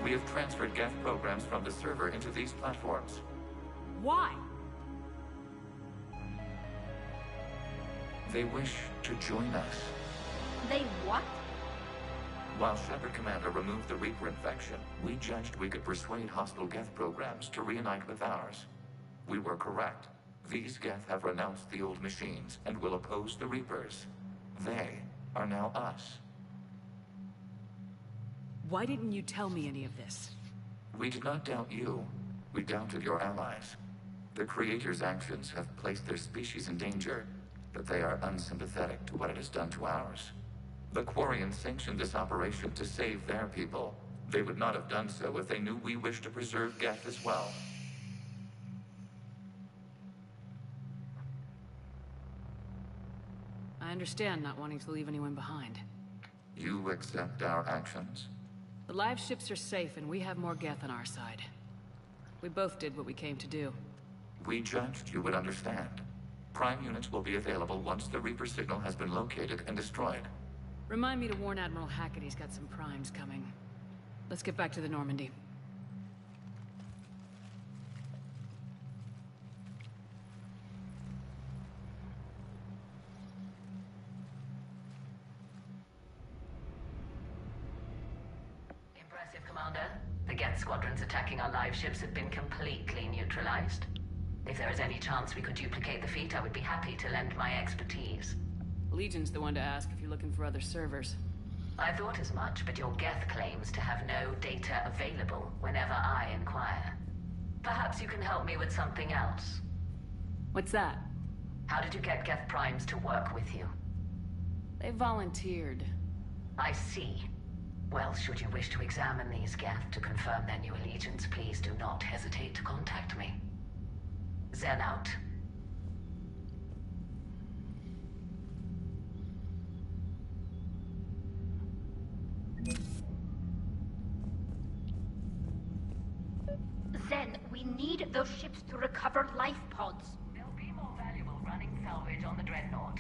Speaker 12: We have transferred Geth programs from the server into these platforms.
Speaker 15: Why?
Speaker 12: They wish to join us.
Speaker 7: They what?
Speaker 12: While Shepard Commander removed the Reaper infection, we judged we could persuade hostile Geth programs to reunite with ours. We were correct. These Geth have renounced the old machines and will oppose the Reapers. They are now us.
Speaker 15: Why didn't you tell me any of this?
Speaker 12: We did not doubt you. We doubted your allies. The Creator's actions have placed their species in danger, but they are unsympathetic to what it has done to ours. The Quarians sanctioned this operation to save their people. They would not have done so if they knew we wished to preserve Geth as well.
Speaker 15: I understand not wanting to leave anyone behind.
Speaker 12: You accept our actions?
Speaker 15: The live ships are safe and we have more Geth on our side. We both did what we came to do.
Speaker 12: We judged you would understand. Prime units will be available once the Reaper signal has been located and destroyed.
Speaker 15: Remind me to warn Admiral Hackett he's got some primes coming. Let's get back to the Normandy.
Speaker 4: Impressive, Commander. The Geth squadrons attacking our live ships have been completely neutralized. If there is any chance we could duplicate the feat, I would be happy to lend my expertise.
Speaker 15: Legion's the one to ask if you're looking for other servers.
Speaker 4: I thought as much, but your Geth claims to have no data available whenever I inquire. Perhaps you can help me with something else.
Speaker 15: What's that?
Speaker 4: How did you get Geth primes to work with you?
Speaker 15: They volunteered.
Speaker 4: I see. Well, should you wish to examine these Geth to confirm their new allegiance, please do not hesitate to contact me. Zen out.
Speaker 7: Zen, we need those ships to recover life pods.
Speaker 4: They'll be more valuable running salvage on the Dreadnought.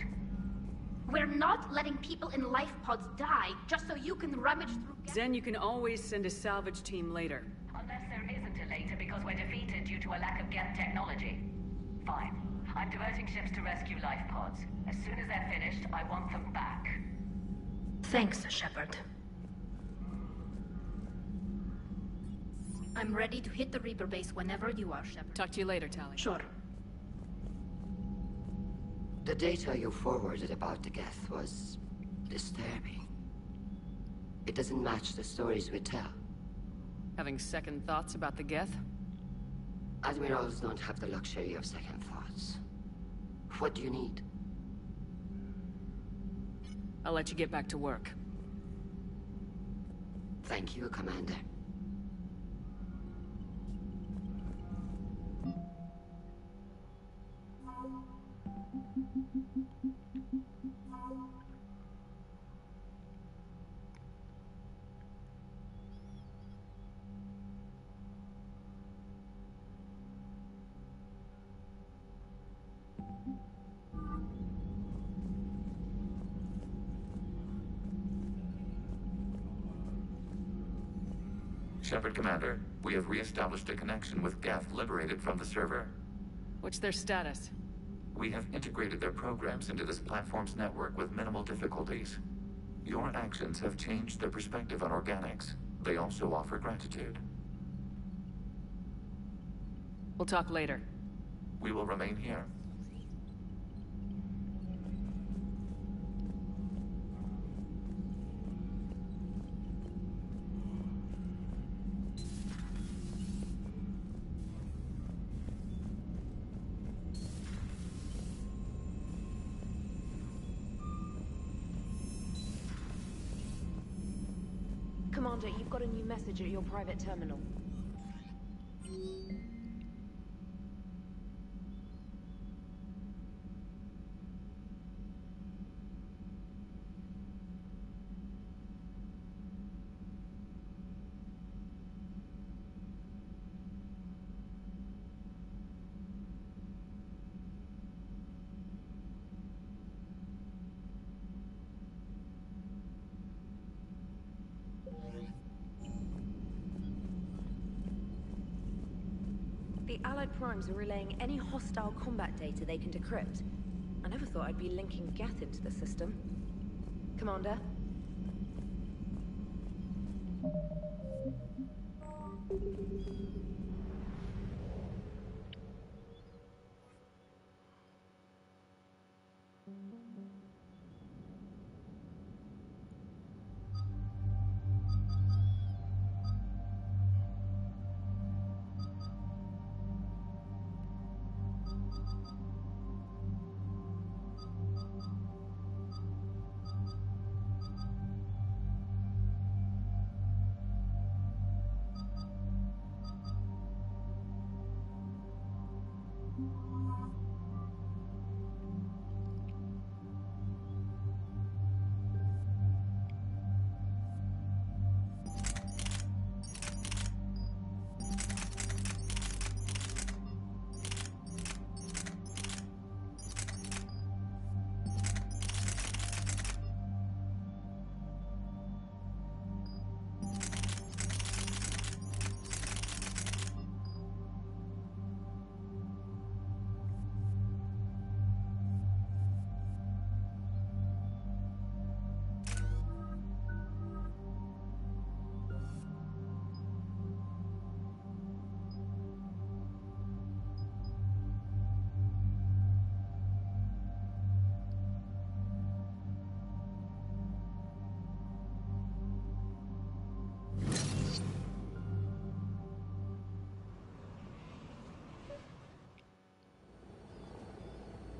Speaker 7: We're not letting people in life pods die just so you can rummage through...
Speaker 15: Zen, you can always send a salvage team later.
Speaker 4: Unless there isn't a later because we're defeated due to a lack of Geth technology. Fine. I'm diverting ships to rescue life pods. As soon as they're finished, I want them back.
Speaker 7: Thanks, Shepard. I'm ready to hit the Reaper base whenever you are, Shepard.
Speaker 15: Talk to you later, Tali.
Speaker 7: Sure.
Speaker 2: The data you forwarded about the Geth was disturbing. It doesn't match the stories we tell.
Speaker 15: Having second thoughts about the Geth?
Speaker 2: Admirals don't have the luxury of second thoughts. What do you need?
Speaker 15: I'll let you get back to work.
Speaker 2: Thank you, Commander.
Speaker 12: Shepard Commander, we have re-established a connection with Geth liberated from the server.
Speaker 15: What's their status?
Speaker 12: We have integrated their programs into this platform's network with minimal difficulties. Your actions have changed their perspective on organics. They also offer gratitude.
Speaker 15: We'll talk later.
Speaker 12: We will remain here.
Speaker 14: Commander, you've got a new message at your private terminal. The Allied Primes are relaying any hostile combat data they can decrypt. I never thought I'd be linking Geth into the system. Commander?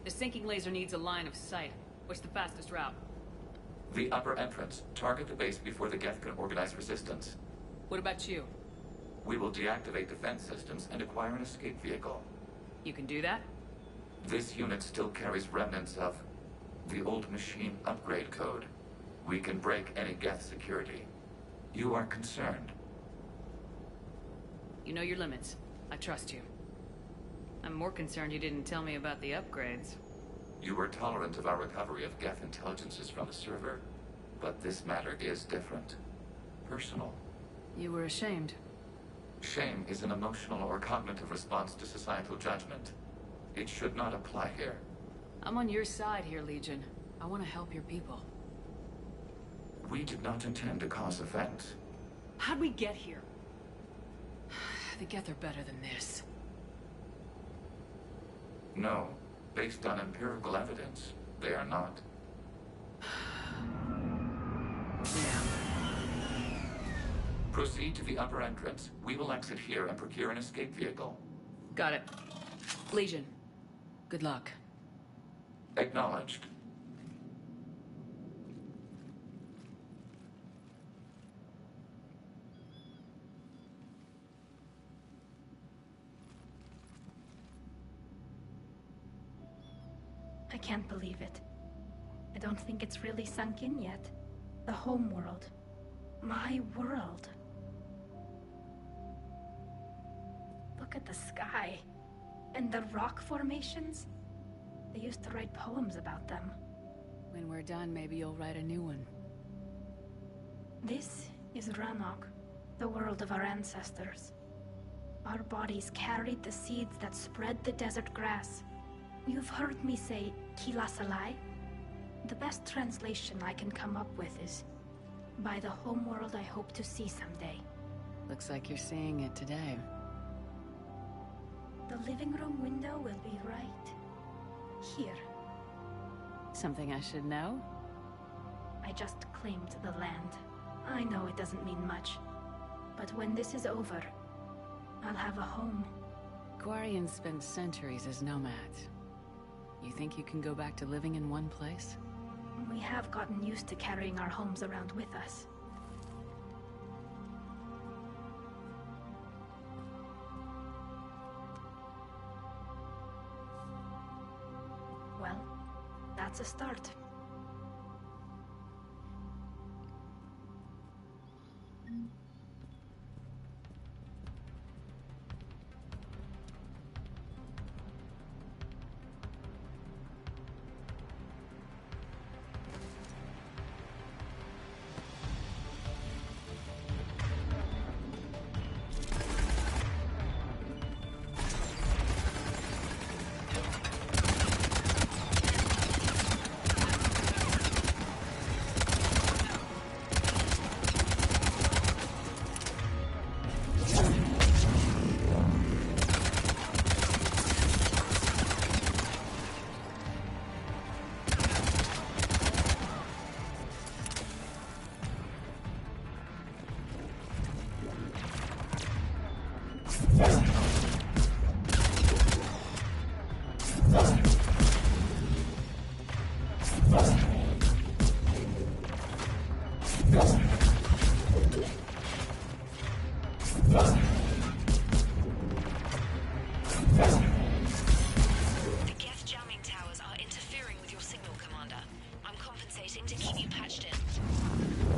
Speaker 15: The sinking laser needs a line of sight. What's the fastest route?
Speaker 12: The upper entrance. Target the base before the Geth can organize resistance.
Speaker 15: What about you?
Speaker 12: We will deactivate defense systems and acquire an escape vehicle.
Speaker 15: You can do that?
Speaker 12: This unit still carries remnants of the old machine upgrade code. We can break any Geth security. You are concerned.
Speaker 15: You know your limits. I trust you. I'm more concerned you didn't tell me about the upgrades.
Speaker 12: You were tolerant of our recovery of Geth intelligences from the server, but this matter is different. Personal.
Speaker 15: You were ashamed.
Speaker 12: Shame is an emotional or cognitive response to societal judgment. It should not apply here.
Speaker 15: I'm on your side here, Legion. I want to help your people.
Speaker 12: We did not intend to cause offense.
Speaker 15: How'd we get here? The Geth are better than this.
Speaker 12: No. Based on empirical evidence, they are not. Proceed to the upper entrance. We will exit here and procure an escape vehicle.
Speaker 15: Got it. Legion, good luck.
Speaker 12: Acknowledged.
Speaker 7: I can't believe it. I don't think it's really sunk in yet. The home world. My world. Look at the sky. And the rock formations. They used to write poems about them.
Speaker 15: When we're done, maybe you'll write a new one.
Speaker 7: This is Ranok, the world of our ancestors. Our bodies carried the seeds that spread the desert grass. You've heard me say Kilasalai? The best translation I can come up with is, by the homeworld I hope to see someday.
Speaker 15: Looks like you're seeing it today.
Speaker 7: The living room window will be right here.
Speaker 15: Something I should know?
Speaker 7: I just claimed the land. I know it doesn't mean much, but when this is over, I'll have a home.
Speaker 15: Quarians spent centuries as nomads. You think you can go back to living in one place?
Speaker 7: We have gotten used to carrying our homes around with us. Well, that's a start.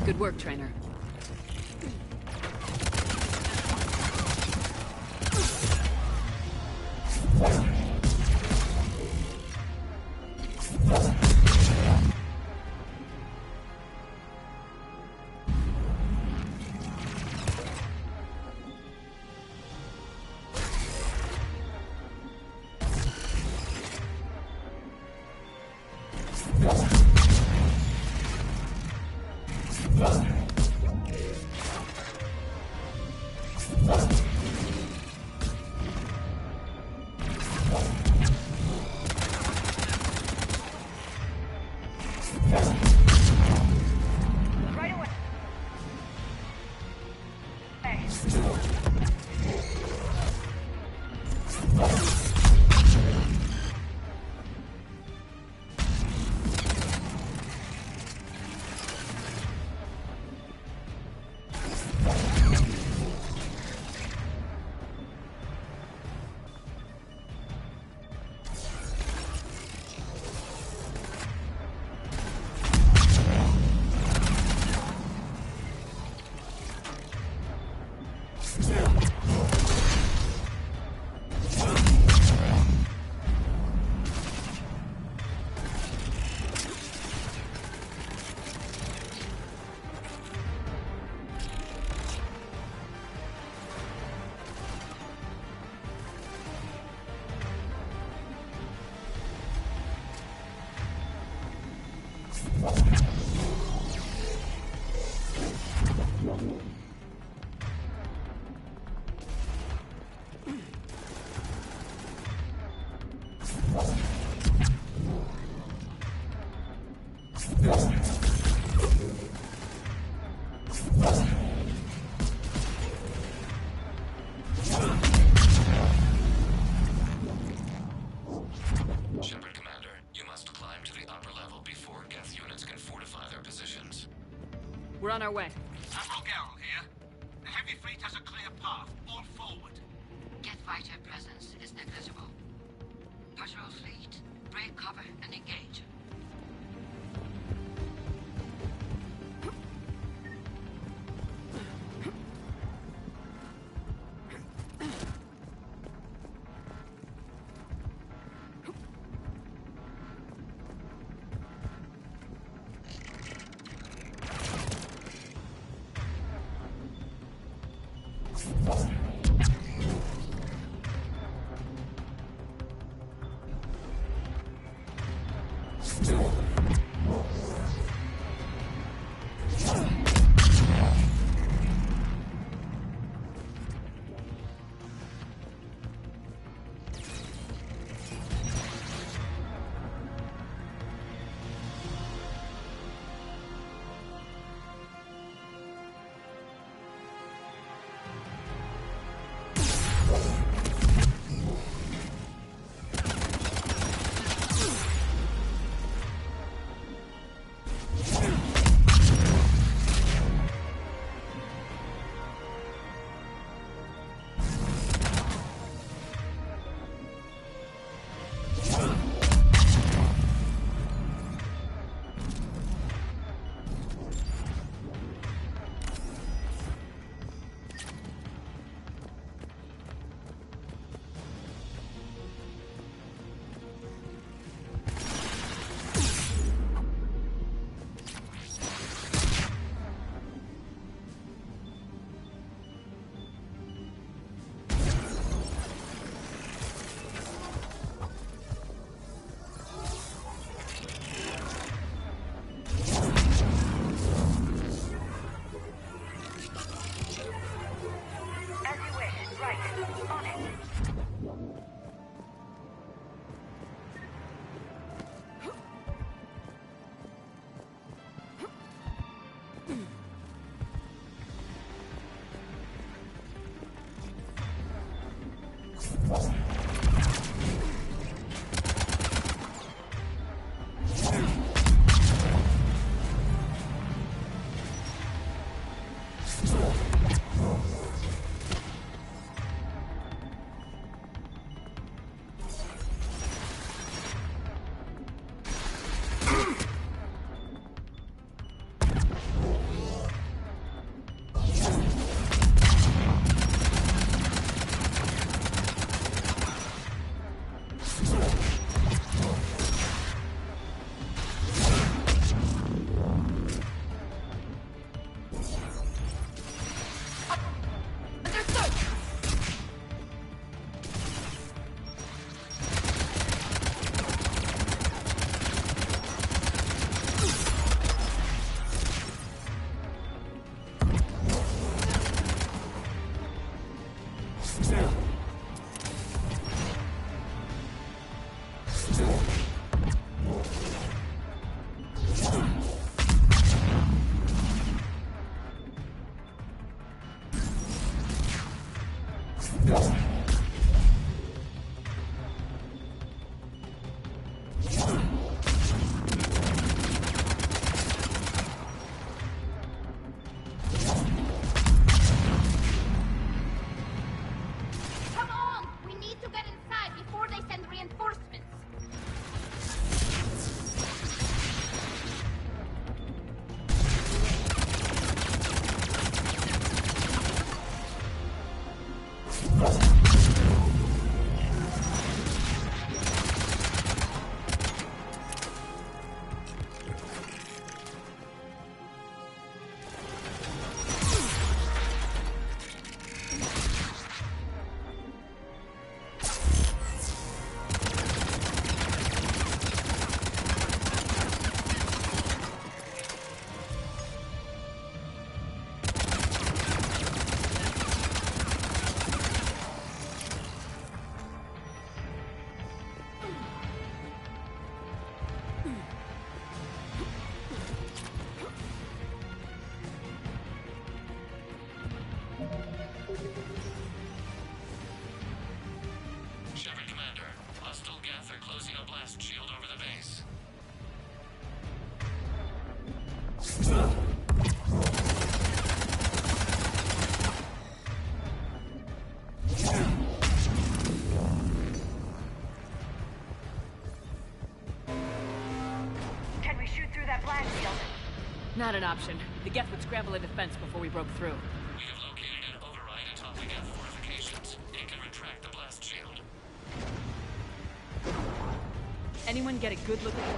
Speaker 15: Good work, Trainer.
Speaker 12: Shepard, Commander, you must climb to the upper level before Geth units can fortify their positions.
Speaker 15: We're on our way.
Speaker 11: Admiral Garrel here. The heavy fleet has a clear path. All forward.
Speaker 2: Geth fighter presence is negligible. Patrol fleet, break cover and engage.
Speaker 15: Not an option. The Geth would scramble a defense before we broke through.
Speaker 12: We have located an override atop the Geth fortifications. It can retract the blast shield.
Speaker 15: Anyone get a good look at it?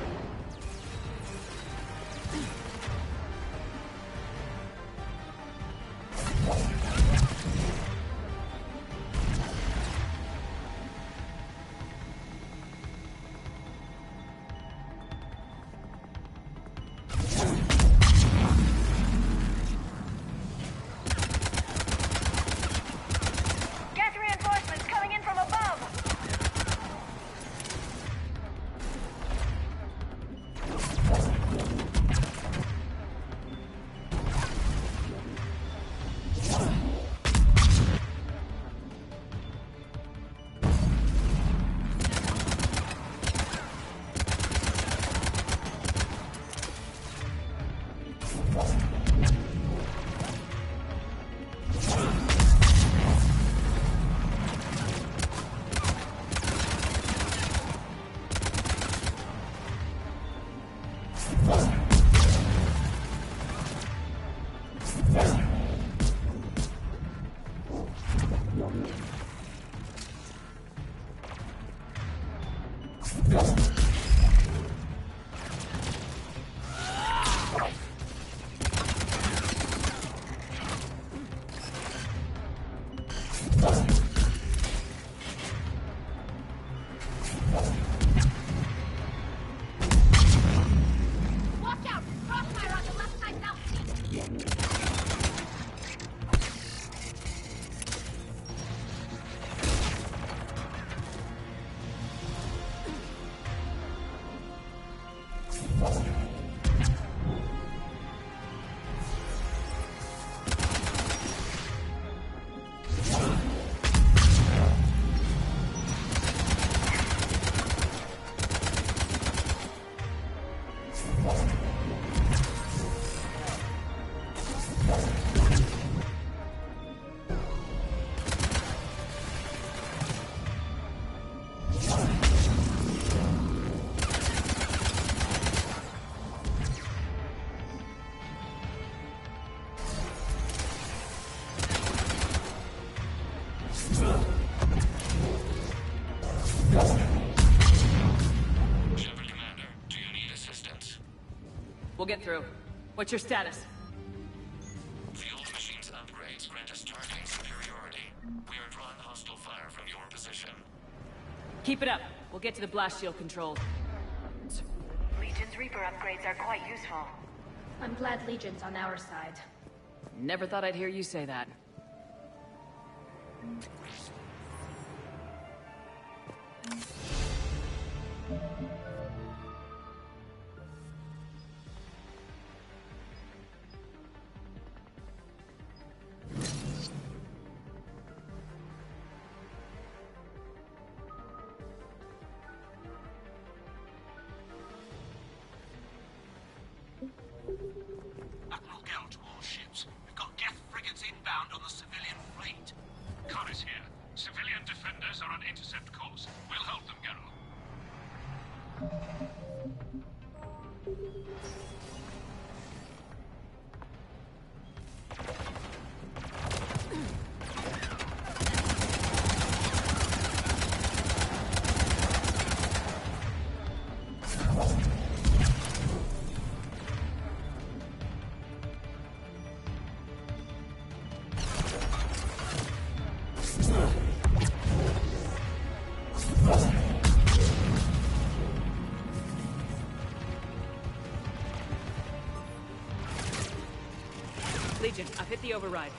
Speaker 15: We'll get through. What's your status?
Speaker 12: The old machine's upgrades grant us targeting superiority. We are drawing hostile fire from your position.
Speaker 15: Keep it up. We'll get to the blast shield control.
Speaker 10: Legion's Reaper upgrades are quite useful.
Speaker 7: I'm glad Legion's on our side.
Speaker 15: Never thought I'd hear you say that.
Speaker 17: Admiral Gell to all ships. We've got Geth frigates inbound on the civilian fleet.
Speaker 11: Khan is here. Civilian defenders are on intercept course. We'll help them, Geralt.
Speaker 15: Legion, I've hit the override.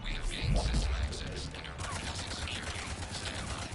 Speaker 12: We have gained system access and are bypassing security. Stand by.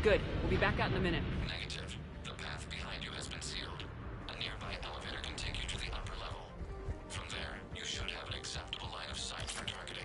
Speaker 15: Good. We'll be back out in a minute.
Speaker 12: Negative. The path behind you has been sealed. A nearby elevator can take you to the upper level. From there, you should have an acceptable line of sight for targeting.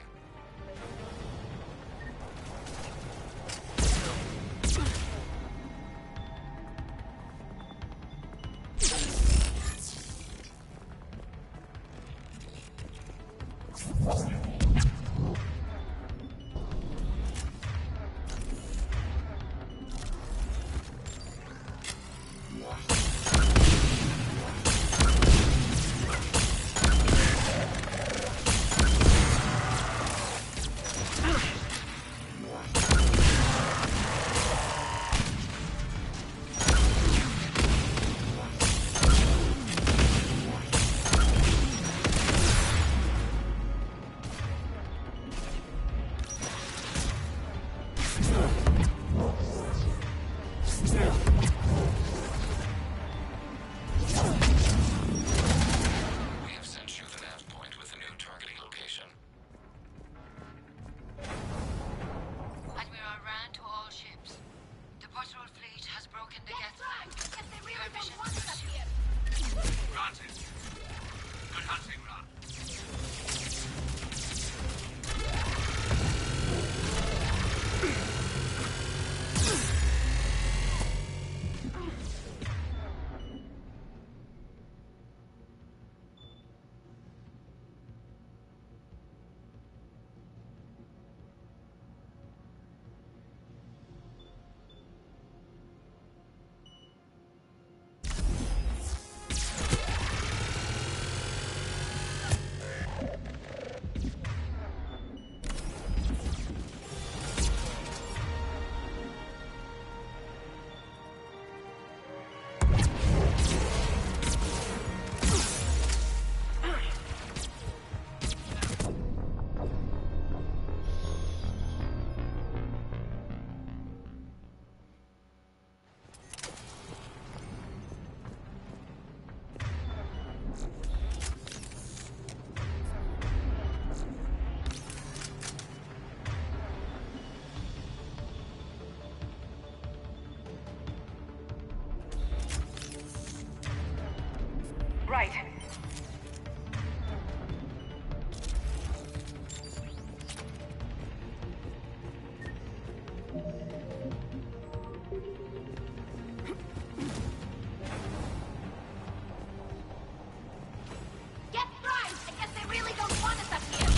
Speaker 10: Right.
Speaker 9: Get right! I guess they really don't want us up here!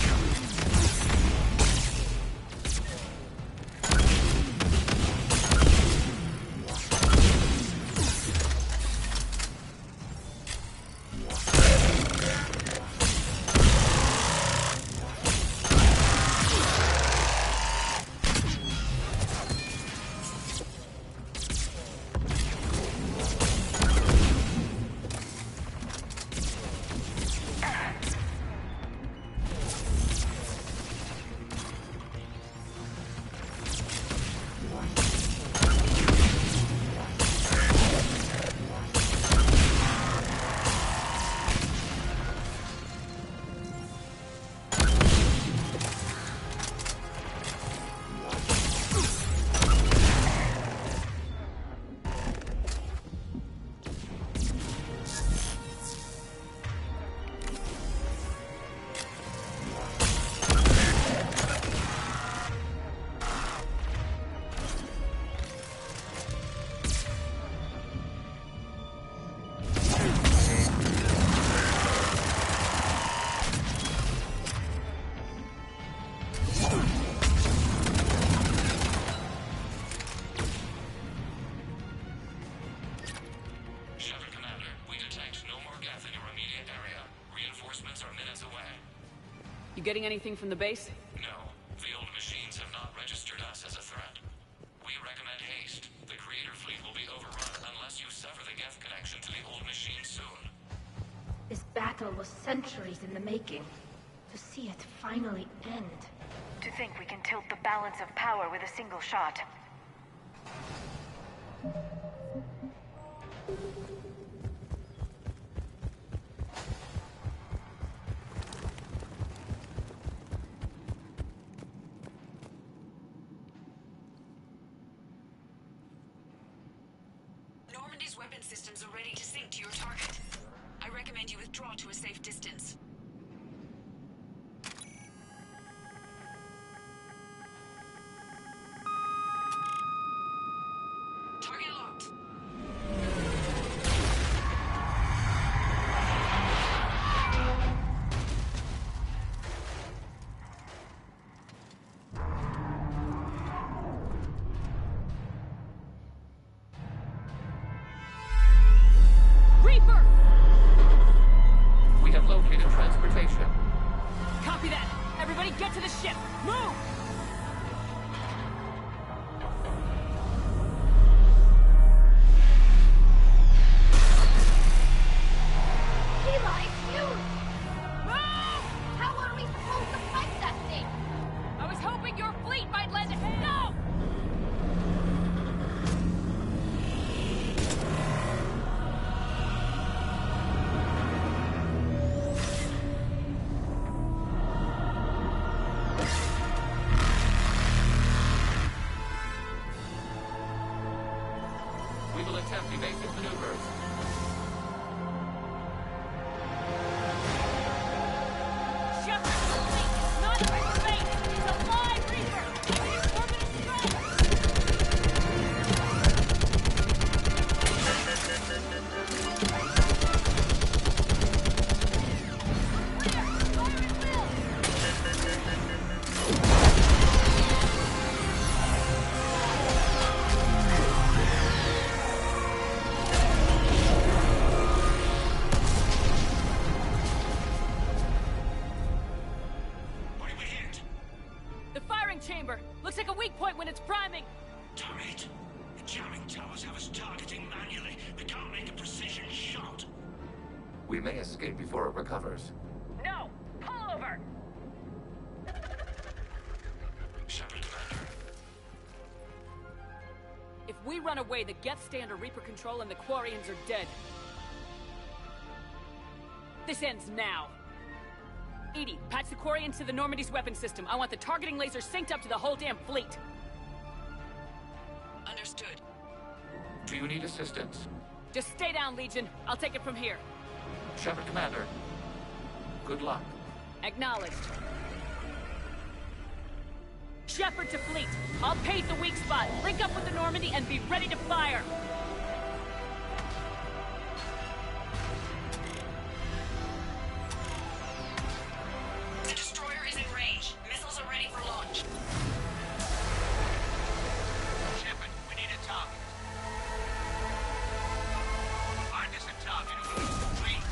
Speaker 15: You getting anything from the base?
Speaker 12: No. The old machines have not registered us as a threat. We recommend haste. The Creator fleet will be overrun unless you sever the Geth connection to the old machines soon.
Speaker 7: This battle was centuries in the making. To see it finally end.
Speaker 10: To think we can tilt the balance of power with a single shot.
Speaker 8: Normandy's weapon systems are ready to sink to your target. I recommend you withdraw to a safe distance. Target locked.
Speaker 15: Reaper!
Speaker 12: We have located transportation.
Speaker 15: Copy that! Everybody get to the ship! Move!
Speaker 9: Eli, you! How are we supposed to fight that thing?
Speaker 15: I was hoping your fleet might lend a hand! No!
Speaker 12: We will attempt evasive maneuvers.
Speaker 15: Shepard, it's not a space! It's a live Reaper! Orbital
Speaker 17: What did we hit?
Speaker 15: The firing chamber! Looks like a weak point when it's priming!
Speaker 17: Damn it! The jamming towers have us targeting manually. We can't make a precision shot.
Speaker 12: We may escape before it recovers.
Speaker 15: No! Pull over!
Speaker 17: Shepard, Commander.
Speaker 15: If we run away, the Geth stay under Reaper control and the Quarians are dead. This ends now. Edie, patch the Quarians to the Normandy's weapon system. I want the targeting laser synced up to the whole damn fleet.
Speaker 8: Understood.
Speaker 12: Do you need assistance?
Speaker 15: Just stay down, Legion. I'll take it from here.
Speaker 12: Shepard, Commander. Good luck.
Speaker 15: Acknowledged. Shepard to fleet. I'll pave the weak spot, link up with the Normandy, and be ready to fire.
Speaker 8: The destroyer is in range. Missiles are ready for launch.
Speaker 17: Shepard, we need a target. Find us a target who is complete.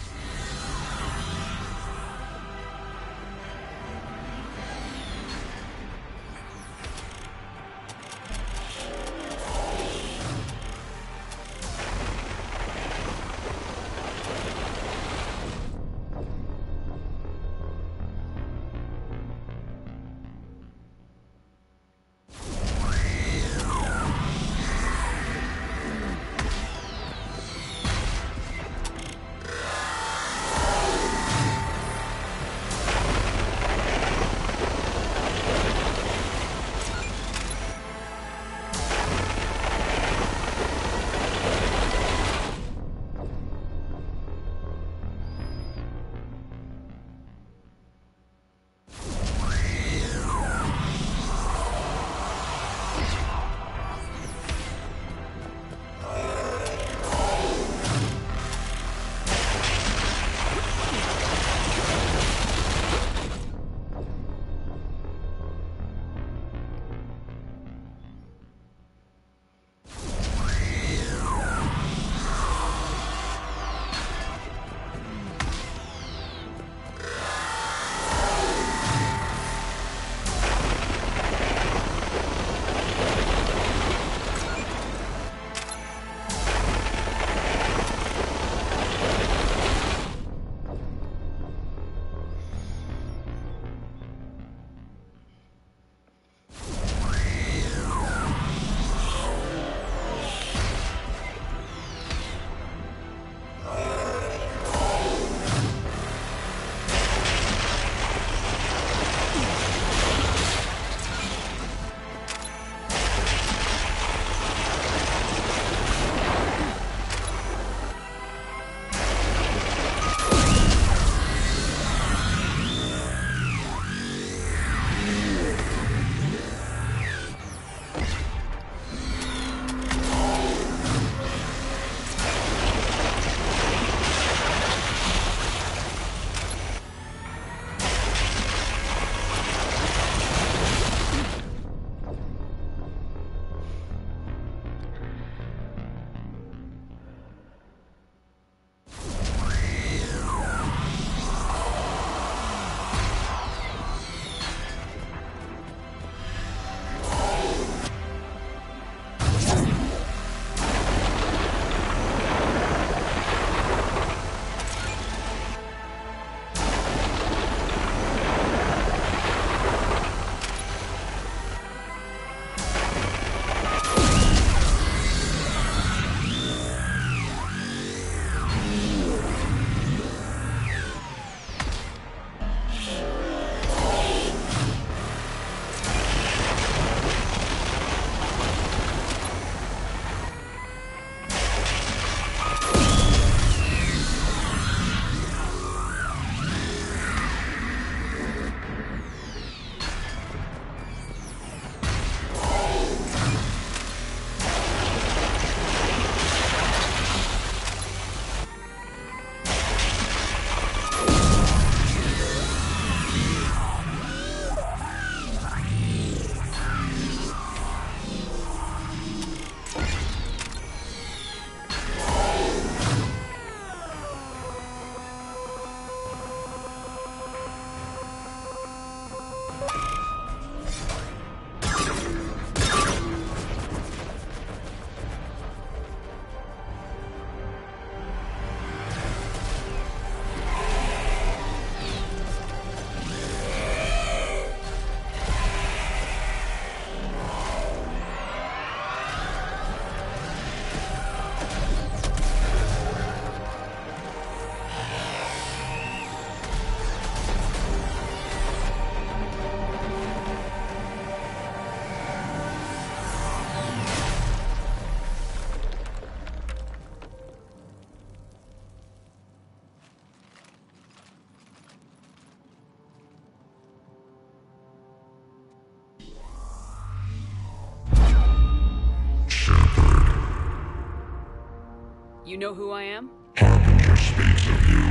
Speaker 15: You know who I am?
Speaker 11: Harbinger speaks of you.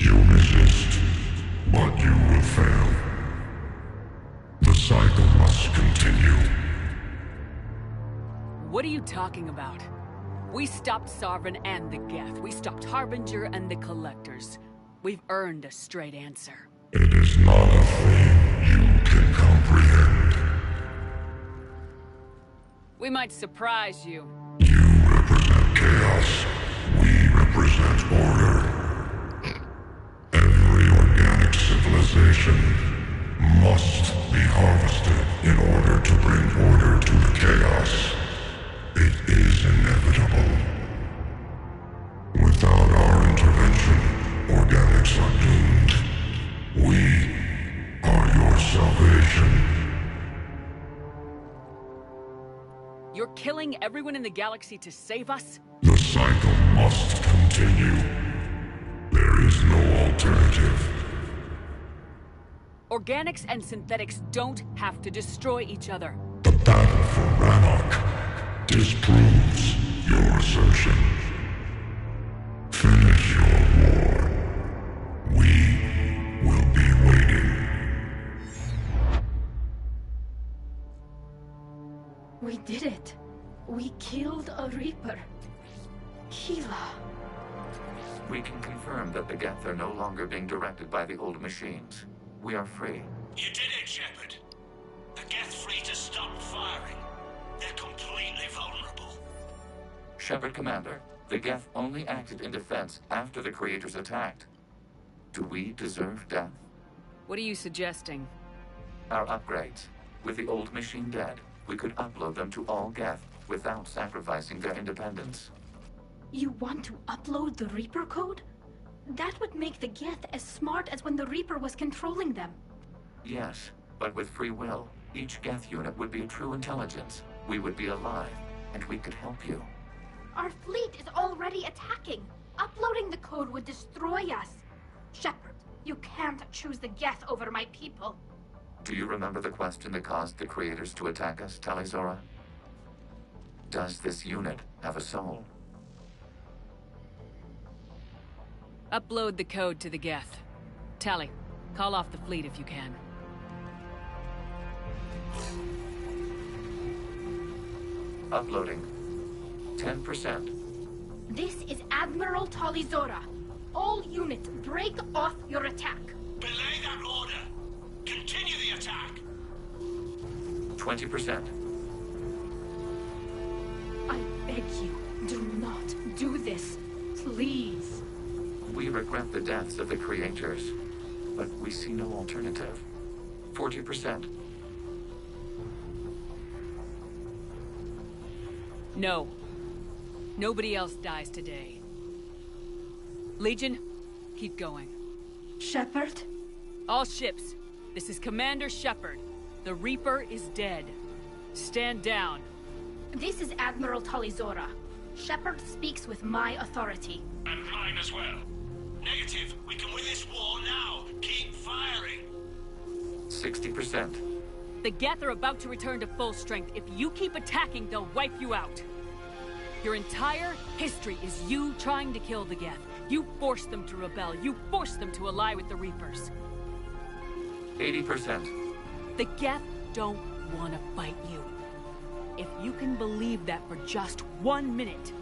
Speaker 11: You resist, but you will fail. The cycle must continue.
Speaker 15: What are you talking about? We stopped Sovereign and the Geth. We stopped Harbinger and the Collectors. We've earned a straight answer.
Speaker 11: It is not a thing you can comprehend.
Speaker 15: We might surprise you.
Speaker 11: You represent chaos. We represent order. Every organic civilization must be harvested in order to bring order to the chaos. It is inevitable. Without our intervention, organics are doomed. We are your salvation.
Speaker 15: You're killing everyone in the galaxy to save us?
Speaker 11: The cycle must continue. There is no alternative.
Speaker 15: Organics and synthetics don't have to destroy each other.
Speaker 11: The battle for Rannoch disproves your assertion. Finish your war. We will be waiting.
Speaker 7: We did it. We killed a Reaper. Keela.
Speaker 12: We can confirm that the Geth are no longer being directed by the old machines. We are free.
Speaker 17: You did it, Shepard. The Geth fleet has stopped firing. They're completely vulnerable.
Speaker 12: Shepard Commander, the Geth only acted in defense after the creators attacked. Do we deserve death?
Speaker 15: What are you suggesting?
Speaker 12: Our upgrades. With the old machine dead, we could upload them to all Geth without sacrificing their independence.
Speaker 7: You want to upload the Reaper code? That would make the Geth as smart as when the Reaper was controlling them.
Speaker 12: Yes, but with free will, each Geth unit would be a true intelligence. We would be alive, and we could help you.
Speaker 7: Our fleet is already attacking. Uploading the code would destroy us. Shepard, you can't choose the Geth over my people.
Speaker 12: Do you remember the question that caused the creators to attack us, Talizora? Does this unit have a soul?
Speaker 15: Upload the code to the Geth. Tally, call off the fleet if you can.
Speaker 12: Uploading. 10%.
Speaker 7: This is Admiral Talizora. All units, break off your attack.
Speaker 17: Belay that order. Continue the attack.
Speaker 12: 20%.
Speaker 7: I beg you, do not do this. Please.
Speaker 12: We regret the deaths of the creators, but we see no alternative. 40%.
Speaker 15: No. Nobody else dies today. Legion, keep going.
Speaker 7: Shepard?
Speaker 15: All ships, this is Commander Shepard. The Reaper is dead. Stand down.
Speaker 7: This is Admiral Talizora. Shepard speaks with my authority.
Speaker 17: And mine as well. Negative. We can win this war now. Keep firing.
Speaker 12: 60%.
Speaker 15: The Geth are about to return to full strength. If you keep attacking, they'll wipe you out. Your entire history is you trying to kill the Geth. You forced them to rebel. You forced them to ally with the Reapers.
Speaker 12: 80%.
Speaker 15: The Geth don't want to fight you. If you can believe that for just 1 minute,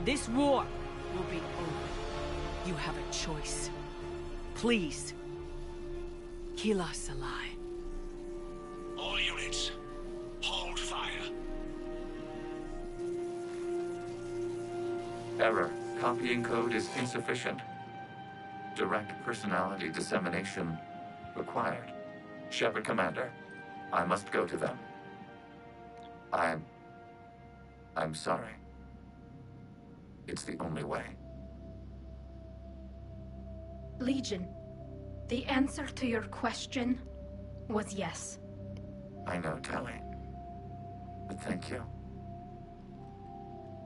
Speaker 15: this war will be over. You have a choice. Please. Kila Salai.
Speaker 17: All units, hold fire.
Speaker 12: Error. Copying code is insufficient. Direct personality dissemination required. Shepard Commander, I must go to them. I'm sorry. It's the only way.
Speaker 7: Legion, the answer to your question was yes.
Speaker 12: I know, Tally. But thank you.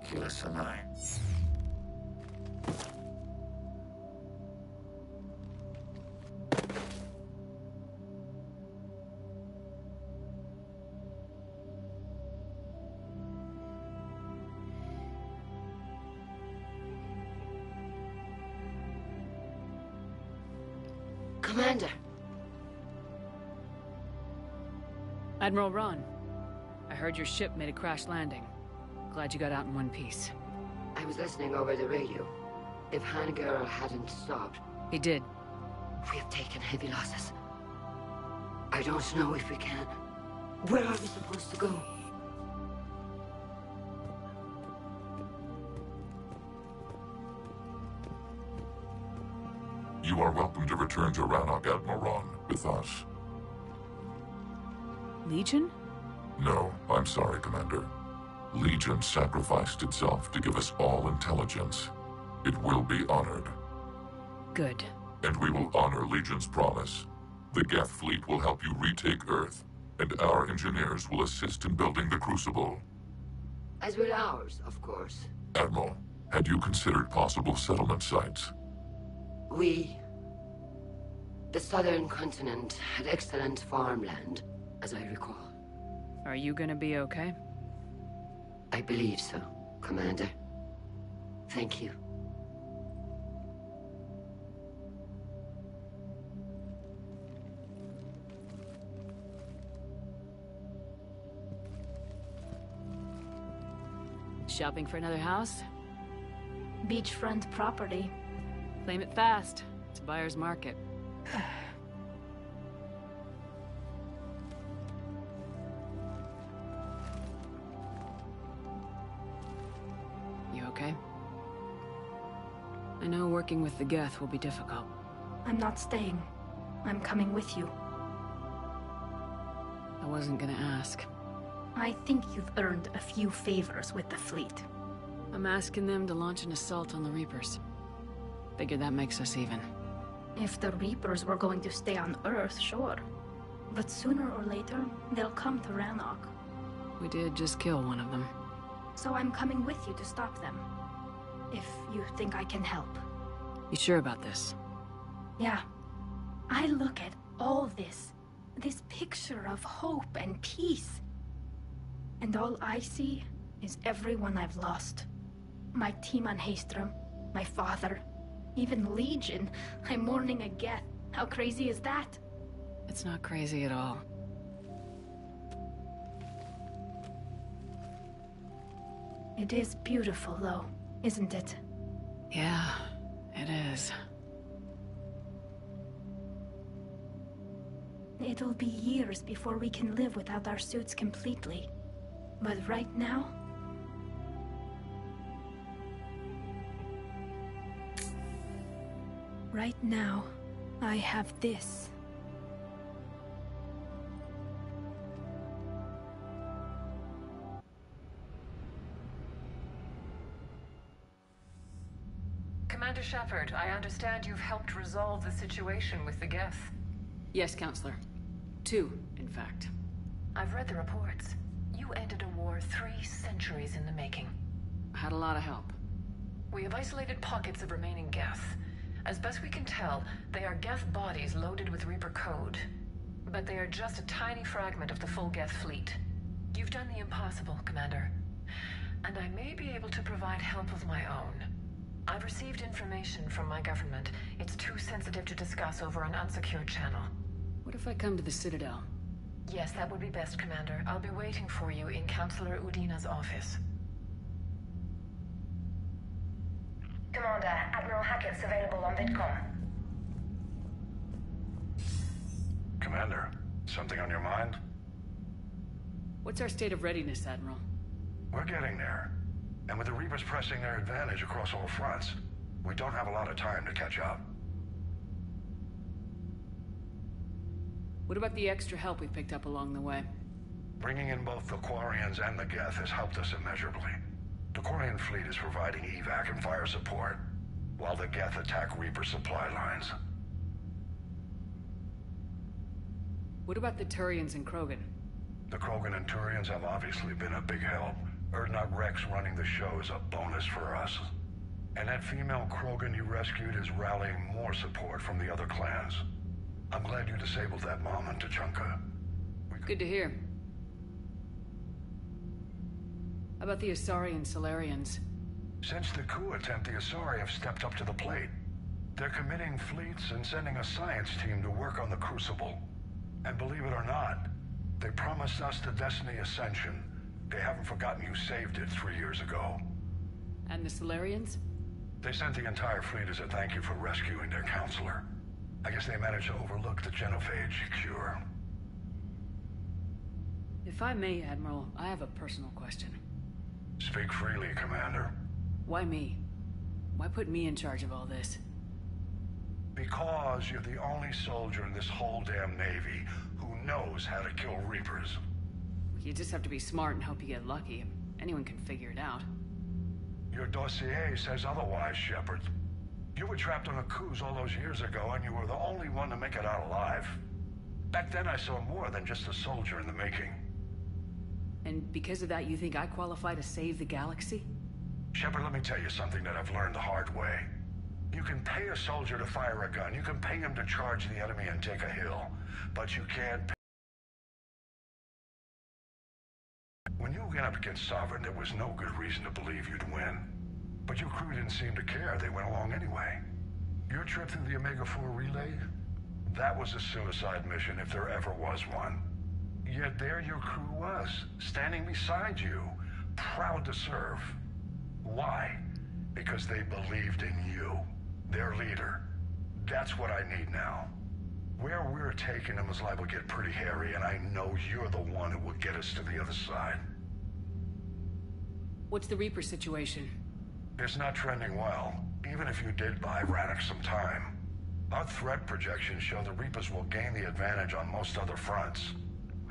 Speaker 12: Kila Sanai.
Speaker 2: Commander!
Speaker 15: Admiral Ron, I heard your ship made a crash landing. Glad you got out in one piece.
Speaker 2: I was listening over the radio. If Hangirl hadn't stopped...
Speaker 15: He did.
Speaker 2: We have taken heavy losses. I don't know if we can. Where are we supposed to go?
Speaker 19: You are welcome to return to Rannoch, Admiral Ron, with us.
Speaker 15: Legion?
Speaker 19: No, I'm sorry, Commander. Legion sacrificed itself to give us all intelligence. It will be honored.
Speaker 15: Good.
Speaker 19: And we will honor Legion's promise. The Geth fleet will help you retake Earth, and our engineers will assist in building the Crucible.
Speaker 2: As will ours, of course.
Speaker 19: Admiral, had you considered possible settlement sites?
Speaker 2: The southern continent had excellent farmland, as I recall.
Speaker 15: Are you gonna be okay?
Speaker 2: I believe so, Commander. Thank you.
Speaker 15: Shopping for another house?
Speaker 7: Beachfront property.
Speaker 15: Claim it fast. It's a buyer's market. You okay? I know working with the Geth will be difficult.
Speaker 7: I'm not staying. I'm coming with you.
Speaker 15: I wasn't gonna ask.
Speaker 7: I think you've earned a few favors with the fleet.
Speaker 15: I'm asking them to launch an assault on the Reapers. Figure that makes us even.
Speaker 7: If the Reapers were going to stay on Earth, sure. But sooner or later, they'll come to Rannoch.
Speaker 15: We did just kill one of them.
Speaker 7: So I'm coming with you to stop them. If you think I can help.
Speaker 15: You sure about this?
Speaker 7: Yeah. I look at all this picture of hope and peace. And all I see is everyone I've lost. My team on Haestrom, my father, even Legion. I'm mourning a Geth. How crazy is that?
Speaker 15: It's not crazy at all.
Speaker 7: It is beautiful, though, isn't it?
Speaker 15: Yeah, it is.
Speaker 7: It'll be years before we can live without our suits completely. But right now... Right now, I have this.
Speaker 13: Commander Shepard, I understand you've helped resolve the situation with the Geth.
Speaker 15: Yes, Counselor. 2, in fact.
Speaker 13: I've read the reports. You ended a war 3 centuries in the making.
Speaker 15: I had a lot of help.
Speaker 13: We have isolated pockets of remaining Geth. As best we can tell, they are Geth bodies loaded with Reaper code. But they are just a tiny fragment of the full Geth fleet. You've done the impossible, Commander. And I may be able to provide help of my own. I've received information from my government. It's too sensitive to discuss over an unsecured channel.
Speaker 15: What if I come to the Citadel?
Speaker 13: Yes, that would be best, Commander. I'll be waiting for you in Counselor Udina's office.
Speaker 10: Commander, Admiral Hackett's available on VidCom.
Speaker 11: Commander, something on your mind?
Speaker 15: What's our state of readiness, Admiral?
Speaker 11: We're getting there. And with the Reapers pressing their advantage across all fronts, we don't have a lot of time to catch up.
Speaker 15: What about the extra help we picked up along the way?
Speaker 11: Bringing in both the Quarians and the Geth has helped us immeasurably. The Quarian fleet is providing evac and fire support, while the Geth attack Reaper supply lines.
Speaker 15: What about the Turians and Krogan?
Speaker 11: The Krogan and Turians have obviously been a big help. Urdnot Rex running the show is a bonus for us. And that female Krogan you rescued is rallying more support from the other clans. I'm glad you disabled that mom on Tachanka.
Speaker 15: Good to hear. How about the Asari and Solarians?
Speaker 11: Since the coup attempt, the Asari have stepped up to the plate. They're committing fleets and sending a science team to work on the Crucible. And believe it or not, they promised us the Destiny Ascension. They haven't forgotten you saved it 3 years ago.
Speaker 15: And the Solarians?
Speaker 11: They sent the entire fleet as a thank you for rescuing their counselor. I guess they managed to overlook the genophage cure.
Speaker 15: If I may, Admiral, I have a personal question.
Speaker 11: Speak freely, Commander.
Speaker 15: Why me? Why put me in charge of all this?
Speaker 11: Because you're the only soldier in this whole damn Navy who knows how to kill Reapers.
Speaker 15: You just have to be smart and hope you get lucky. Anyone can figure it out.
Speaker 11: Your dossier says otherwise, Shepard. You were trapped on a cruise all those years ago, and you were the only one to make it out alive. Back then I saw more than just a soldier in the making.
Speaker 15: And because of that, you think I qualify to save the galaxy?
Speaker 11: Shepard, let me tell you something that I've learned the hard way. You can pay a soldier to fire a gun, you can pay him to charge the enemy and take a hill, but you can't pay... When you went up against Sovereign, there was no good reason to believe you'd win. But your crew didn't seem to care. They went along anyway. Your trip through the Omega-4 relay? That was a suicide mission if there ever was one. Yet there your crew was, standing beside you, proud to serve. Why? Because they believed in you, their leader. That's what I need now. Where we're taking them is liable to get pretty hairy, and I know you're the one who will get us to the other side.
Speaker 15: What's the Reaper situation?
Speaker 11: It's not trending well, even if you did buy Radix some time. Our threat projections show the Reapers will gain the advantage on most other fronts.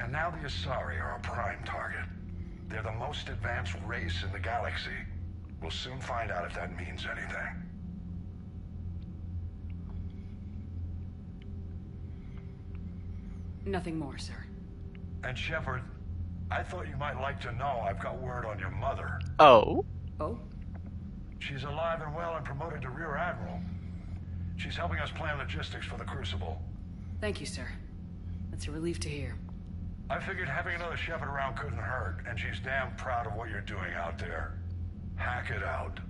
Speaker 11: And now the Asari are a prime target. They're the most advanced race in the galaxy. We'll soon find out if that means anything.
Speaker 15: Nothing more, sir.
Speaker 11: And Shepard, I thought you might like to know I've got word on your mother.
Speaker 1: Oh?
Speaker 15: Oh?
Speaker 11: She's alive and well and promoted to Rear Admiral. She's helping us plan logistics for the Crucible.
Speaker 15: Thank you, sir. That's a relief to hear.
Speaker 11: I figured having another Shepard around couldn't hurt, and she's damn proud of what you're doing out there. Hack it out.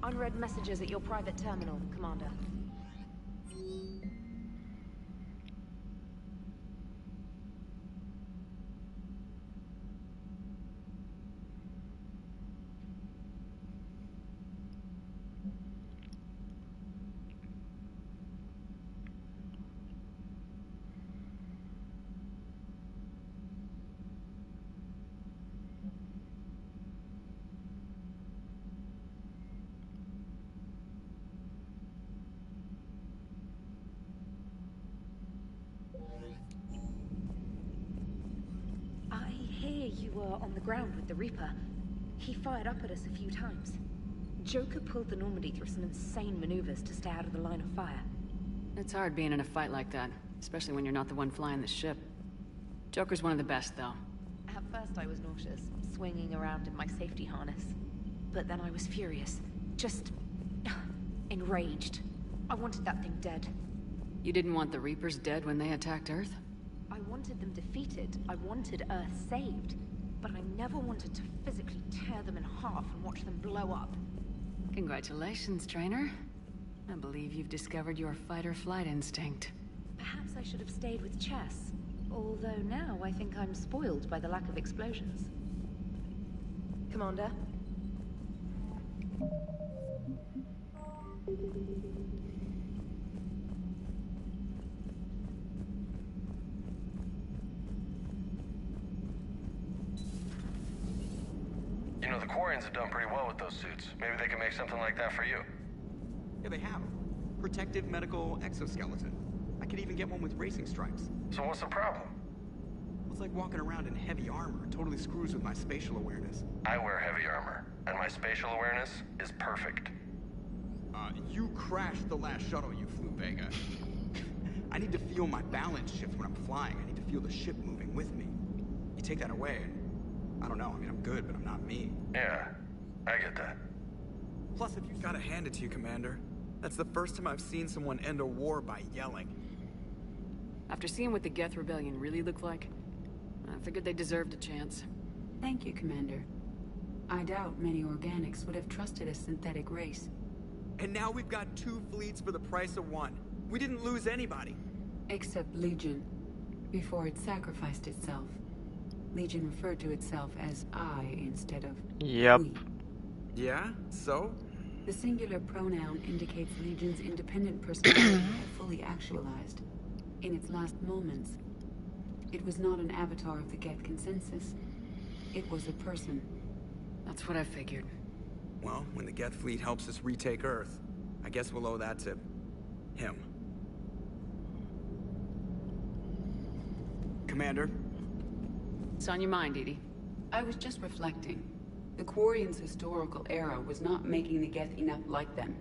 Speaker 14: Unread messages at your private terminal, Commander. You were on the ground with the Reaper. He fired up at us a few times. Joker pulled the Normandy through some insane maneuvers to stay out of the line of fire.
Speaker 15: It's hard being in a fight like that, especially when you're not the one flying the ship. Joker's one of the best, though.
Speaker 14: At first I was nauseous, swinging around in my safety harness. But then I was furious. Just... enraged. I wanted that thing dead.
Speaker 15: You didn't want the Reapers dead when they attacked Earth?
Speaker 14: I wanted them defeated. I wanted Earth saved. But I never wanted to physically tear them in half and watch them blow up.
Speaker 15: Congratulations, trainer. I believe you've discovered your fight-or-flight instinct.
Speaker 14: Perhaps I should have stayed with chess. Although now I think I'm spoiled by the lack of explosions. Commander?
Speaker 24: You know, the Quarians have done pretty well with those suits. Maybe they can make something like that for you.
Speaker 1: Yeah, they have. Protective medical exoskeleton. I could even get one with racing stripes.
Speaker 24: So what's the problem?
Speaker 1: It's like walking around in heavy armor. It totally screws with my spatial awareness.
Speaker 24: I wear heavy armor, and my spatial awareness is perfect.
Speaker 1: You crashed the last shuttle you flew, Vega. I need to feel my balance shift when I'm flying. I need to feel the ship moving with me. You take that away, and I don't know. I mean, I'm good, but I'm not me.
Speaker 24: Yeah, I get that.
Speaker 1: Plus, if you gotta hand it to you, Commander. That's the first time I've seen someone end a war by yelling.
Speaker 15: After seeing what the Geth Rebellion really looked like, I figured they deserved a chance.
Speaker 8: Thank you, Commander. I doubt many organics would have trusted a synthetic race.
Speaker 1: And now we've got 2 fleets for the price of 1. We didn't lose anybody.
Speaker 8: Except Legion, before it sacrificed itself. Legion referred to itself as I instead of we.
Speaker 1: Yeah? So?
Speaker 8: The singular pronoun indicates Legion's independent personality had fully actualized. In its last moments, it was not an avatar of the Geth consensus. It was a person.
Speaker 15: That's what I figured.
Speaker 1: Well, when the Geth fleet helps us retake Earth, I guess we'll owe that to him. Commander?
Speaker 15: It's on your mind, Edie.
Speaker 8: I was just reflecting. The Quarians' historical era was not making the Geth enough like them.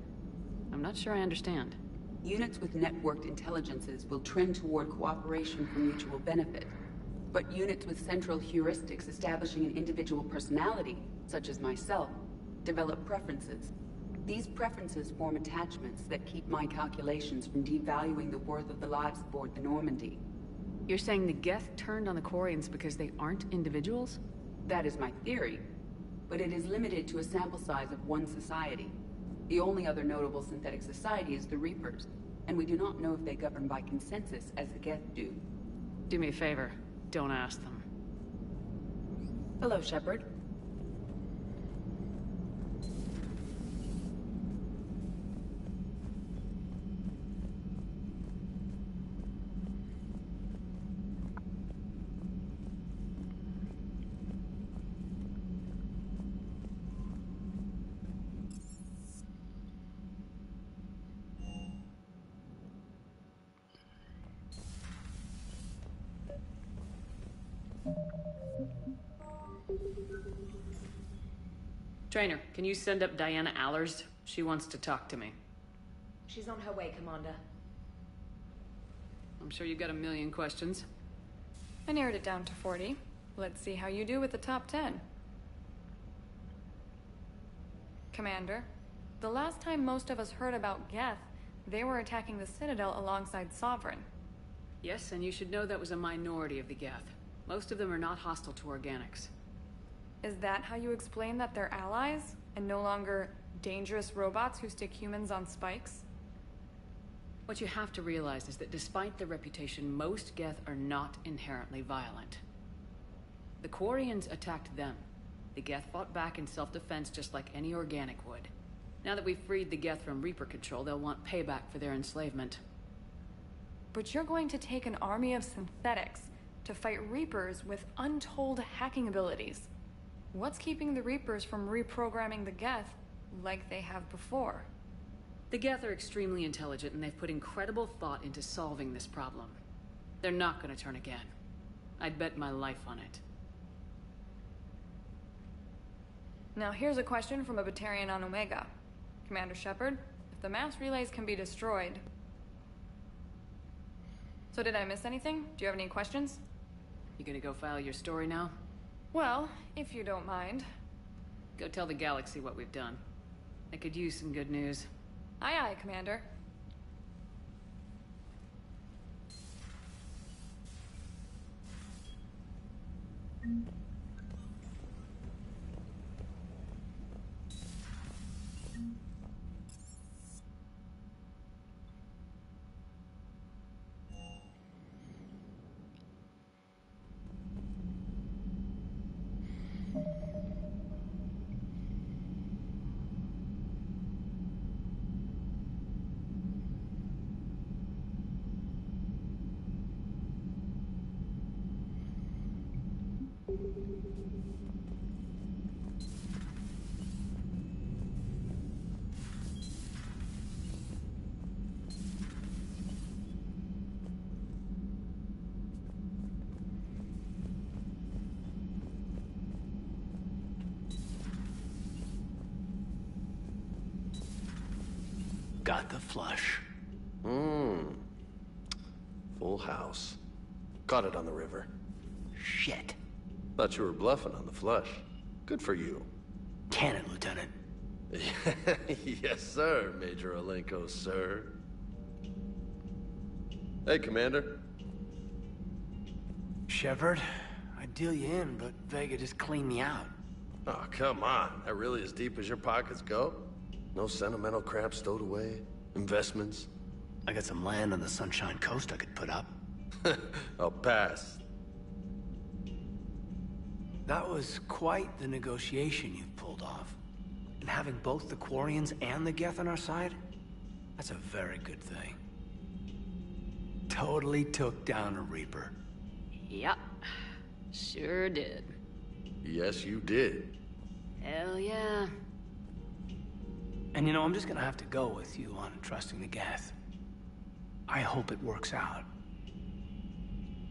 Speaker 15: I'm not sure I understand.
Speaker 8: Units with networked intelligences will trend toward cooperation for mutual benefit. But units with central heuristics establishing an individual personality, such as myself, develop preferences. These preferences form attachments that keep my calculations from devaluing the worth of the lives aboard the Normandy.
Speaker 15: You're saying the Geth turned on the Quarians because they aren't individuals?
Speaker 8: That is my theory, but it is limited to a sample size of one society. The only other notable synthetic society is the Reapers, and we do not know if they govern by consensus as the Geth do.
Speaker 15: Do me a favor, don't ask them.
Speaker 8: Hello, Shepard.
Speaker 15: Trainer, can you send up Diana Allers? She wants to talk to me.
Speaker 14: She's on her way, Commander.
Speaker 15: I'm sure you've got a million questions.
Speaker 23: I narrowed it down to 40. Let's see how you do with the top 10. Commander, the last time most of us heard about Geth, they were attacking the Citadel alongside Sovereign.
Speaker 15: Yes, and you should know that was a minority of the Geth. Most of them are not hostile to organics.
Speaker 23: Is that how you explain that they're allies, and no longer dangerous robots who stick humans on spikes?
Speaker 15: What you have to realize is that despite their reputation, most Geth are not inherently violent. The Quarians attacked them. The Geth fought back in self-defense just like any organic would. Now that we've freed the Geth from Reaper control, they'll want payback for their enslavement.
Speaker 23: But you're going to take an army of synthetics to fight Reapers with untold hacking abilities. What's keeping the Reapers from reprogramming the Geth like they have before?
Speaker 15: The Geth are extremely intelligent, and they've put incredible thought into solving this problem. They're not gonna turn again. I'd bet my life on it.
Speaker 23: Now here's a question from a Batarian on Omega. Commander Shepard, if the mass relays can be destroyed... So did I miss anything? Do you have any questions?
Speaker 15: You gonna go file your story now?
Speaker 23: Well, if you don't mind.
Speaker 15: Go tell the galaxy what we've done. I could use some good news.
Speaker 23: Aye, aye, Commander.
Speaker 18: Got the flush.
Speaker 24: Full house. Caught it on the river.
Speaker 18: Shit.
Speaker 24: Thought you were bluffing on the flush. Good for you.
Speaker 18: Cannon, Lieutenant.
Speaker 24: Yes, sir, Major Olenko, sir. Hey, Commander.
Speaker 18: Shepard, I'd deal you in, but Vega just cleaned me out.
Speaker 24: Oh, come on. That really as deep as your pockets go? No sentimental crap stowed away? Investments?
Speaker 18: I got some land on the Sunshine Coast I could put up.
Speaker 24: I'll pass.
Speaker 18: That was quite the negotiation you pulled off. And having both the Quarians and the Geth on our side, that's a very good thing. Totally took down a Reaper.
Speaker 15: Yep. Sure did.
Speaker 24: Yes, you did.
Speaker 15: Hell yeah.
Speaker 18: And you know, I'm just gonna have to go with you on trusting the Geth. I hope it works out.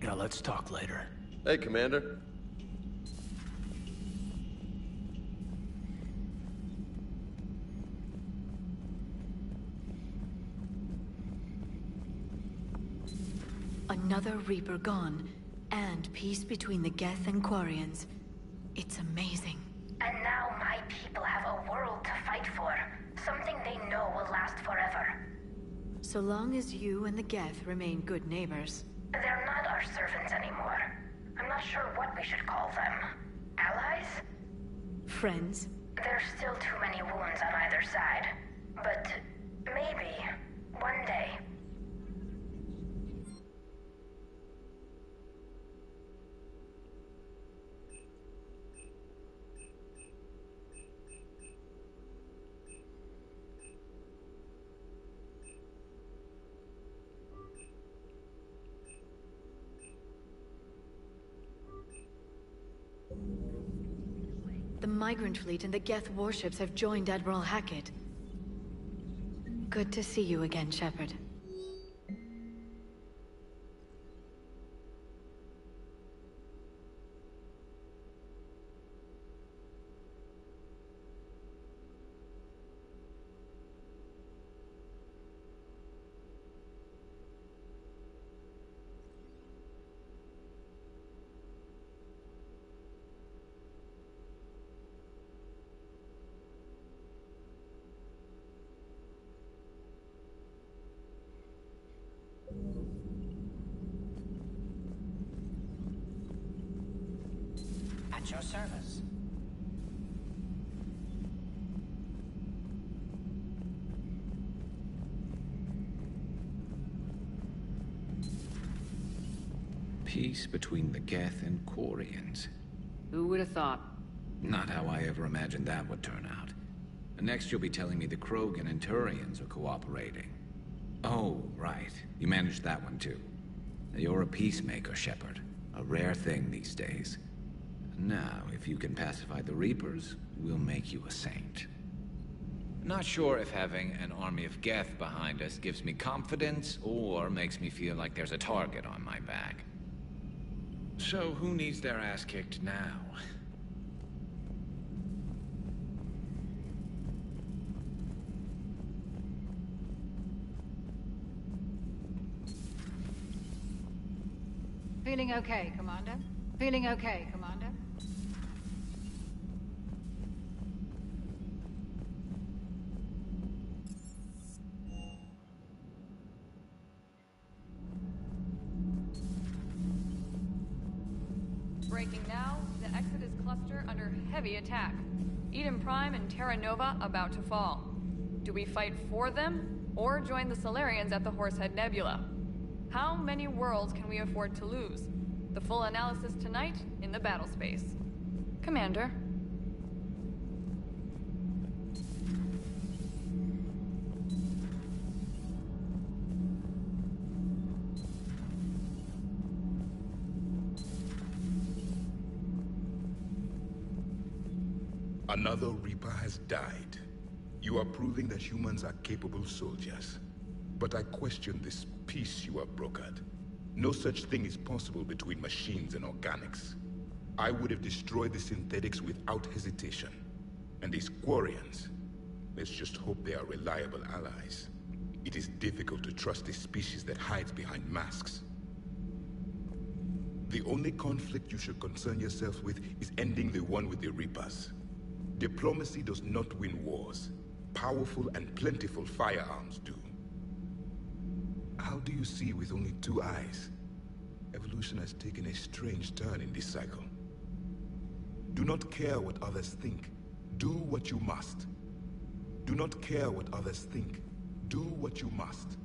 Speaker 18: You know, let's talk later.
Speaker 24: Hey, Commander.
Speaker 5: Another Reaper gone, and peace between the Geth and Quarians. It's amazing.
Speaker 20: And now my people have a world to fight for. Something they know will last forever.
Speaker 5: So long as you and the Geth remain good neighbors.
Speaker 20: They're not our servants anymore. I'm not sure what we should call them. Allies?
Speaker 5: Friends?
Speaker 20: There's still too many wounds on either side. But maybe, one day...
Speaker 5: The Migrant Fleet and the Geth warships have joined Admiral Hackett. Good to see you again, Shepard.
Speaker 21: At your service.
Speaker 3: peace between the Geth and Quarians.
Speaker 15: Who would have thought?
Speaker 3: Not how I ever imagined that would turn out. Next you'll be telling me the Krogan and Turians are cooperating. Oh, right. You managed that one too. You're a peacemaker, Shepard. A rare thing these days. Now, if you can pacify the Reapers, we'll make you a saint. Not sure if having an army of Geth behind us gives me confidence or makes me feel like there's a target on my back. So who needs their ass kicked now?
Speaker 6: Feeling okay, Commander? Feeling okay, Commander?
Speaker 23: Breaking now, the Exodus cluster under heavy attack. Eden Prime and Terra Nova about to fall. Do we fight for them, or join the Solarians at the Horsehead Nebula? How many worlds can we afford to lose? The full analysis tonight in the battle space. Commander.
Speaker 11: Another Reaper has died. You are proving that humans are capable soldiers. But I question this peace you have brokered. No such thing is possible between machines and organics. I would have destroyed the synthetics without hesitation. And these Quarians, let's just hope they are reliable allies. It is difficult to trust a species that hides behind masks. The only conflict you should concern yourself with is ending the one with the Reapers. Diplomacy does not win wars. Powerful and plentiful firearms do. How do you see with only 2 eyes? Evolution has taken a strange turn in this cycle. Do not care what others think. Do what you must. Do not care what others think. Do what you must.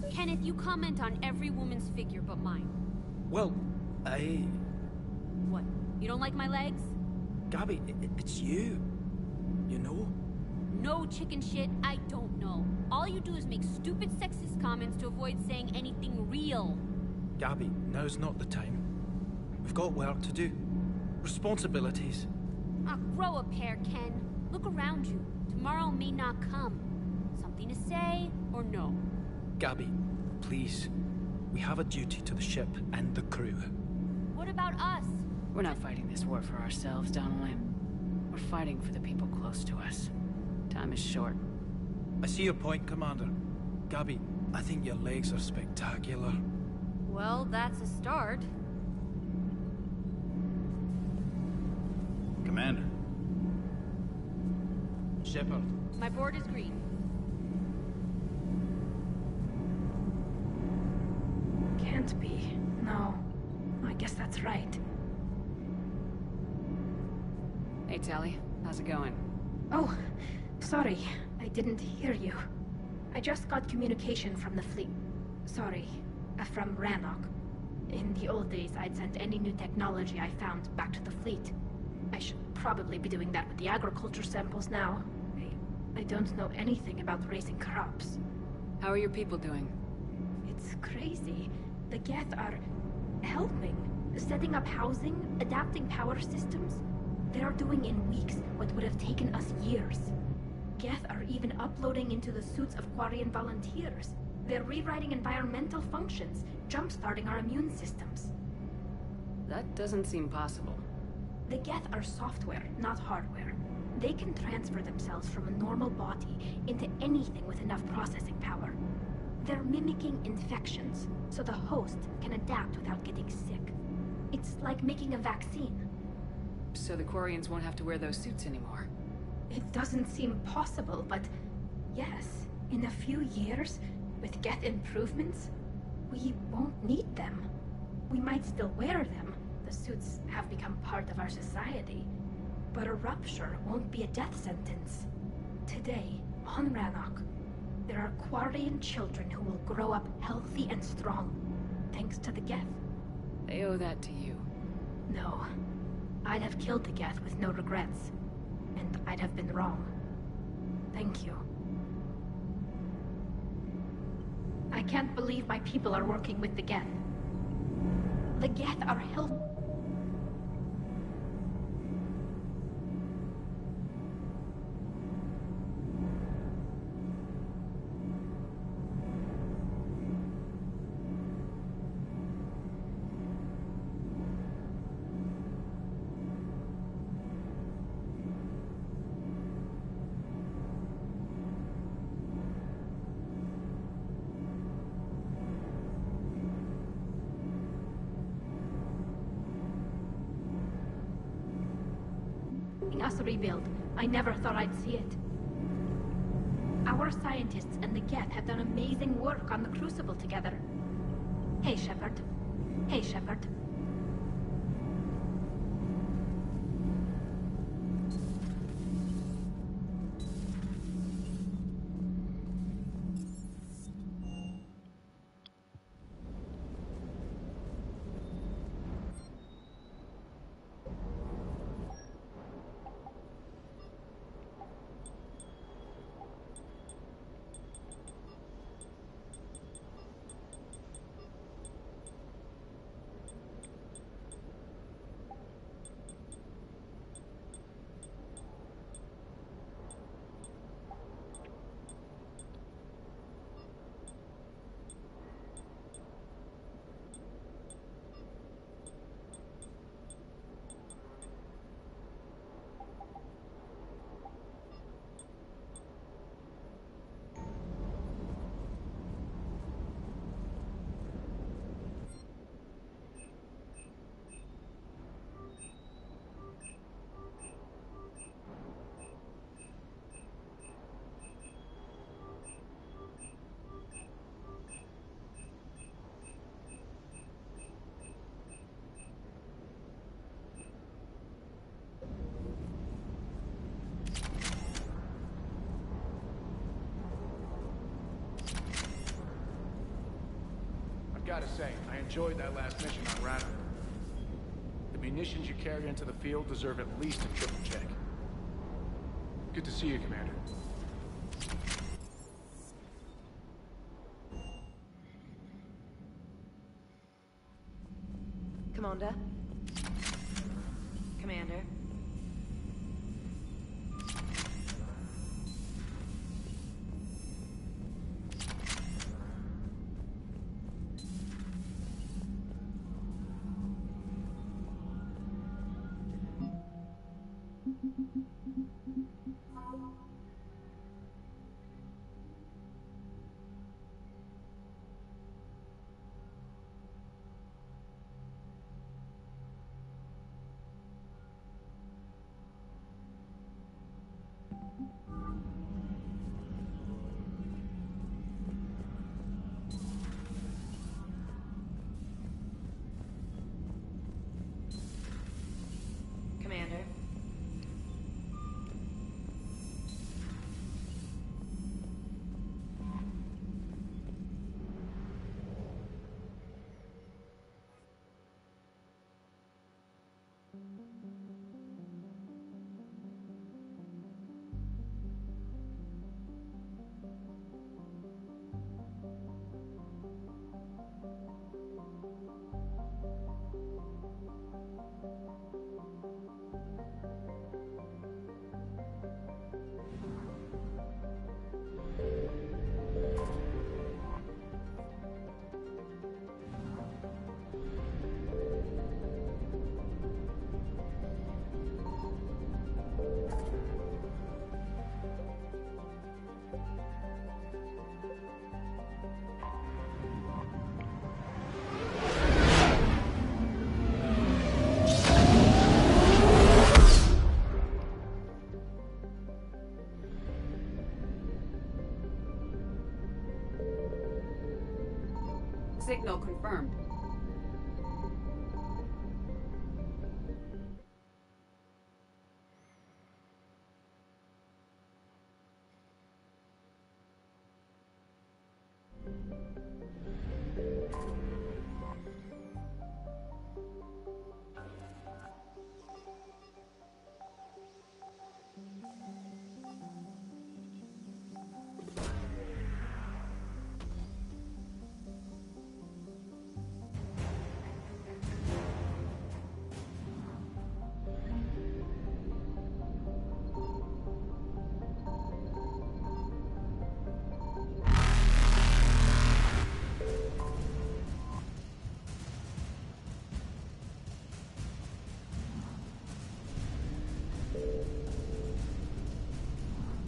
Speaker 21: Kenneth, you comment on every woman's figure but mine.
Speaker 18: Well,
Speaker 21: What? You don't like my legs?
Speaker 18: Gabby, it's you. You know?
Speaker 21: No chicken shit, I don't know. All you do is make stupid sexist comments to avoid saying anything real.
Speaker 18: Gabby, now's not the time. We've got work to do. Responsibilities.
Speaker 21: Ah, grow a pair, Ken. Look around you. Tomorrow may not come. Something to say, or no?
Speaker 18: Gabby, please. We have a duty to the ship and the crew.
Speaker 21: What about us?
Speaker 15: We're not fighting this war for ourselves, Donnelly. We're fighting for the people close to us. Time is short.
Speaker 18: I see your point, Commander. Gabby, I think your legs are spectacular.
Speaker 21: Well, that's a start.
Speaker 18: Commander. Shepard.
Speaker 21: My board is green.
Speaker 7: Can't be. No. I guess that's right.
Speaker 15: Hey, Tally. How's it going?
Speaker 7: Oh, sorry. I didn't hear you. I just got communication from the fleet. Sorry. From Rannoch. In the old days, I'd sent any new technology I found back to the fleet. I should probably be doing that with the agriculture samples now. I don't know anything about raising crops.
Speaker 15: How are your people doing?
Speaker 7: It's crazy. The Geth are helping. Setting up housing, adapting power systems. They are doing in weeks what would have taken us years. Geth are even uploading into the suits of Quarian volunteers. They're rewriting environmental functions, jump-starting our immune systems.
Speaker 15: That doesn't seem possible.
Speaker 7: The Geth are software, not hardware. They can transfer themselves from a normal body into anything with enough processing power. They're mimicking infections, so the host can adapt without getting sick. It's like making a vaccine.
Speaker 15: So the Quarians won't have to wear those suits anymore?
Speaker 7: It doesn't seem possible, but yes, in a few years, with Geth improvements, we won't need them. We might still wear them. The suits have become part of our society. But a rupture won't be a death sentence. Today, on Rannoch, There are Quarian children who will grow up healthy and strong, thanks to the Geth.
Speaker 15: They owe that to you.
Speaker 7: No. I'd have killed the Geth with no regrets. And I'd have been wrong. Thank you. I can't believe my people are working with the Geth. The Geth are help. Us rebuild. I never thought I'd see it. Our scientists and the Geth have done amazing work on the Crucible together. Hey, Shepard. Hey, Shepard.
Speaker 18: Gotta say, I enjoyed that last mission on Rannoch. The munitions you carry into the field deserve at least a triple check. Good to see you, Commander.
Speaker 14: Commander? Commander?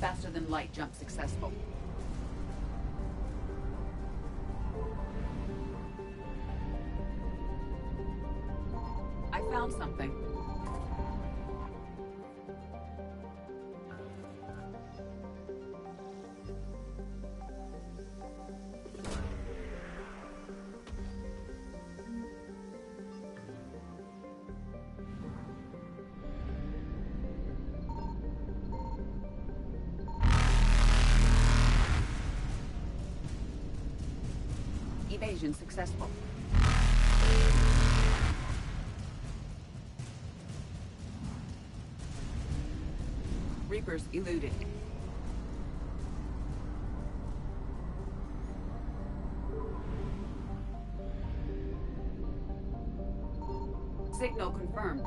Speaker 8: Faster than light jump successful. I found something. Evasion successful. Reapers eluded. Signal confirmed.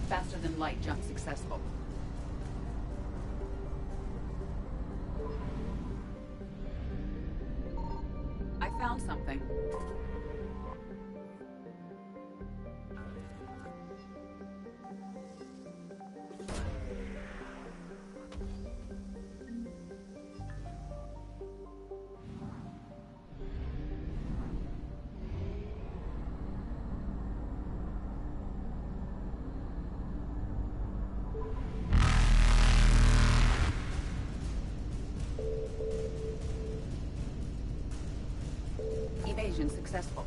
Speaker 8: Faster than light jump successful. I found something. Evasion successful.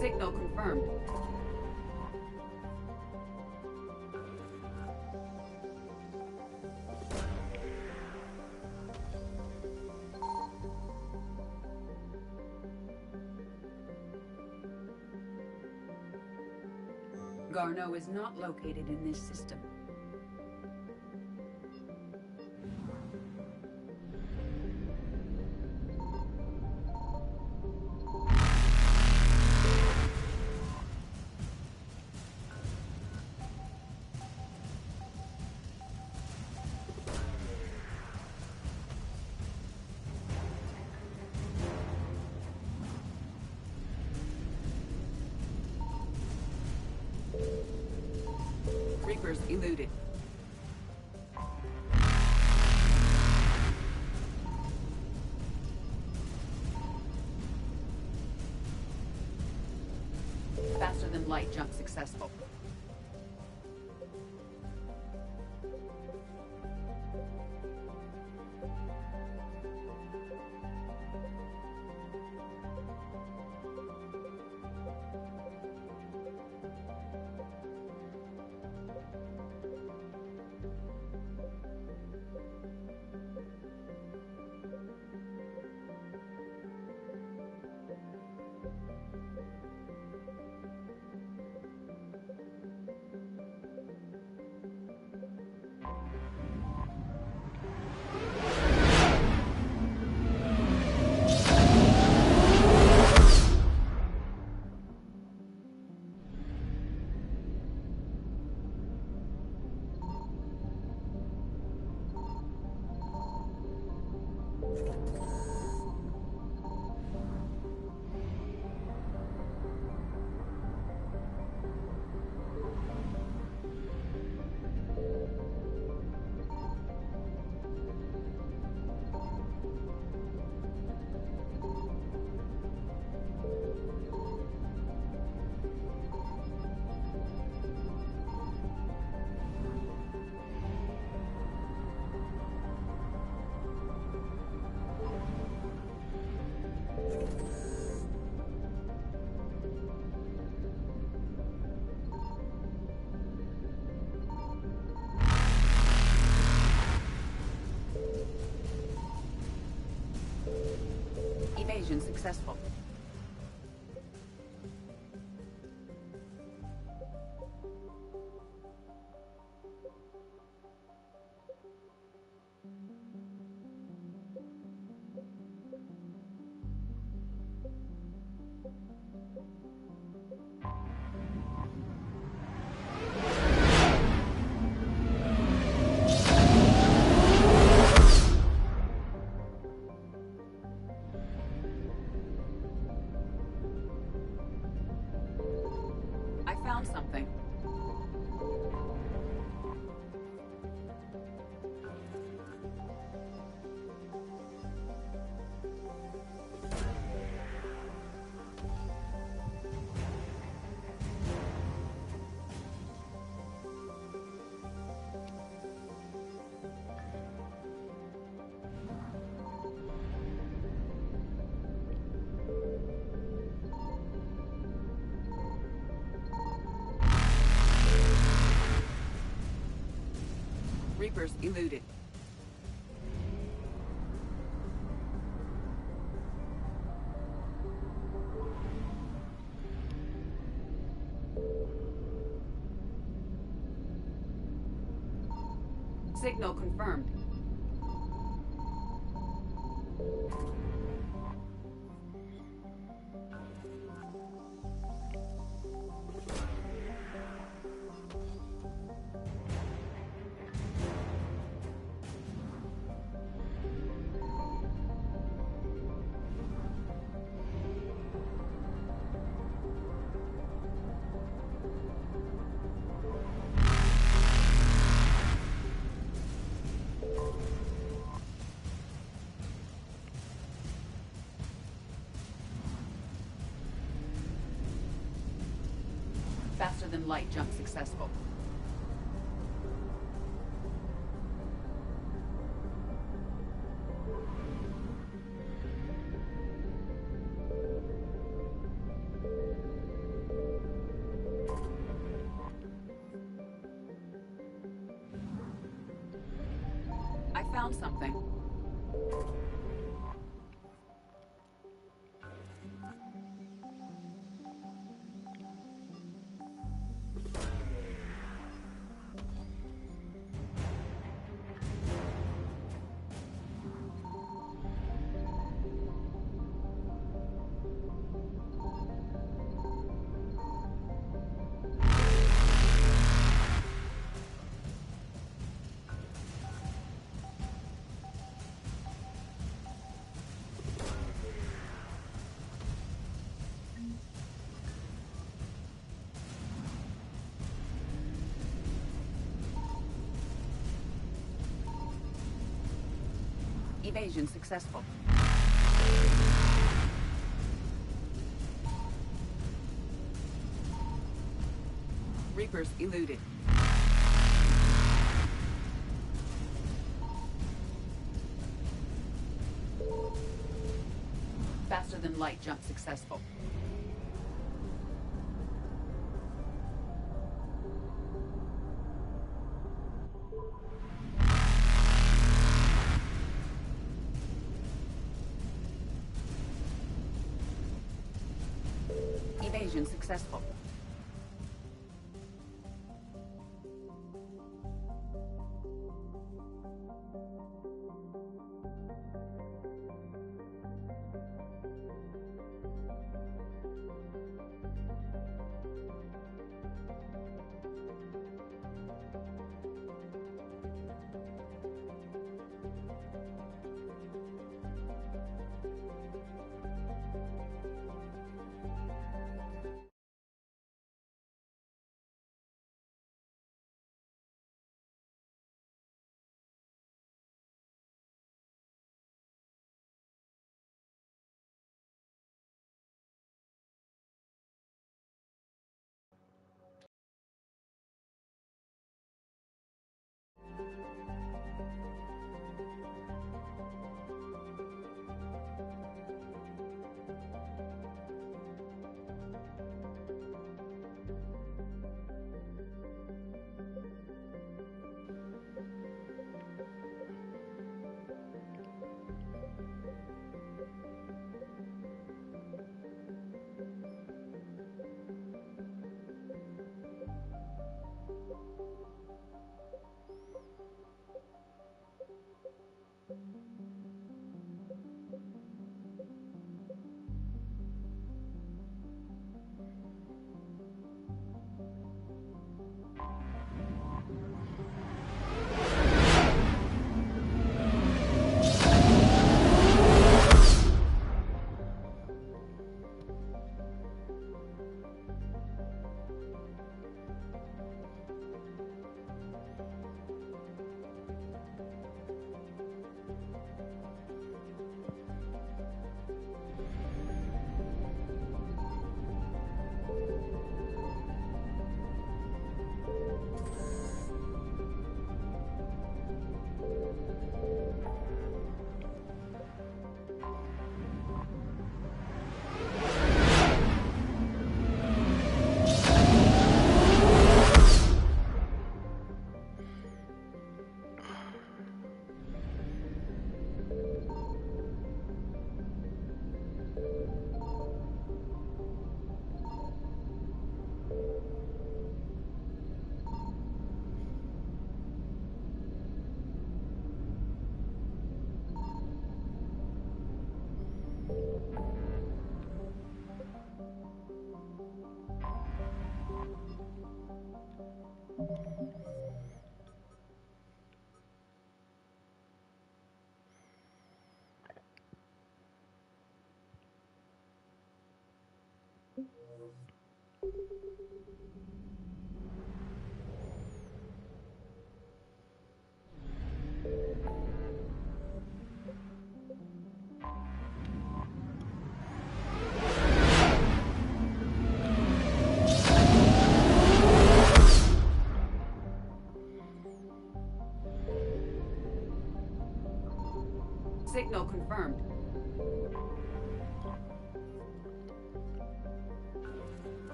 Speaker 8: Signal confirmed. Garneau is not located in this system. Reapers eluded. Faster than light jump successful. successful. I found something. Reapers eluded. Signal confirmed. Faster than light jump successful. I found something. Evasion successful. Reapers eluded. Faster than light jump successful. Evasion successful.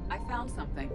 Speaker 8: I found something.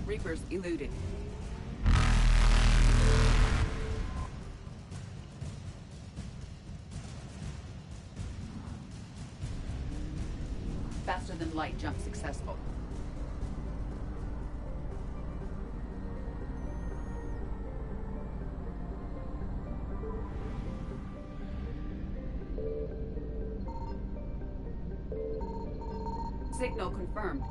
Speaker 8: Reapers eluded. Faster than light jump successful. Signal confirmed.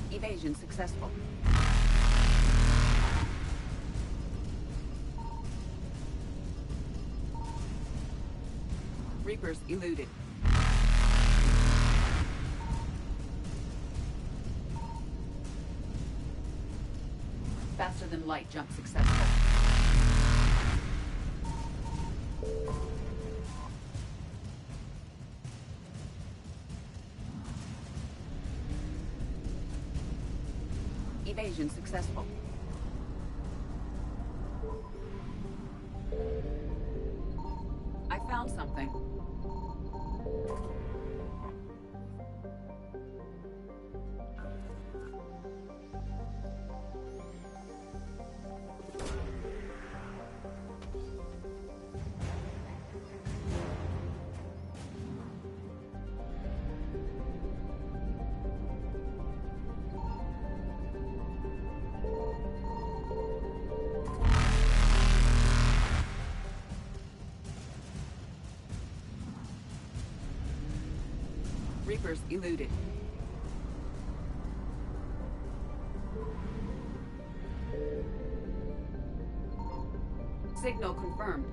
Speaker 8: Evasion successful. Reapers eluded. Faster than light jump successful. Evasion successful. I found something. Reapers eluded. Signal confirmed.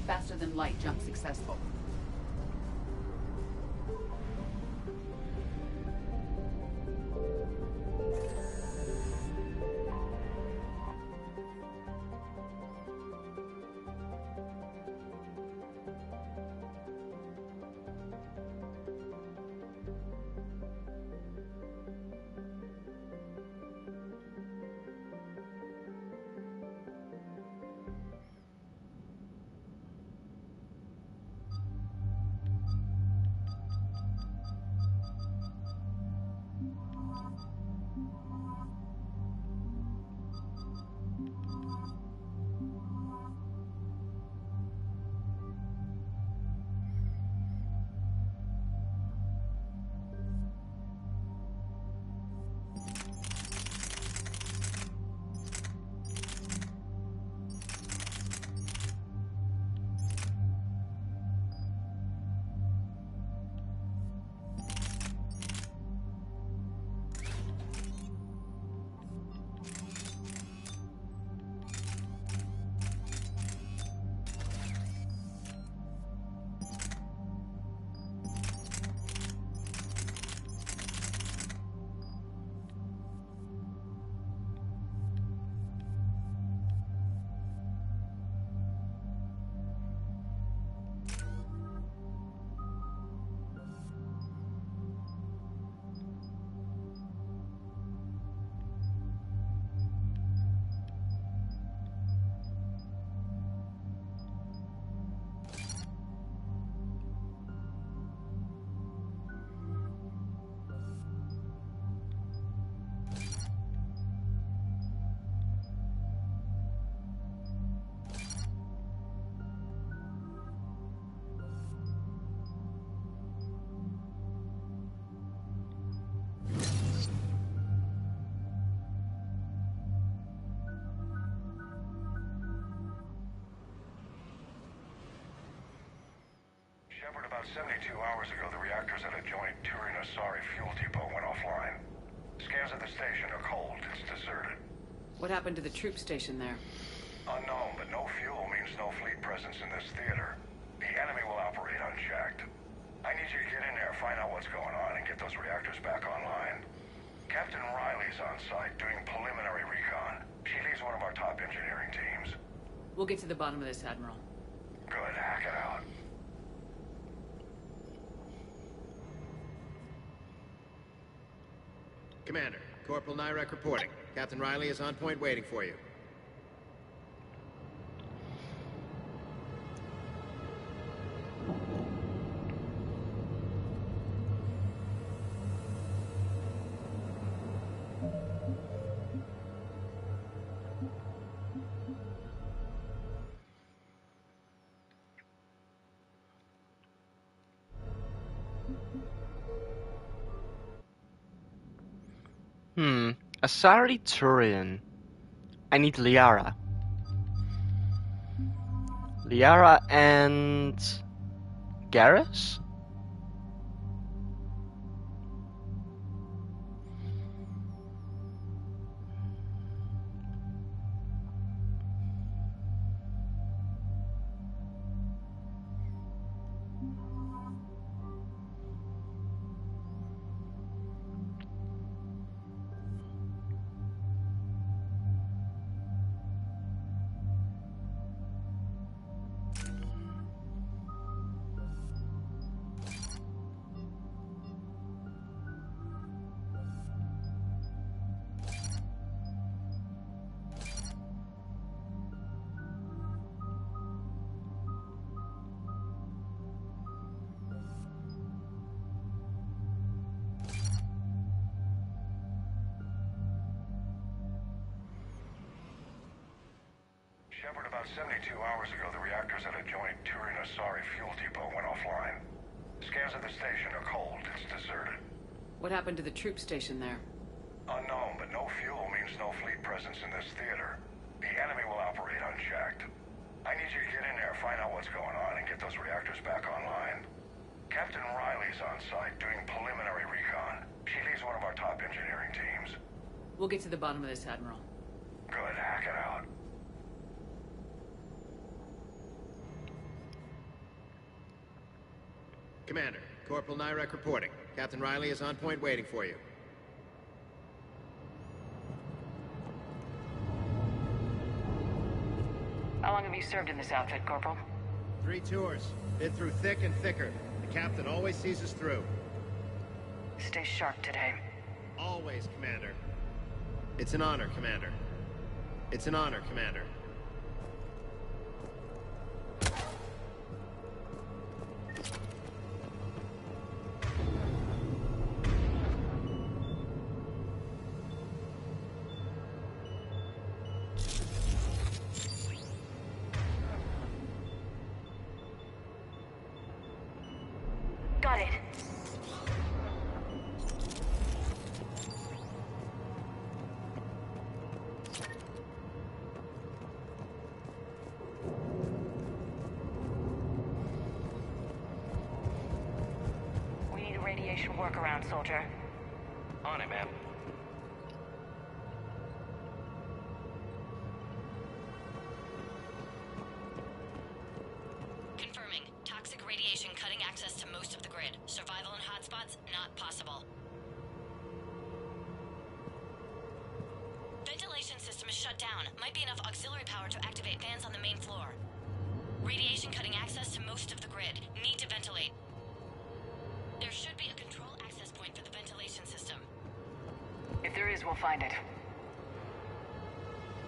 Speaker 8: Faster than light jump successful.
Speaker 11: Shepard, about 72 hours ago, the reactors at a joint Turin-Asari fuel depot went offline. Scans at the station are cold. It's deserted.
Speaker 15: What happened to the troop station there?
Speaker 11: Unknown, but no fuel means no fleet presence in this theater. The enemy will operate unchecked. I need you to get in there, find out what's going on, and get those reactors back online. Captain Riley's on site doing preliminary recon. She leads one of our top engineering teams.
Speaker 15: We'll get to the bottom of this, Admiral.
Speaker 11: Good, hack it out.
Speaker 4: Commander, Corporal Nyrek reporting. Captain Riley is on point waiting for you.
Speaker 9: Asari Turin. I need Liara. Liara and Garrus?
Speaker 11: Shepard, about 72 hours ago, the reactors at a joint Turin-Asari fuel depot went offline. Scans at the station are cold. It's deserted.
Speaker 15: What happened to the troop station there?
Speaker 11: Unknown, but no fuel means no fleet presence in this theater. The enemy will operate unchecked. I need you to get in there, find out what's going on, and get those reactors back online. Captain Riley's on site doing preliminary recon. She leads one of our top engineering teams.
Speaker 15: We'll get to the bottom of this, Admiral.
Speaker 11: Good, hack it out.
Speaker 4: Commander, Corporal Nyrek reporting. Captain Riley is on point waiting for you.
Speaker 10: How long have you served in this outfit, Corporal?
Speaker 4: 3 tours. Been through thick and thicker. The captain always sees us through.
Speaker 10: Stay sharp today.
Speaker 4: Always, Commander. It's an honor, Commander. It's an honor, Commander.
Speaker 10: Got it. We need a radiation workaround, soldier.
Speaker 4: On it, ma'am.
Speaker 16: Confirming. Toxic radiation cutting access to most of the grid. Survival in hotspots, not possible. Ventilation system is shut down. Might be enough auxiliary power to activate fans on the main floor. Radiation cutting access to most of the grid. Need to ventilate. There should be a control access point for the ventilation system.
Speaker 10: If there is, we'll find it.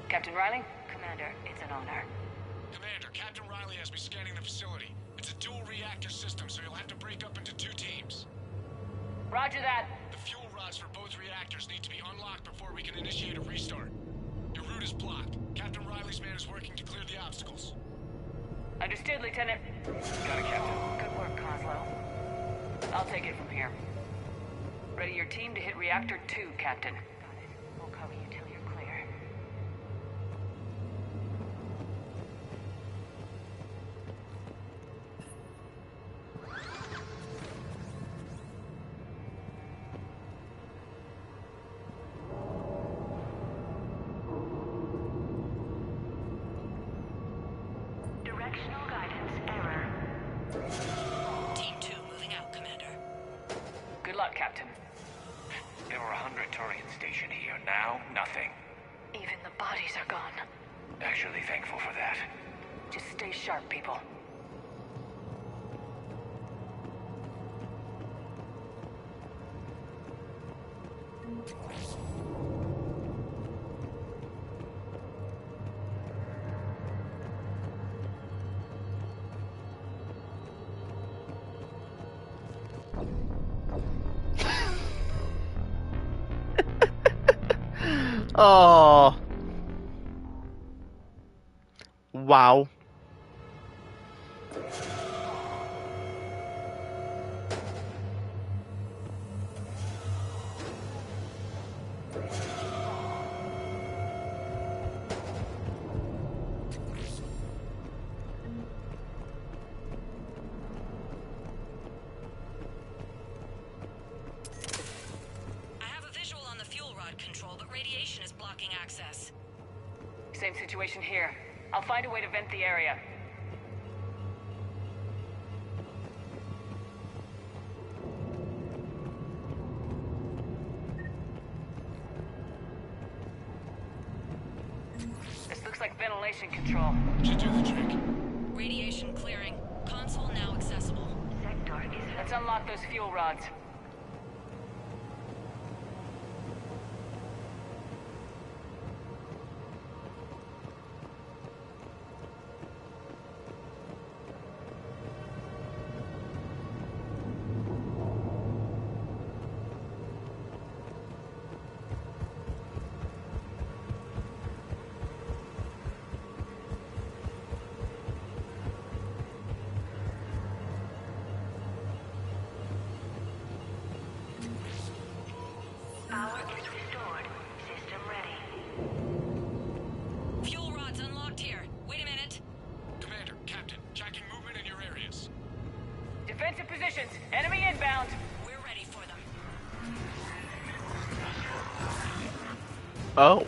Speaker 10: Captain Riley? Commander, it's an honor.
Speaker 22: Commander, Captain Riley has me scanning the facility. It's a dual reactor system, so you'll have to break up into 2 teams.
Speaker 10: Roger that.
Speaker 22: The fuel rods for both reactors need to be unlocked before we can initiate a restart. Your route is blocked. Captain Riley's man is working to clear the obstacles.
Speaker 10: Understood, Lieutenant.
Speaker 22: Got it, Captain.
Speaker 10: Good work, Coslow. I'll take it from here. Ready your team to hit Reactor 2, Captain. Got it. We'll cover you till you're clear.
Speaker 13: luck, Captain.
Speaker 2: There were 100 Turians stationed here. Now, nothing.
Speaker 10: Even the bodies are gone.
Speaker 2: Actually thankful for that.
Speaker 10: Just stay sharp, people.
Speaker 9: Oh. Wow.
Speaker 13: Same situation here. I'll find a way to vent the area. This looks like ventilation control.
Speaker 22: Should do the trick.
Speaker 16: Radiation clearing. Console now accessible.
Speaker 10: Sector is...
Speaker 13: Let's unlock those fuel rods.
Speaker 10: Power is restored. System ready.
Speaker 16: Fuel rods unlocked here. Wait a minute.
Speaker 22: Commander, Captain, tracking movement in your areas.
Speaker 13: Defensive positions. Enemy inbound.
Speaker 16: We're ready for them.
Speaker 9: Oh.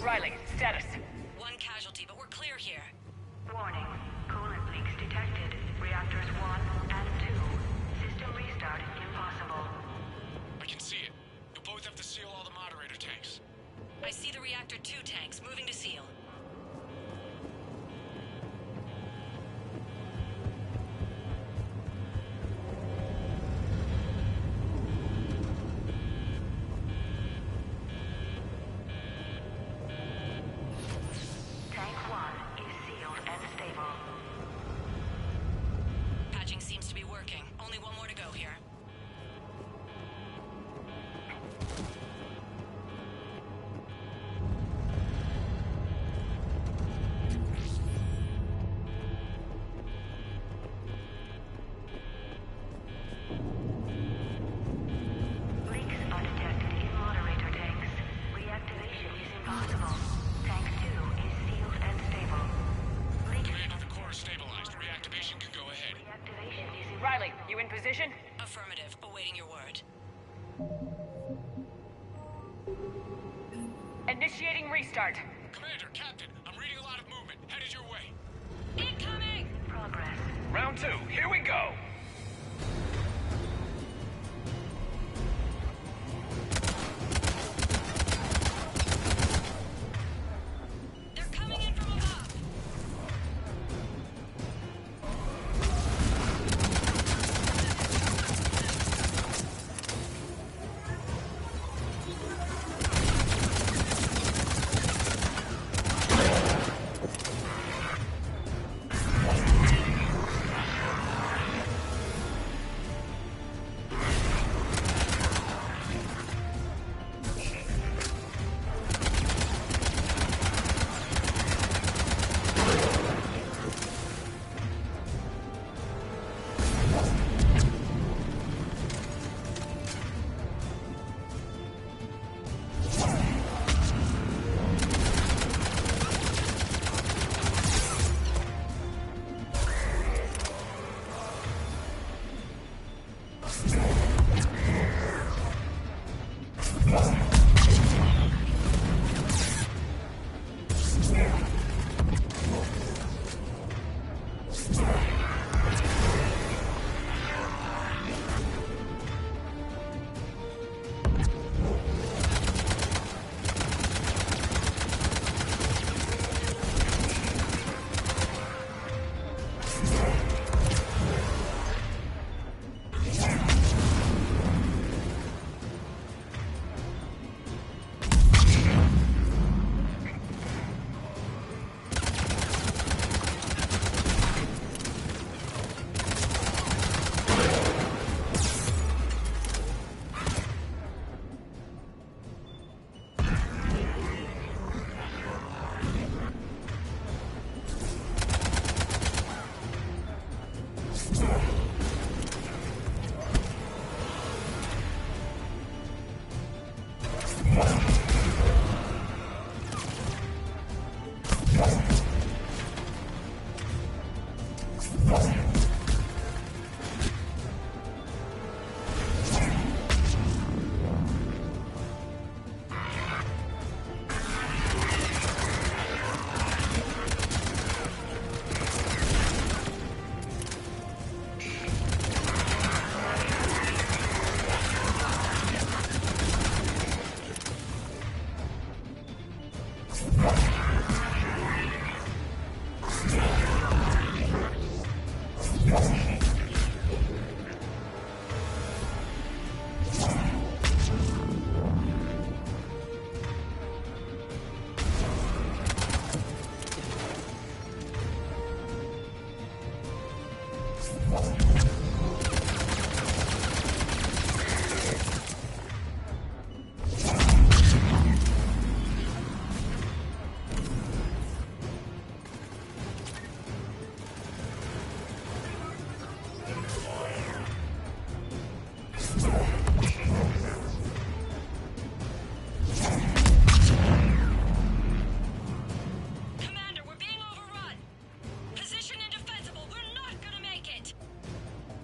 Speaker 13: Riley, status.
Speaker 16: One casualty, but we're clear here.
Speaker 10: Warning. Coolant leaks detected. Reactors 1 and 2. System restart impossible.
Speaker 22: I can see it. You'll both have to seal all the moderator tanks.
Speaker 16: I see the reactor 2 tanks moving to seal.
Speaker 10: Tank 1 is sealed and stable.
Speaker 16: Patching seems to be working. Only one more to go here.
Speaker 10: Leaks are detected in moderator tanks. Reactivation is impossible. Tank 2 is sealed and stable.
Speaker 22: Commander, the core is stabilized. Reactivation can go ahead.
Speaker 10: Reactivation is impossible.
Speaker 13: Riley, you in position?
Speaker 16: Affirmative. Awaiting your word.
Speaker 13: Initiating restart.
Speaker 22: Commander, Captain, I'm reading a lot of movement. Headed your way.
Speaker 16: Incoming!
Speaker 10: Progress.
Speaker 2: Round 2, here we go!
Speaker 16: They're coming in from above.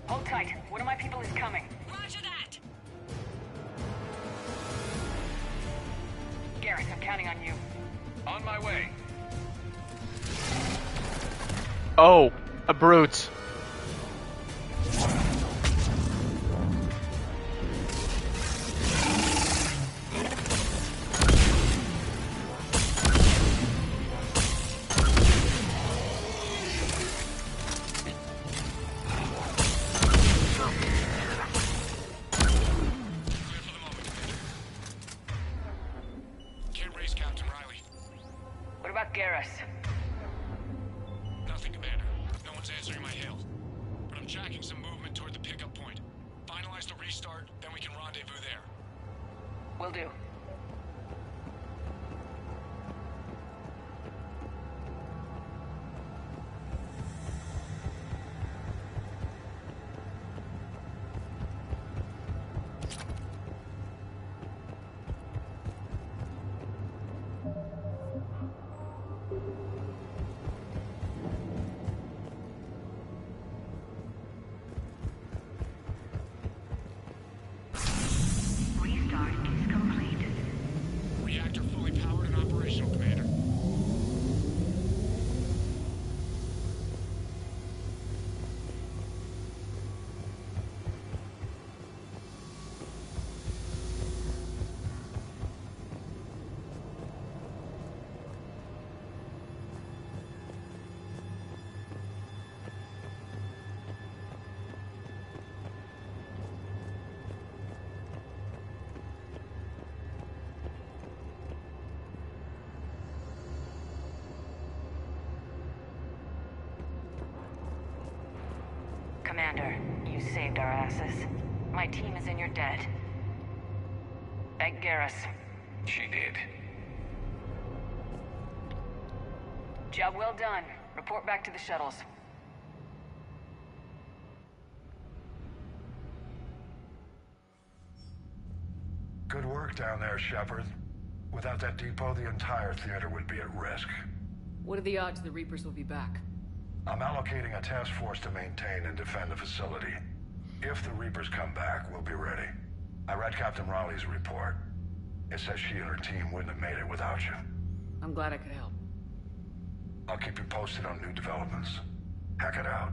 Speaker 15: Hold tight. One of my people is coming.
Speaker 16: Roger that.
Speaker 15: Garrett, I'm counting on you.
Speaker 22: On my way.
Speaker 9: Oh, a brute.
Speaker 22: Can't raise Captain Riley.
Speaker 15: What about Garrus?
Speaker 22: Nothing, Commander. No one's answering my hail. But I'm tracking some movement toward the pickup point. Finalize the restart, then we can rendezvous there.
Speaker 15: Will do.
Speaker 10: Restart is complete.
Speaker 22: Reactor fully powered and operational, Commander.
Speaker 10: Commander, you saved our asses. My team is in your debt.
Speaker 15: Thank Garrus.
Speaker 2: She did.
Speaker 15: Job well done. Report back to the shuttles.
Speaker 11: Good work down there, Shepard. Without that depot, the entire theater would be at risk.
Speaker 15: What are the odds the Reapers will be back?
Speaker 11: I'm allocating a task force to maintain and defend the facility. If the Reapers come back, we'll be ready. I read Captain Raleigh's report. It says she and her team wouldn't have made it without you.
Speaker 15: I'm glad I could help.
Speaker 11: I'll keep you posted on new developments. Hack it out.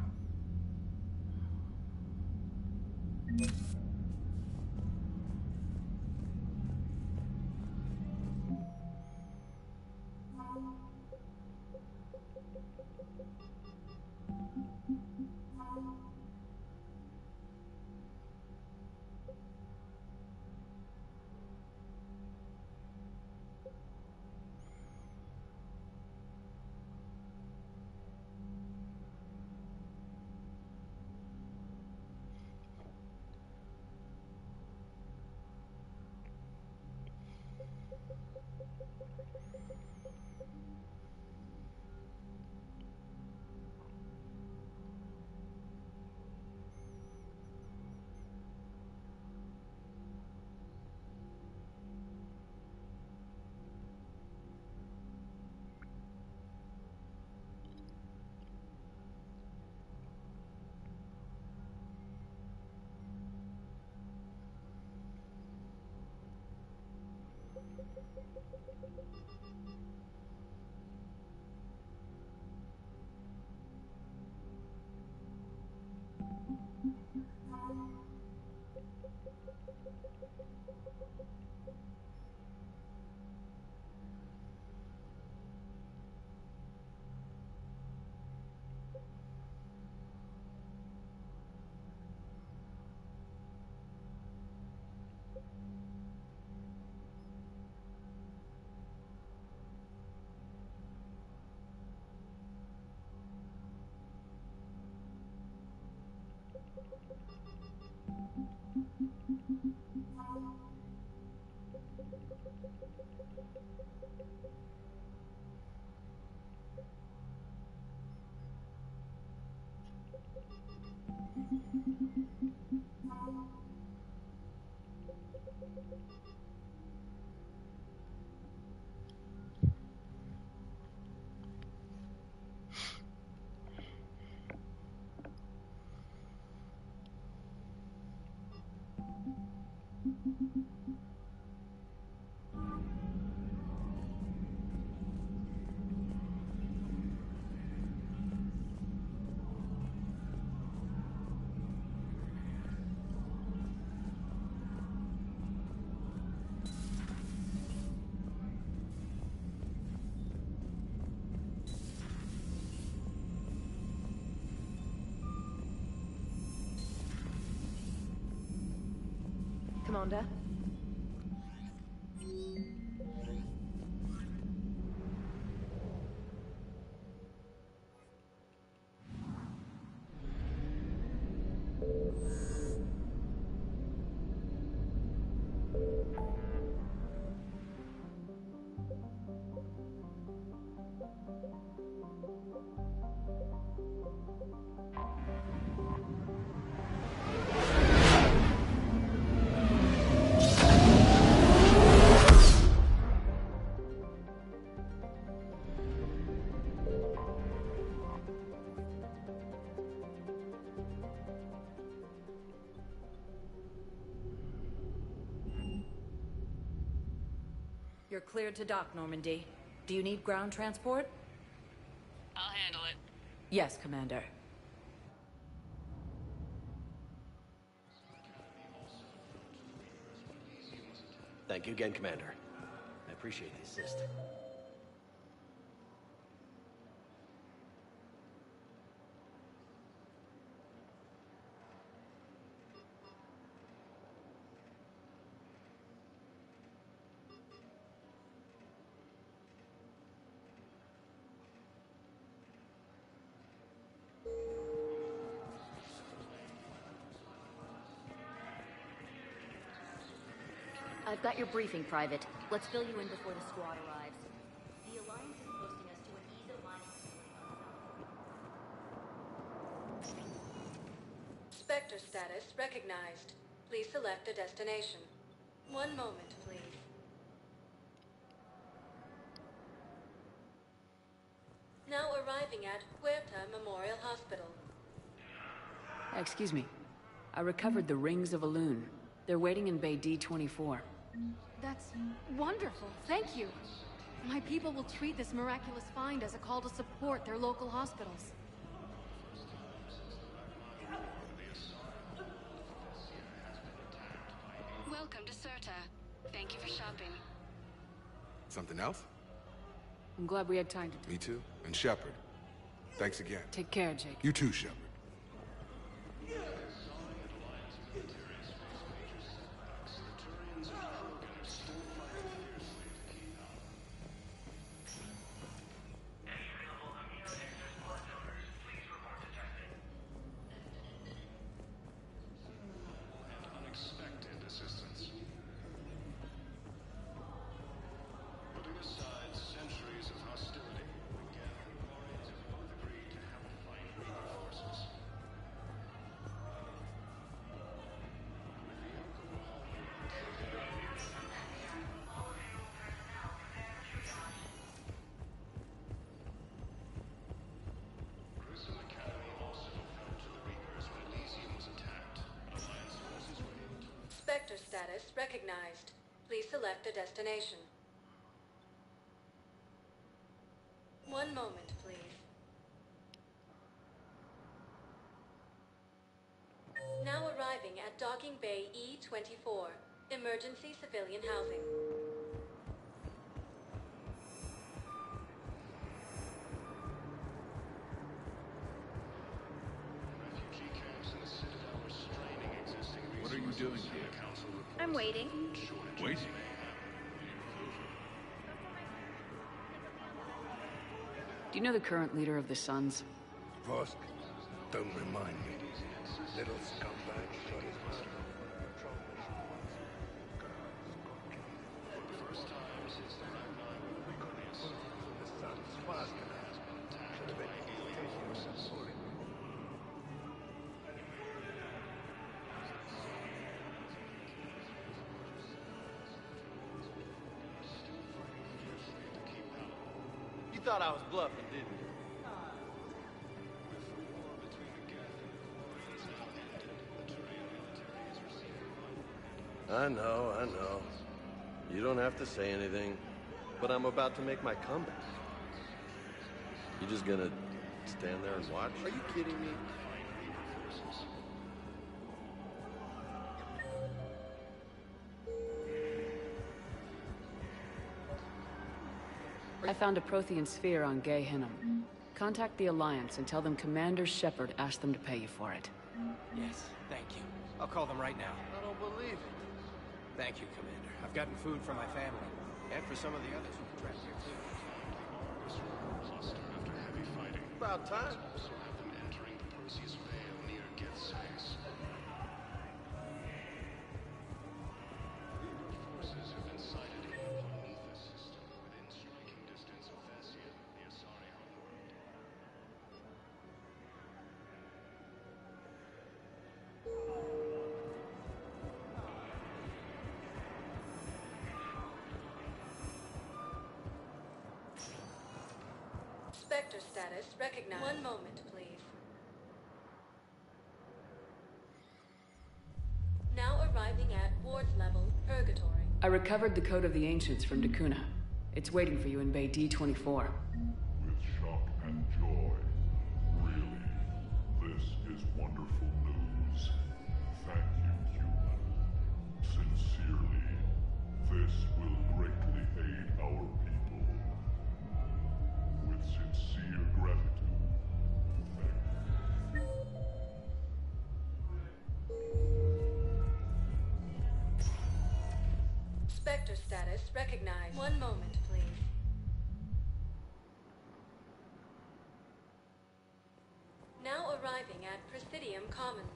Speaker 1: Commander?
Speaker 12: You're cleared to dock, Normandy. Do you need ground transport?
Speaker 15: I'll handle it.
Speaker 12: Yes, Commander.
Speaker 4: Thank you again, Commander. I appreciate the assist.
Speaker 17: I've got your briefing, Private. Let's fill you in before the squad arrives. The Alliance is posting us to an ESO mining...
Speaker 19: Spectre status recognized. Please select a destination. One moment, please. Now arriving at Huerta Memorial Hospital.
Speaker 15: Excuse me. I recovered the rings of Elune. They're waiting in Bay D-24.
Speaker 5: That's wonderful. Thank you. My people will treat this miraculous find as a call to support their local hospitals.
Speaker 25: Welcome to Serta. Thank you for shopping.
Speaker 26: Something else?
Speaker 15: I'm glad we had time to...
Speaker 26: Me too. And Shepard. Thanks again.
Speaker 15: Take care, Jake.
Speaker 26: You too, Shepard.
Speaker 19: Spectre status recognized. Please select a destination. arriving at Docking Bay E-24. Emergency civilian housing.
Speaker 1: What are you doing here?
Speaker 21: I'm waiting.
Speaker 1: Waiting?
Speaker 15: Do you know the current leader of the Suns?
Speaker 11: Vosk, don't remind me. Little scumbag shot his mouth.
Speaker 4: You thought I was bluffing, didn't you?
Speaker 3: I know. You don't have to say anything, but I'm about to make my comeback. You just gonna stand there and watch?
Speaker 4: Are you kidding me?
Speaker 15: I found a Prothean sphere on Gay Hinnom. Contact the Alliance and tell them Commander Shepard asked them to pay you for it.
Speaker 18: Yes, thank you. I'll call them right now.
Speaker 4: I don't believe it.
Speaker 18: Thank you, Commander. I've gotten food for my family. And for some of the others who trapped here, too.
Speaker 3: About time.
Speaker 19: Spectre status recognized. One moment, please. Now arriving at Ward's level, Purgatory.
Speaker 15: I recovered the Code of the Ancients from Dakuna. It's waiting for you in Bay D-24.
Speaker 6: With shock and joy. Really, this is wonderful news. Thank you, human. Sincerely, this will greatly aid our people. With sincere gratitude.
Speaker 19: Spectre status recognized. One moment, please. Now arriving at Presidium Commons.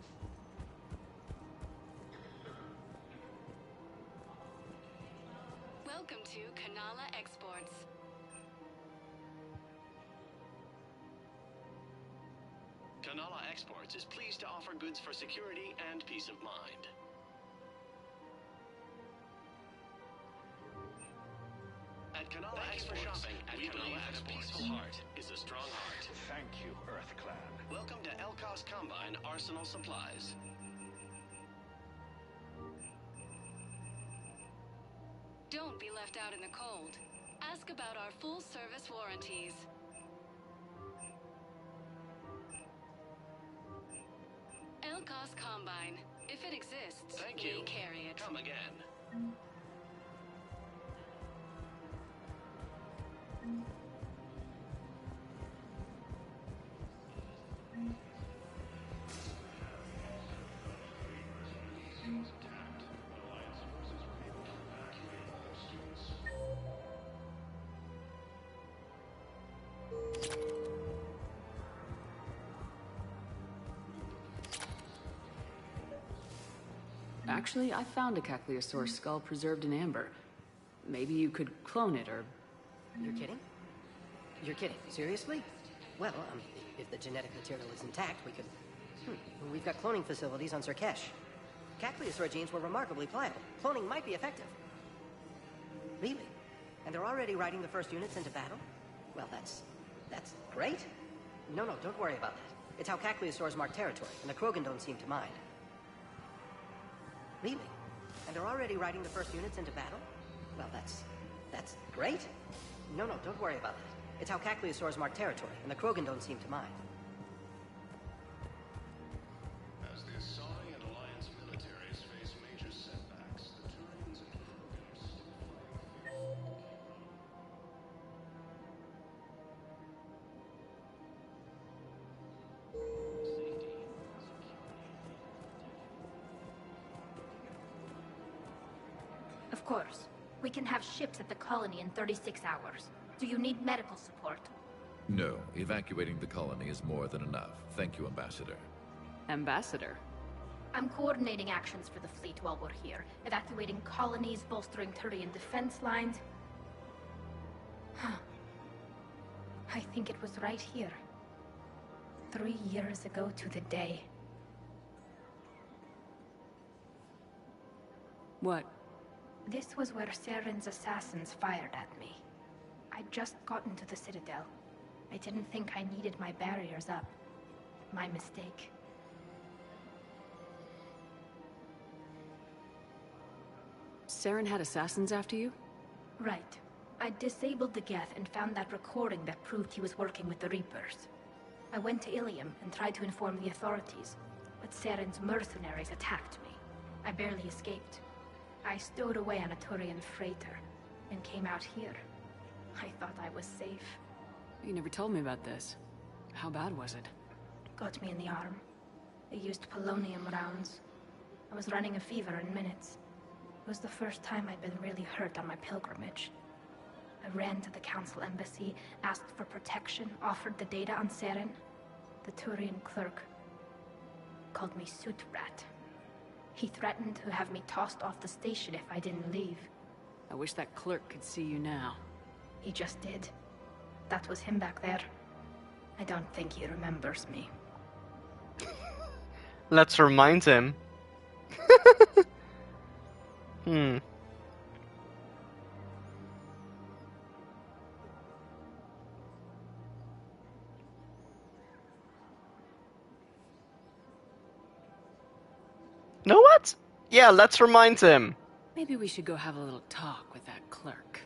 Speaker 25: Welcome to Kanala Exports.
Speaker 20: Kanala Exports is pleased to offer goods for security and peace of mind. At Kanala Exports, we believe that a peaceful heart is a strong heart.
Speaker 11: Thank you, EarthClan.
Speaker 20: Welcome to Elkos Combine Arsenal Supplies.
Speaker 25: Don't be left out in the cold. Ask about our full-service warranties. Elkos Combine. If it exists,
Speaker 20: Thank you.
Speaker 25: we carry it.
Speaker 20: Come again.
Speaker 15: Actually, I found a Caccleosaur skull preserved in amber. Maybe you could clone it, or...
Speaker 23: You're kidding? You're kidding. Seriously? Well, if the genetic material is intact, we could... We've got cloning facilities on Zerkesh. Caccleosaur genes were remarkably pliable. Cloning might be effective. Really? And they're already riding the first units into battle? Well, that's great. No, don't worry about that. It's how Caccleosaurs mark territory, and the Krogan don't seem to mind. Really? And they're already riding the first units into battle? Well, that's great. No, don't worry about that. It's how Caccleosaurs mark territory, and the Krogan don't seem to mind.
Speaker 20: As the Asari and Alliance
Speaker 7: course. We can have ships at the colony in 36 hours. Do you need medical support?
Speaker 8: No, evacuating the colony is more than enough. Thank you, Ambassador.
Speaker 15: Ambassador?
Speaker 7: I'm coordinating actions for the fleet while we're here. Evacuating colonies, bolstering Turian defense lines. I think it was right here. 3 years ago to the day.
Speaker 15: What?
Speaker 7: This was where Saren's assassins fired at me. I'd just gotten to the Citadel. I didn't think I needed my barriers up. My mistake.
Speaker 15: Saren had assassins after you?
Speaker 7: Right. I disabled the Geth and found that recording that proved he was working with the Reapers. I went to Ilium and tried to inform the authorities, but Saren's mercenaries attacked me. I barely escaped. I stowed away on a Turian freighter and came out here. I thought I was safe.
Speaker 15: You never told me about this. How bad was it?
Speaker 7: Got me in the arm. They used polonium rounds. I was running a fever in minutes. It was the first time I'd been really hurt on my pilgrimage. I ran to the Council Embassy, asked for protection, offered the data on Saren. The Turian clerk called me Soot Rat. He threatened to have me tossed off the station if I didn't leave.
Speaker 15: I wish that clerk could see you now.
Speaker 7: He just did. That was him back there. I don't think he remembers me.
Speaker 9: Let's remind him. Know what? Yeah, let's remind him.
Speaker 15: Maybe we should go have a little talk with that clerk.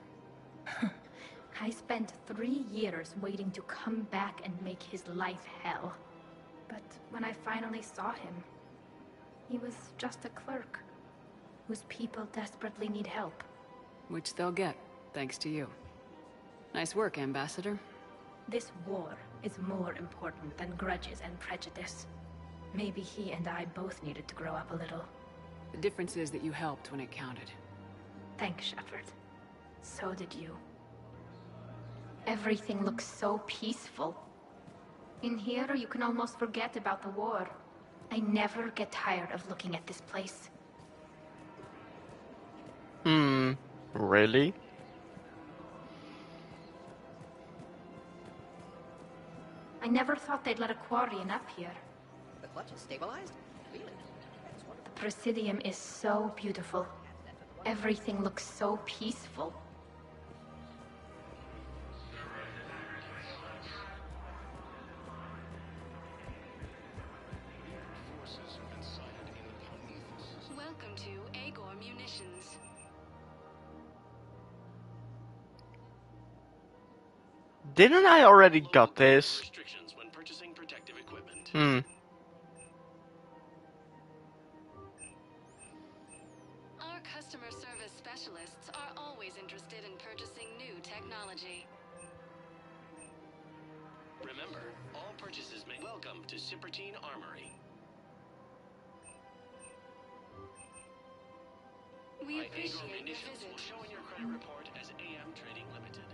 Speaker 7: I spent 3 years waiting to come back and make his life hell. But when I finally saw him, he was just a clerk whose people desperately need help.
Speaker 15: Which they'll get, thanks to you. Nice work, Ambassador.
Speaker 7: This war is more important than grudges and prejudice. Maybe he and I both needed to grow up a little.
Speaker 15: The difference is that you helped when it counted.
Speaker 7: Thanks, Shepard. So did you. Everything looks so peaceful. In here, you can almost forget about the war. I never get tired of looking at this place.
Speaker 9: Really?
Speaker 7: I never thought they'd let a Quarian up here.
Speaker 23: The clutch is stabilized? Really?
Speaker 7: The Presidium is so beautiful. Everything looks so peaceful.
Speaker 25: Welcome to Agor Munitions.
Speaker 9: Didn't I already got this?
Speaker 20: Restrictions when purchasing protective equipment.
Speaker 25: Our customer service specialists are always interested in purchasing new technology.
Speaker 20: Remember, all purchases may welcome to Cipertine Armory.
Speaker 25: We
Speaker 20: Agor
Speaker 25: appreciate your
Speaker 20: Munitions
Speaker 25: visit.
Speaker 20: will show in your credit report as AM Trading Limited.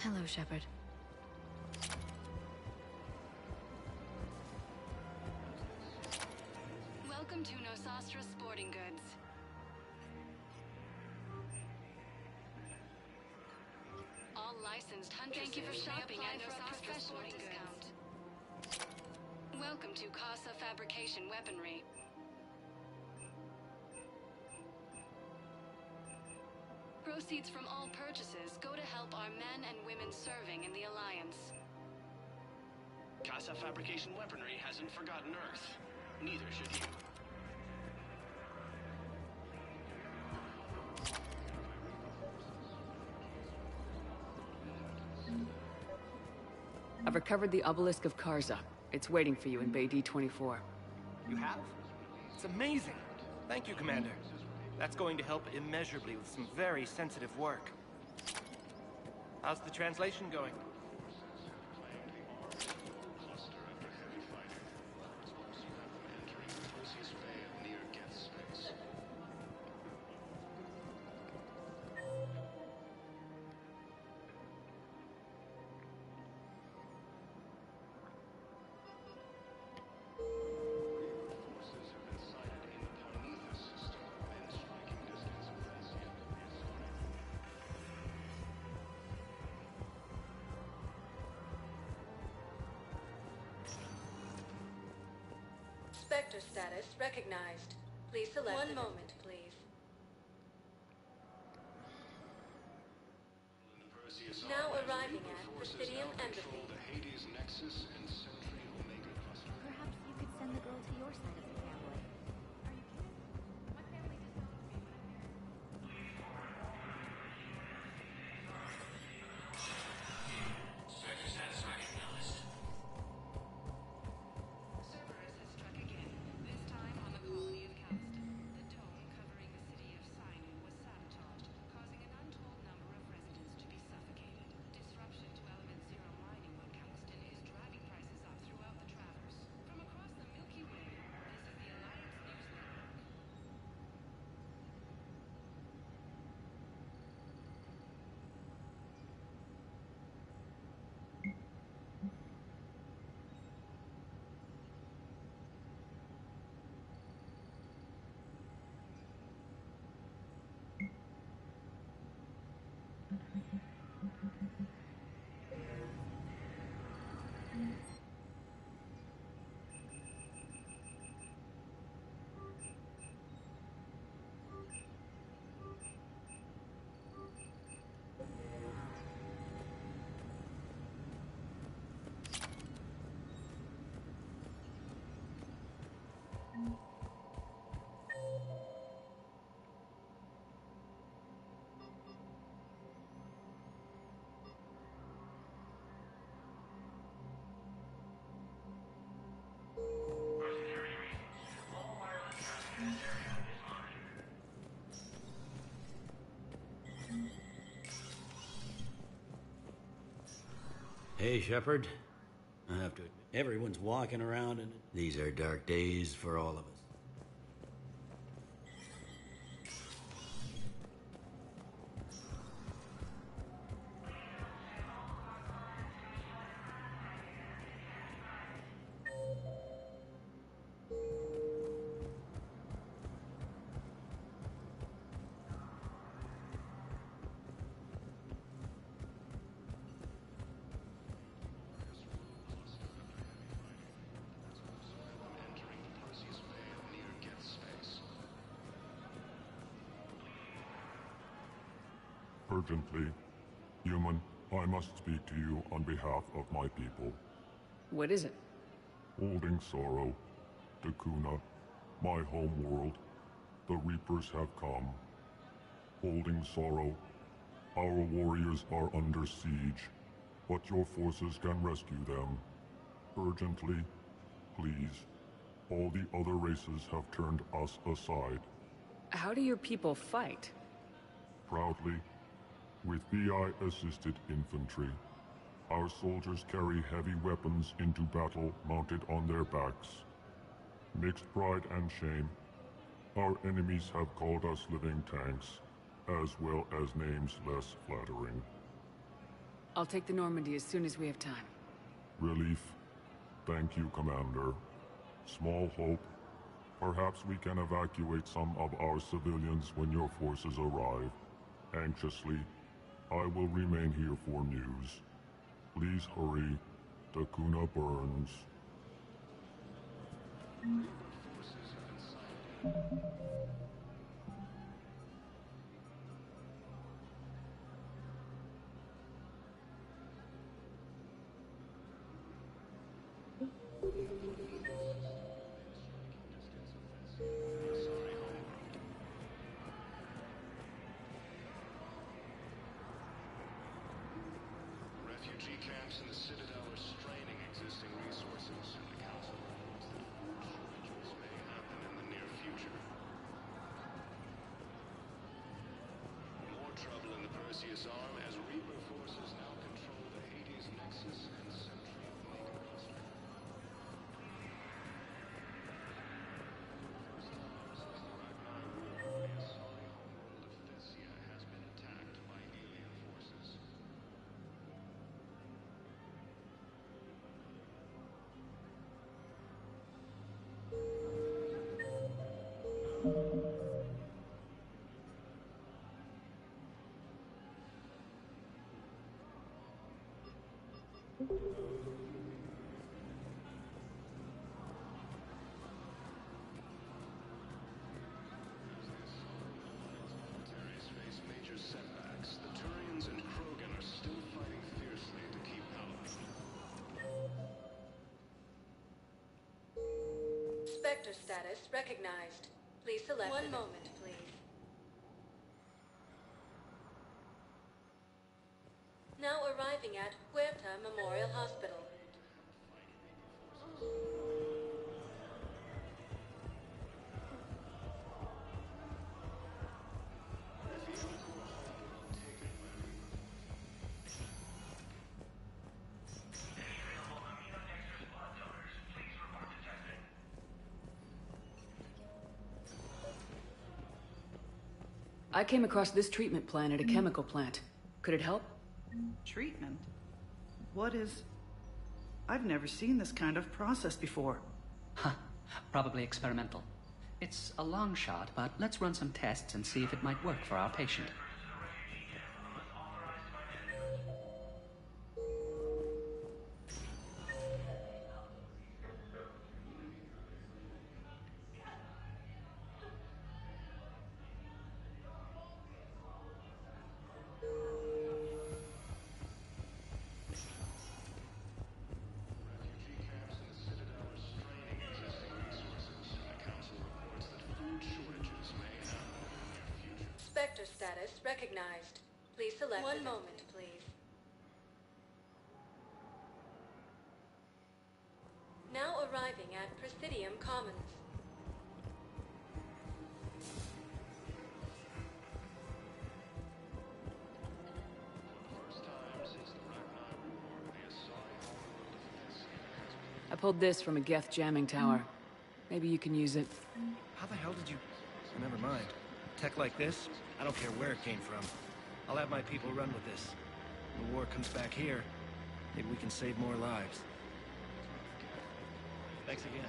Speaker 5: Hello, Shepard.
Speaker 25: Welcome to Nosastra Sporting Goods. All licensed huntresses. Thank you for shopping at Nosastra Sporting Goods. Welcome to Casa Fabrication Weaponry. Proceeds from all purchases go to help our men and women serving in the Alliance.
Speaker 20: Casa Fabrication Weaponry hasn't forgotten Earth. Neither should you.
Speaker 15: I've recovered the obelisk of Karza. It's waiting for you in Bay D-24.
Speaker 13: You have? It's amazing. Thank you, Commander. That's going to help immeasurably with some very sensitive work. How's the translation going?
Speaker 19: Spectre status recognized. Please select. One moment, please. Now arriving at Presidium Embassy.
Speaker 21: Perhaps you could send the girl to your side of the family.
Speaker 2: Hey, Shepard. I have to admit, everyone's walking around, and these are dark days for all of us.
Speaker 6: Urgently. Human, I must speak to you on behalf of my people.
Speaker 15: What is it?
Speaker 6: Holding sorrow, Dakuna, my home world, the Reapers have come. Holding sorrow, our warriors are under siege, but your forces can rescue them. Urgently, please. All the other races have turned us aside.
Speaker 15: How do your people fight?
Speaker 6: Proudly, with BI-assisted infantry. Our soldiers carry heavy weapons into battle mounted on their backs. Mixed pride and shame, our enemies have called us living tanks, as well as names less flattering.
Speaker 15: I'll take the Normandy as soon as we have time.
Speaker 6: Relief. Thank you, Commander. Small hope. Perhaps we can evacuate some of our civilians when your forces arrive. Anxiously, I will remain here for news. Please hurry. Dakuna burns.
Speaker 20: Refugee camps in the Citadel are straining existing resources, and the Council reports that shortages may happen in the near future. More trouble in the Perseus Arm as Reaper forces now control the Hades Nexus and Sentry Omega Cluster. First time since the Ragnar War, the Asari homeworld of Thessia has been attacked by alien forces.
Speaker 19: Spectre status recognized. Please select one moment, please. Now arriving at Huerta Memorial Hospital.
Speaker 15: I came across this treatment plan at a chemical plant. Could it help?
Speaker 10: Treatment? What is... I've never seen this kind of process before.
Speaker 12: Huh. Probably experimental. It's a long shot, but let's run some tests and see if it might work for our patient.
Speaker 19: Spectre status recognized. Please select one moment, please. Now arriving at Presidium Commons.
Speaker 15: I pulled this from a Geth jamming tower. Maybe you can use it.
Speaker 13: How the hell did you... Never mind. Tech like this, I don't care where it came from. I'll have my people run with this. When the war comes back here, maybe we can save more lives. Thanks again.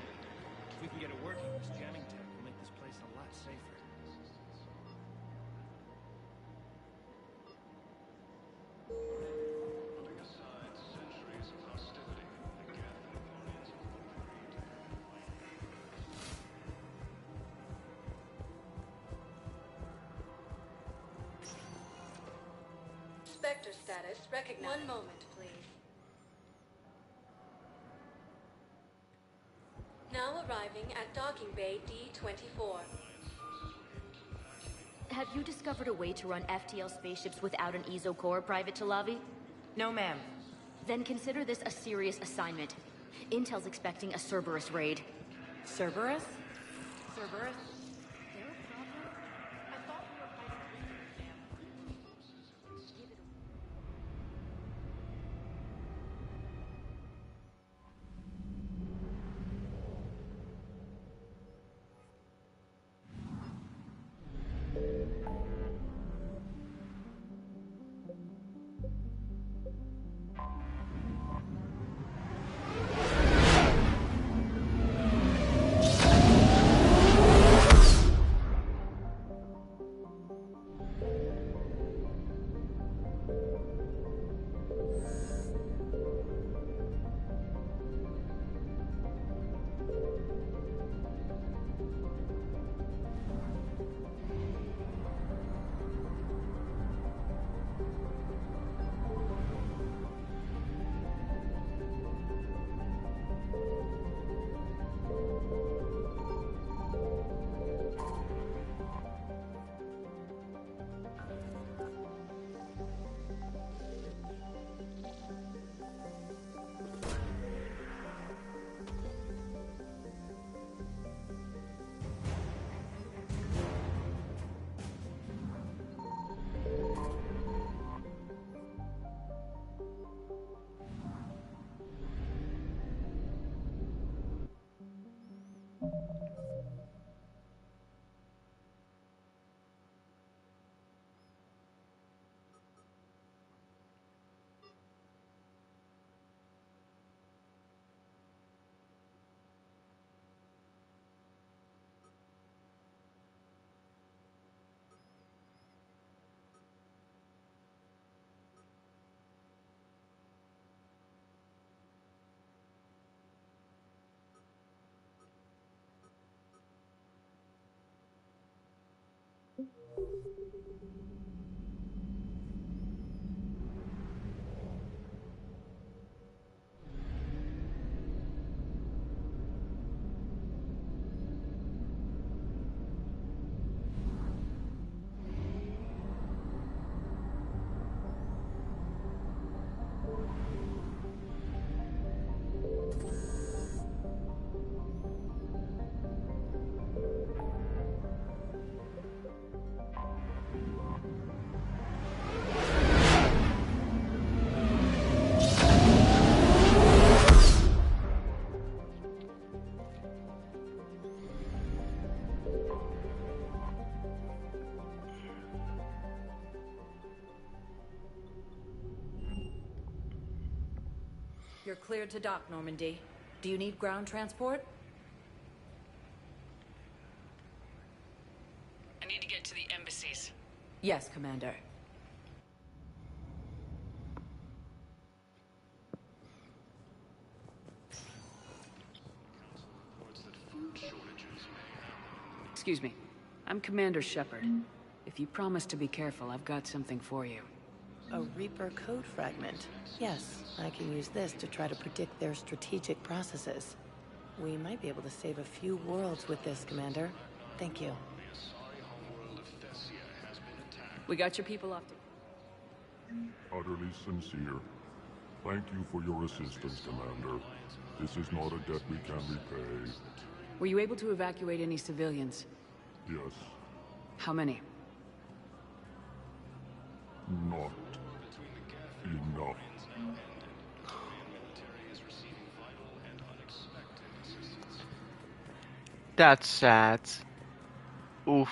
Speaker 13: If we can get it working, this jamming tech will make this place a lot safer.
Speaker 20: Putting aside centuries of hostility, the Geth and opponents of the Creed.
Speaker 19: Spectre status recognized. One moment, please. Now arriving at Docking Bay D-24.
Speaker 17: Have you discovered a way to run FTL spaceships without an ESO core, Private Chalavi?
Speaker 23: No, ma'am.
Speaker 17: Then consider this a serious assignment. Intel's expecting a Cerberus raid.
Speaker 23: Cerberus?
Speaker 17: Cerberus?
Speaker 1: You're cleared to dock, Normandy. Do you need ground transport?
Speaker 15: I need to get to the embassies.
Speaker 1: Yes, Commander.
Speaker 15: Excuse me. I'm Commander Shepard. If you promise to be careful, I've got something for you.
Speaker 14: A Reaper code fragment. Yes, I can use this to try to predict their strategic processes. We might be able to save a few worlds with this, Commander. Thank you.
Speaker 15: We got your people off to...
Speaker 6: Utterly sincere. Thank you for your assistance, Commander. This is not a debt we can repay.
Speaker 15: Were you able to evacuate any civilians?
Speaker 6: Yes.
Speaker 15: How many?
Speaker 6: Not enough.
Speaker 9: That's sad. Oof.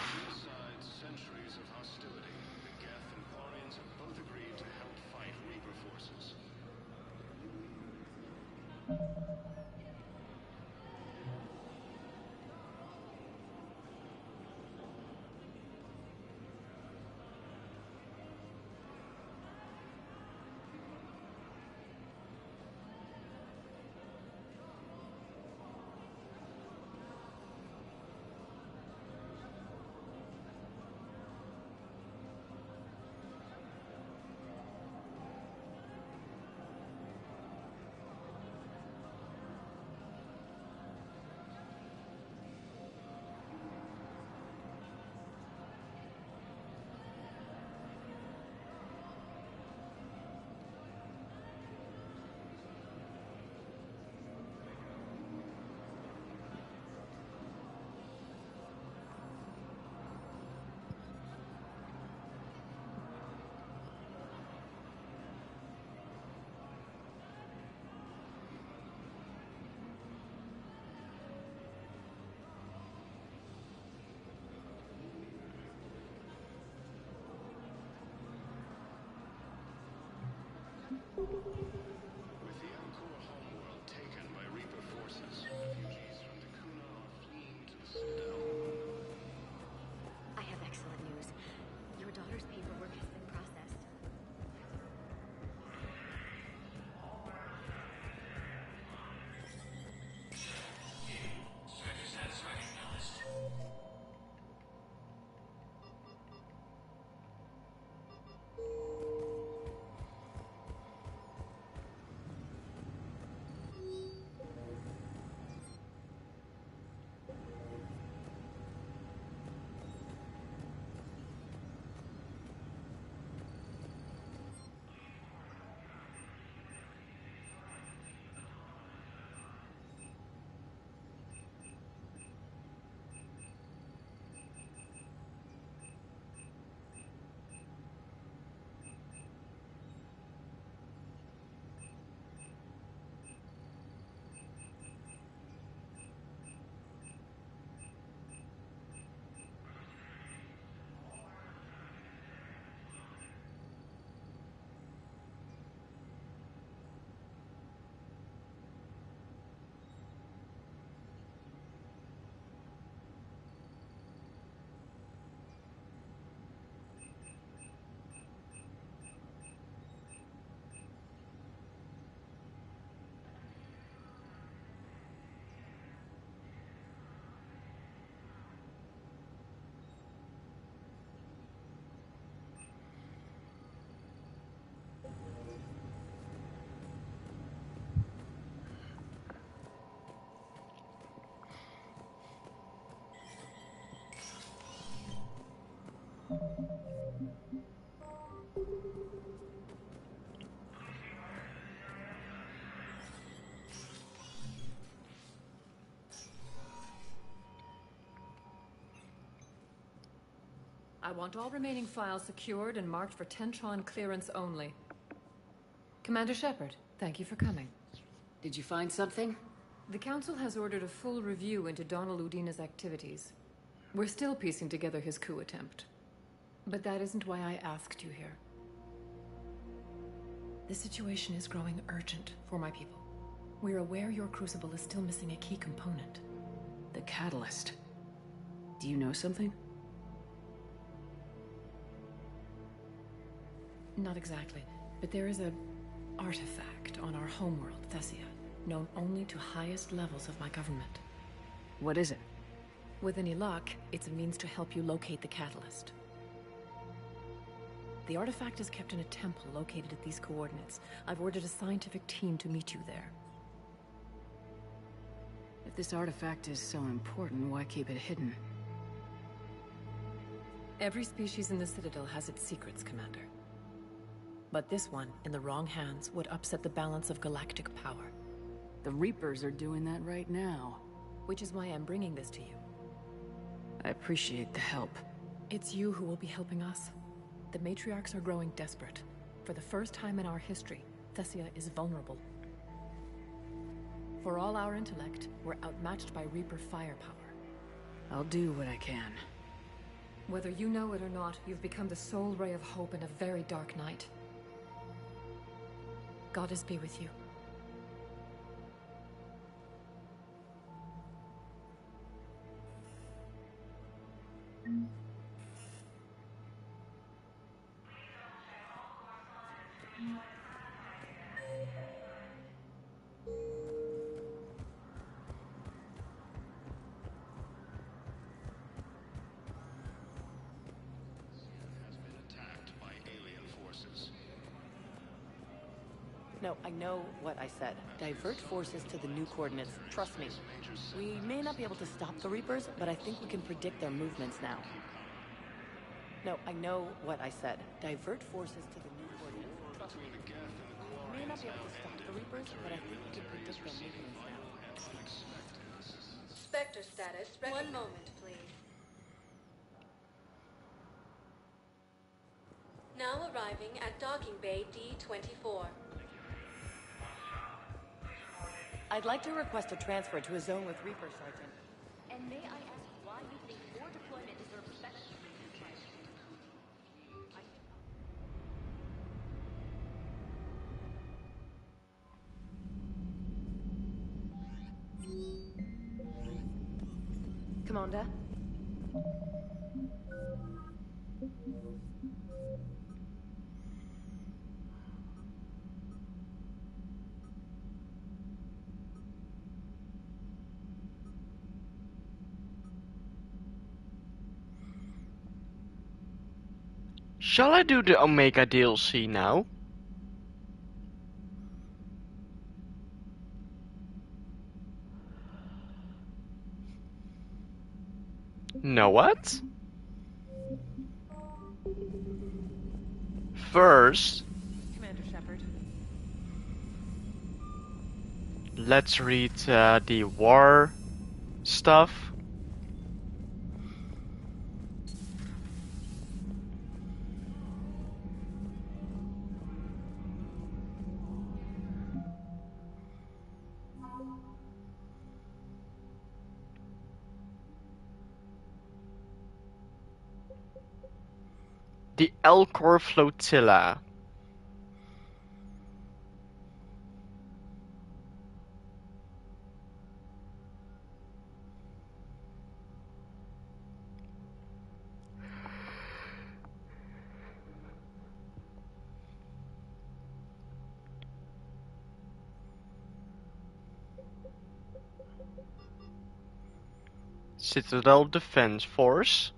Speaker 20: With the Alcoa homeworld taken by Reaper forces, refugees from Dakuna are fleeing to the Citadel.
Speaker 17: I have excellent news. Your daughter's paperwork has been processed.
Speaker 16: I want all remaining files secured and marked for Tentron clearance only. Commander Shepard, thank you for coming.
Speaker 15: Did you find something?
Speaker 16: The Council has ordered a full review into Donald Udina's activities. We're still piecing together his coup attempt. But that isn't why I asked you here. The situation is growing urgent for my people. We're aware your crucible is still missing a key component.
Speaker 15: The catalyst. Do you know something?
Speaker 16: Not exactly, but there is a artifact on our homeworld, Thessia, known only to highest levels of my government.
Speaker 15: What is it?
Speaker 16: With any luck, it's a means to help you locate the catalyst. The artifact is kept in a temple located at these coordinates. I've ordered a scientific team to meet you there.
Speaker 15: If this artifact is so important, why keep it hidden?
Speaker 16: Every species in the Citadel has its secrets, Commander. But this one, in the wrong hands, would upset the balance of galactic power.
Speaker 15: The Reapers are doing that right now.
Speaker 16: Which is why I'm bringing this to you.
Speaker 15: I appreciate the help.
Speaker 16: It's you who will be helping us. The matriarchs are growing desperate. For the first time in our history, Thessia is vulnerable. For all our intellect, we're outmatched by Reaper firepower.
Speaker 15: I'll do what I can.
Speaker 16: Whether you know it or not, you've become the sole ray of hope in a very dark night. Goddess be with you.
Speaker 14: No, I know what I said. Divert forces to the new coordinates. Trust me. We may not be able to stop the Reapers, but I think we can predict their movements now. No, I know what I said. Divert forces to the new coordinates. Trust me. We may not be able to stop the Reapers, but I think we can predict their movements now.
Speaker 19: Spectre status. One moment, please. Now arriving at docking bay D-24.
Speaker 14: I'd like to request a transfer to a zone with Reaper, Sergeant.
Speaker 17: And may I ask why you think your deployment deserves special treatment?
Speaker 14: Commander?
Speaker 9: Shall I do the Omega DLC now? No, what? First,
Speaker 14: Commander Shepard.
Speaker 9: let's read the war stuff. The Elcor Flotilla. Citadel Defense Force.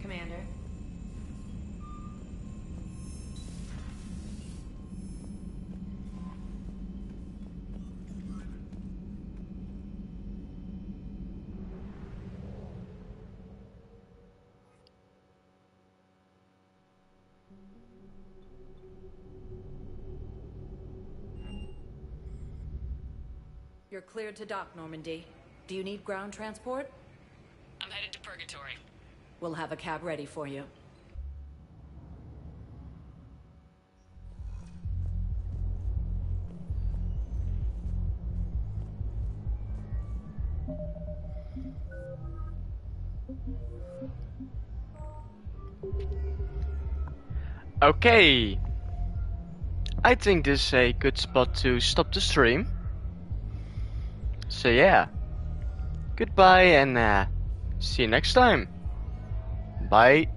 Speaker 1: Commander. You're cleared to dock, Normandy. Do you need ground transport?
Speaker 15: I'm headed to Purgatory.
Speaker 1: We'll have a cab ready for you.
Speaker 9: Okay. I think this is a good spot to stop the stream. So yeah. Goodbye and see you next time. Bye.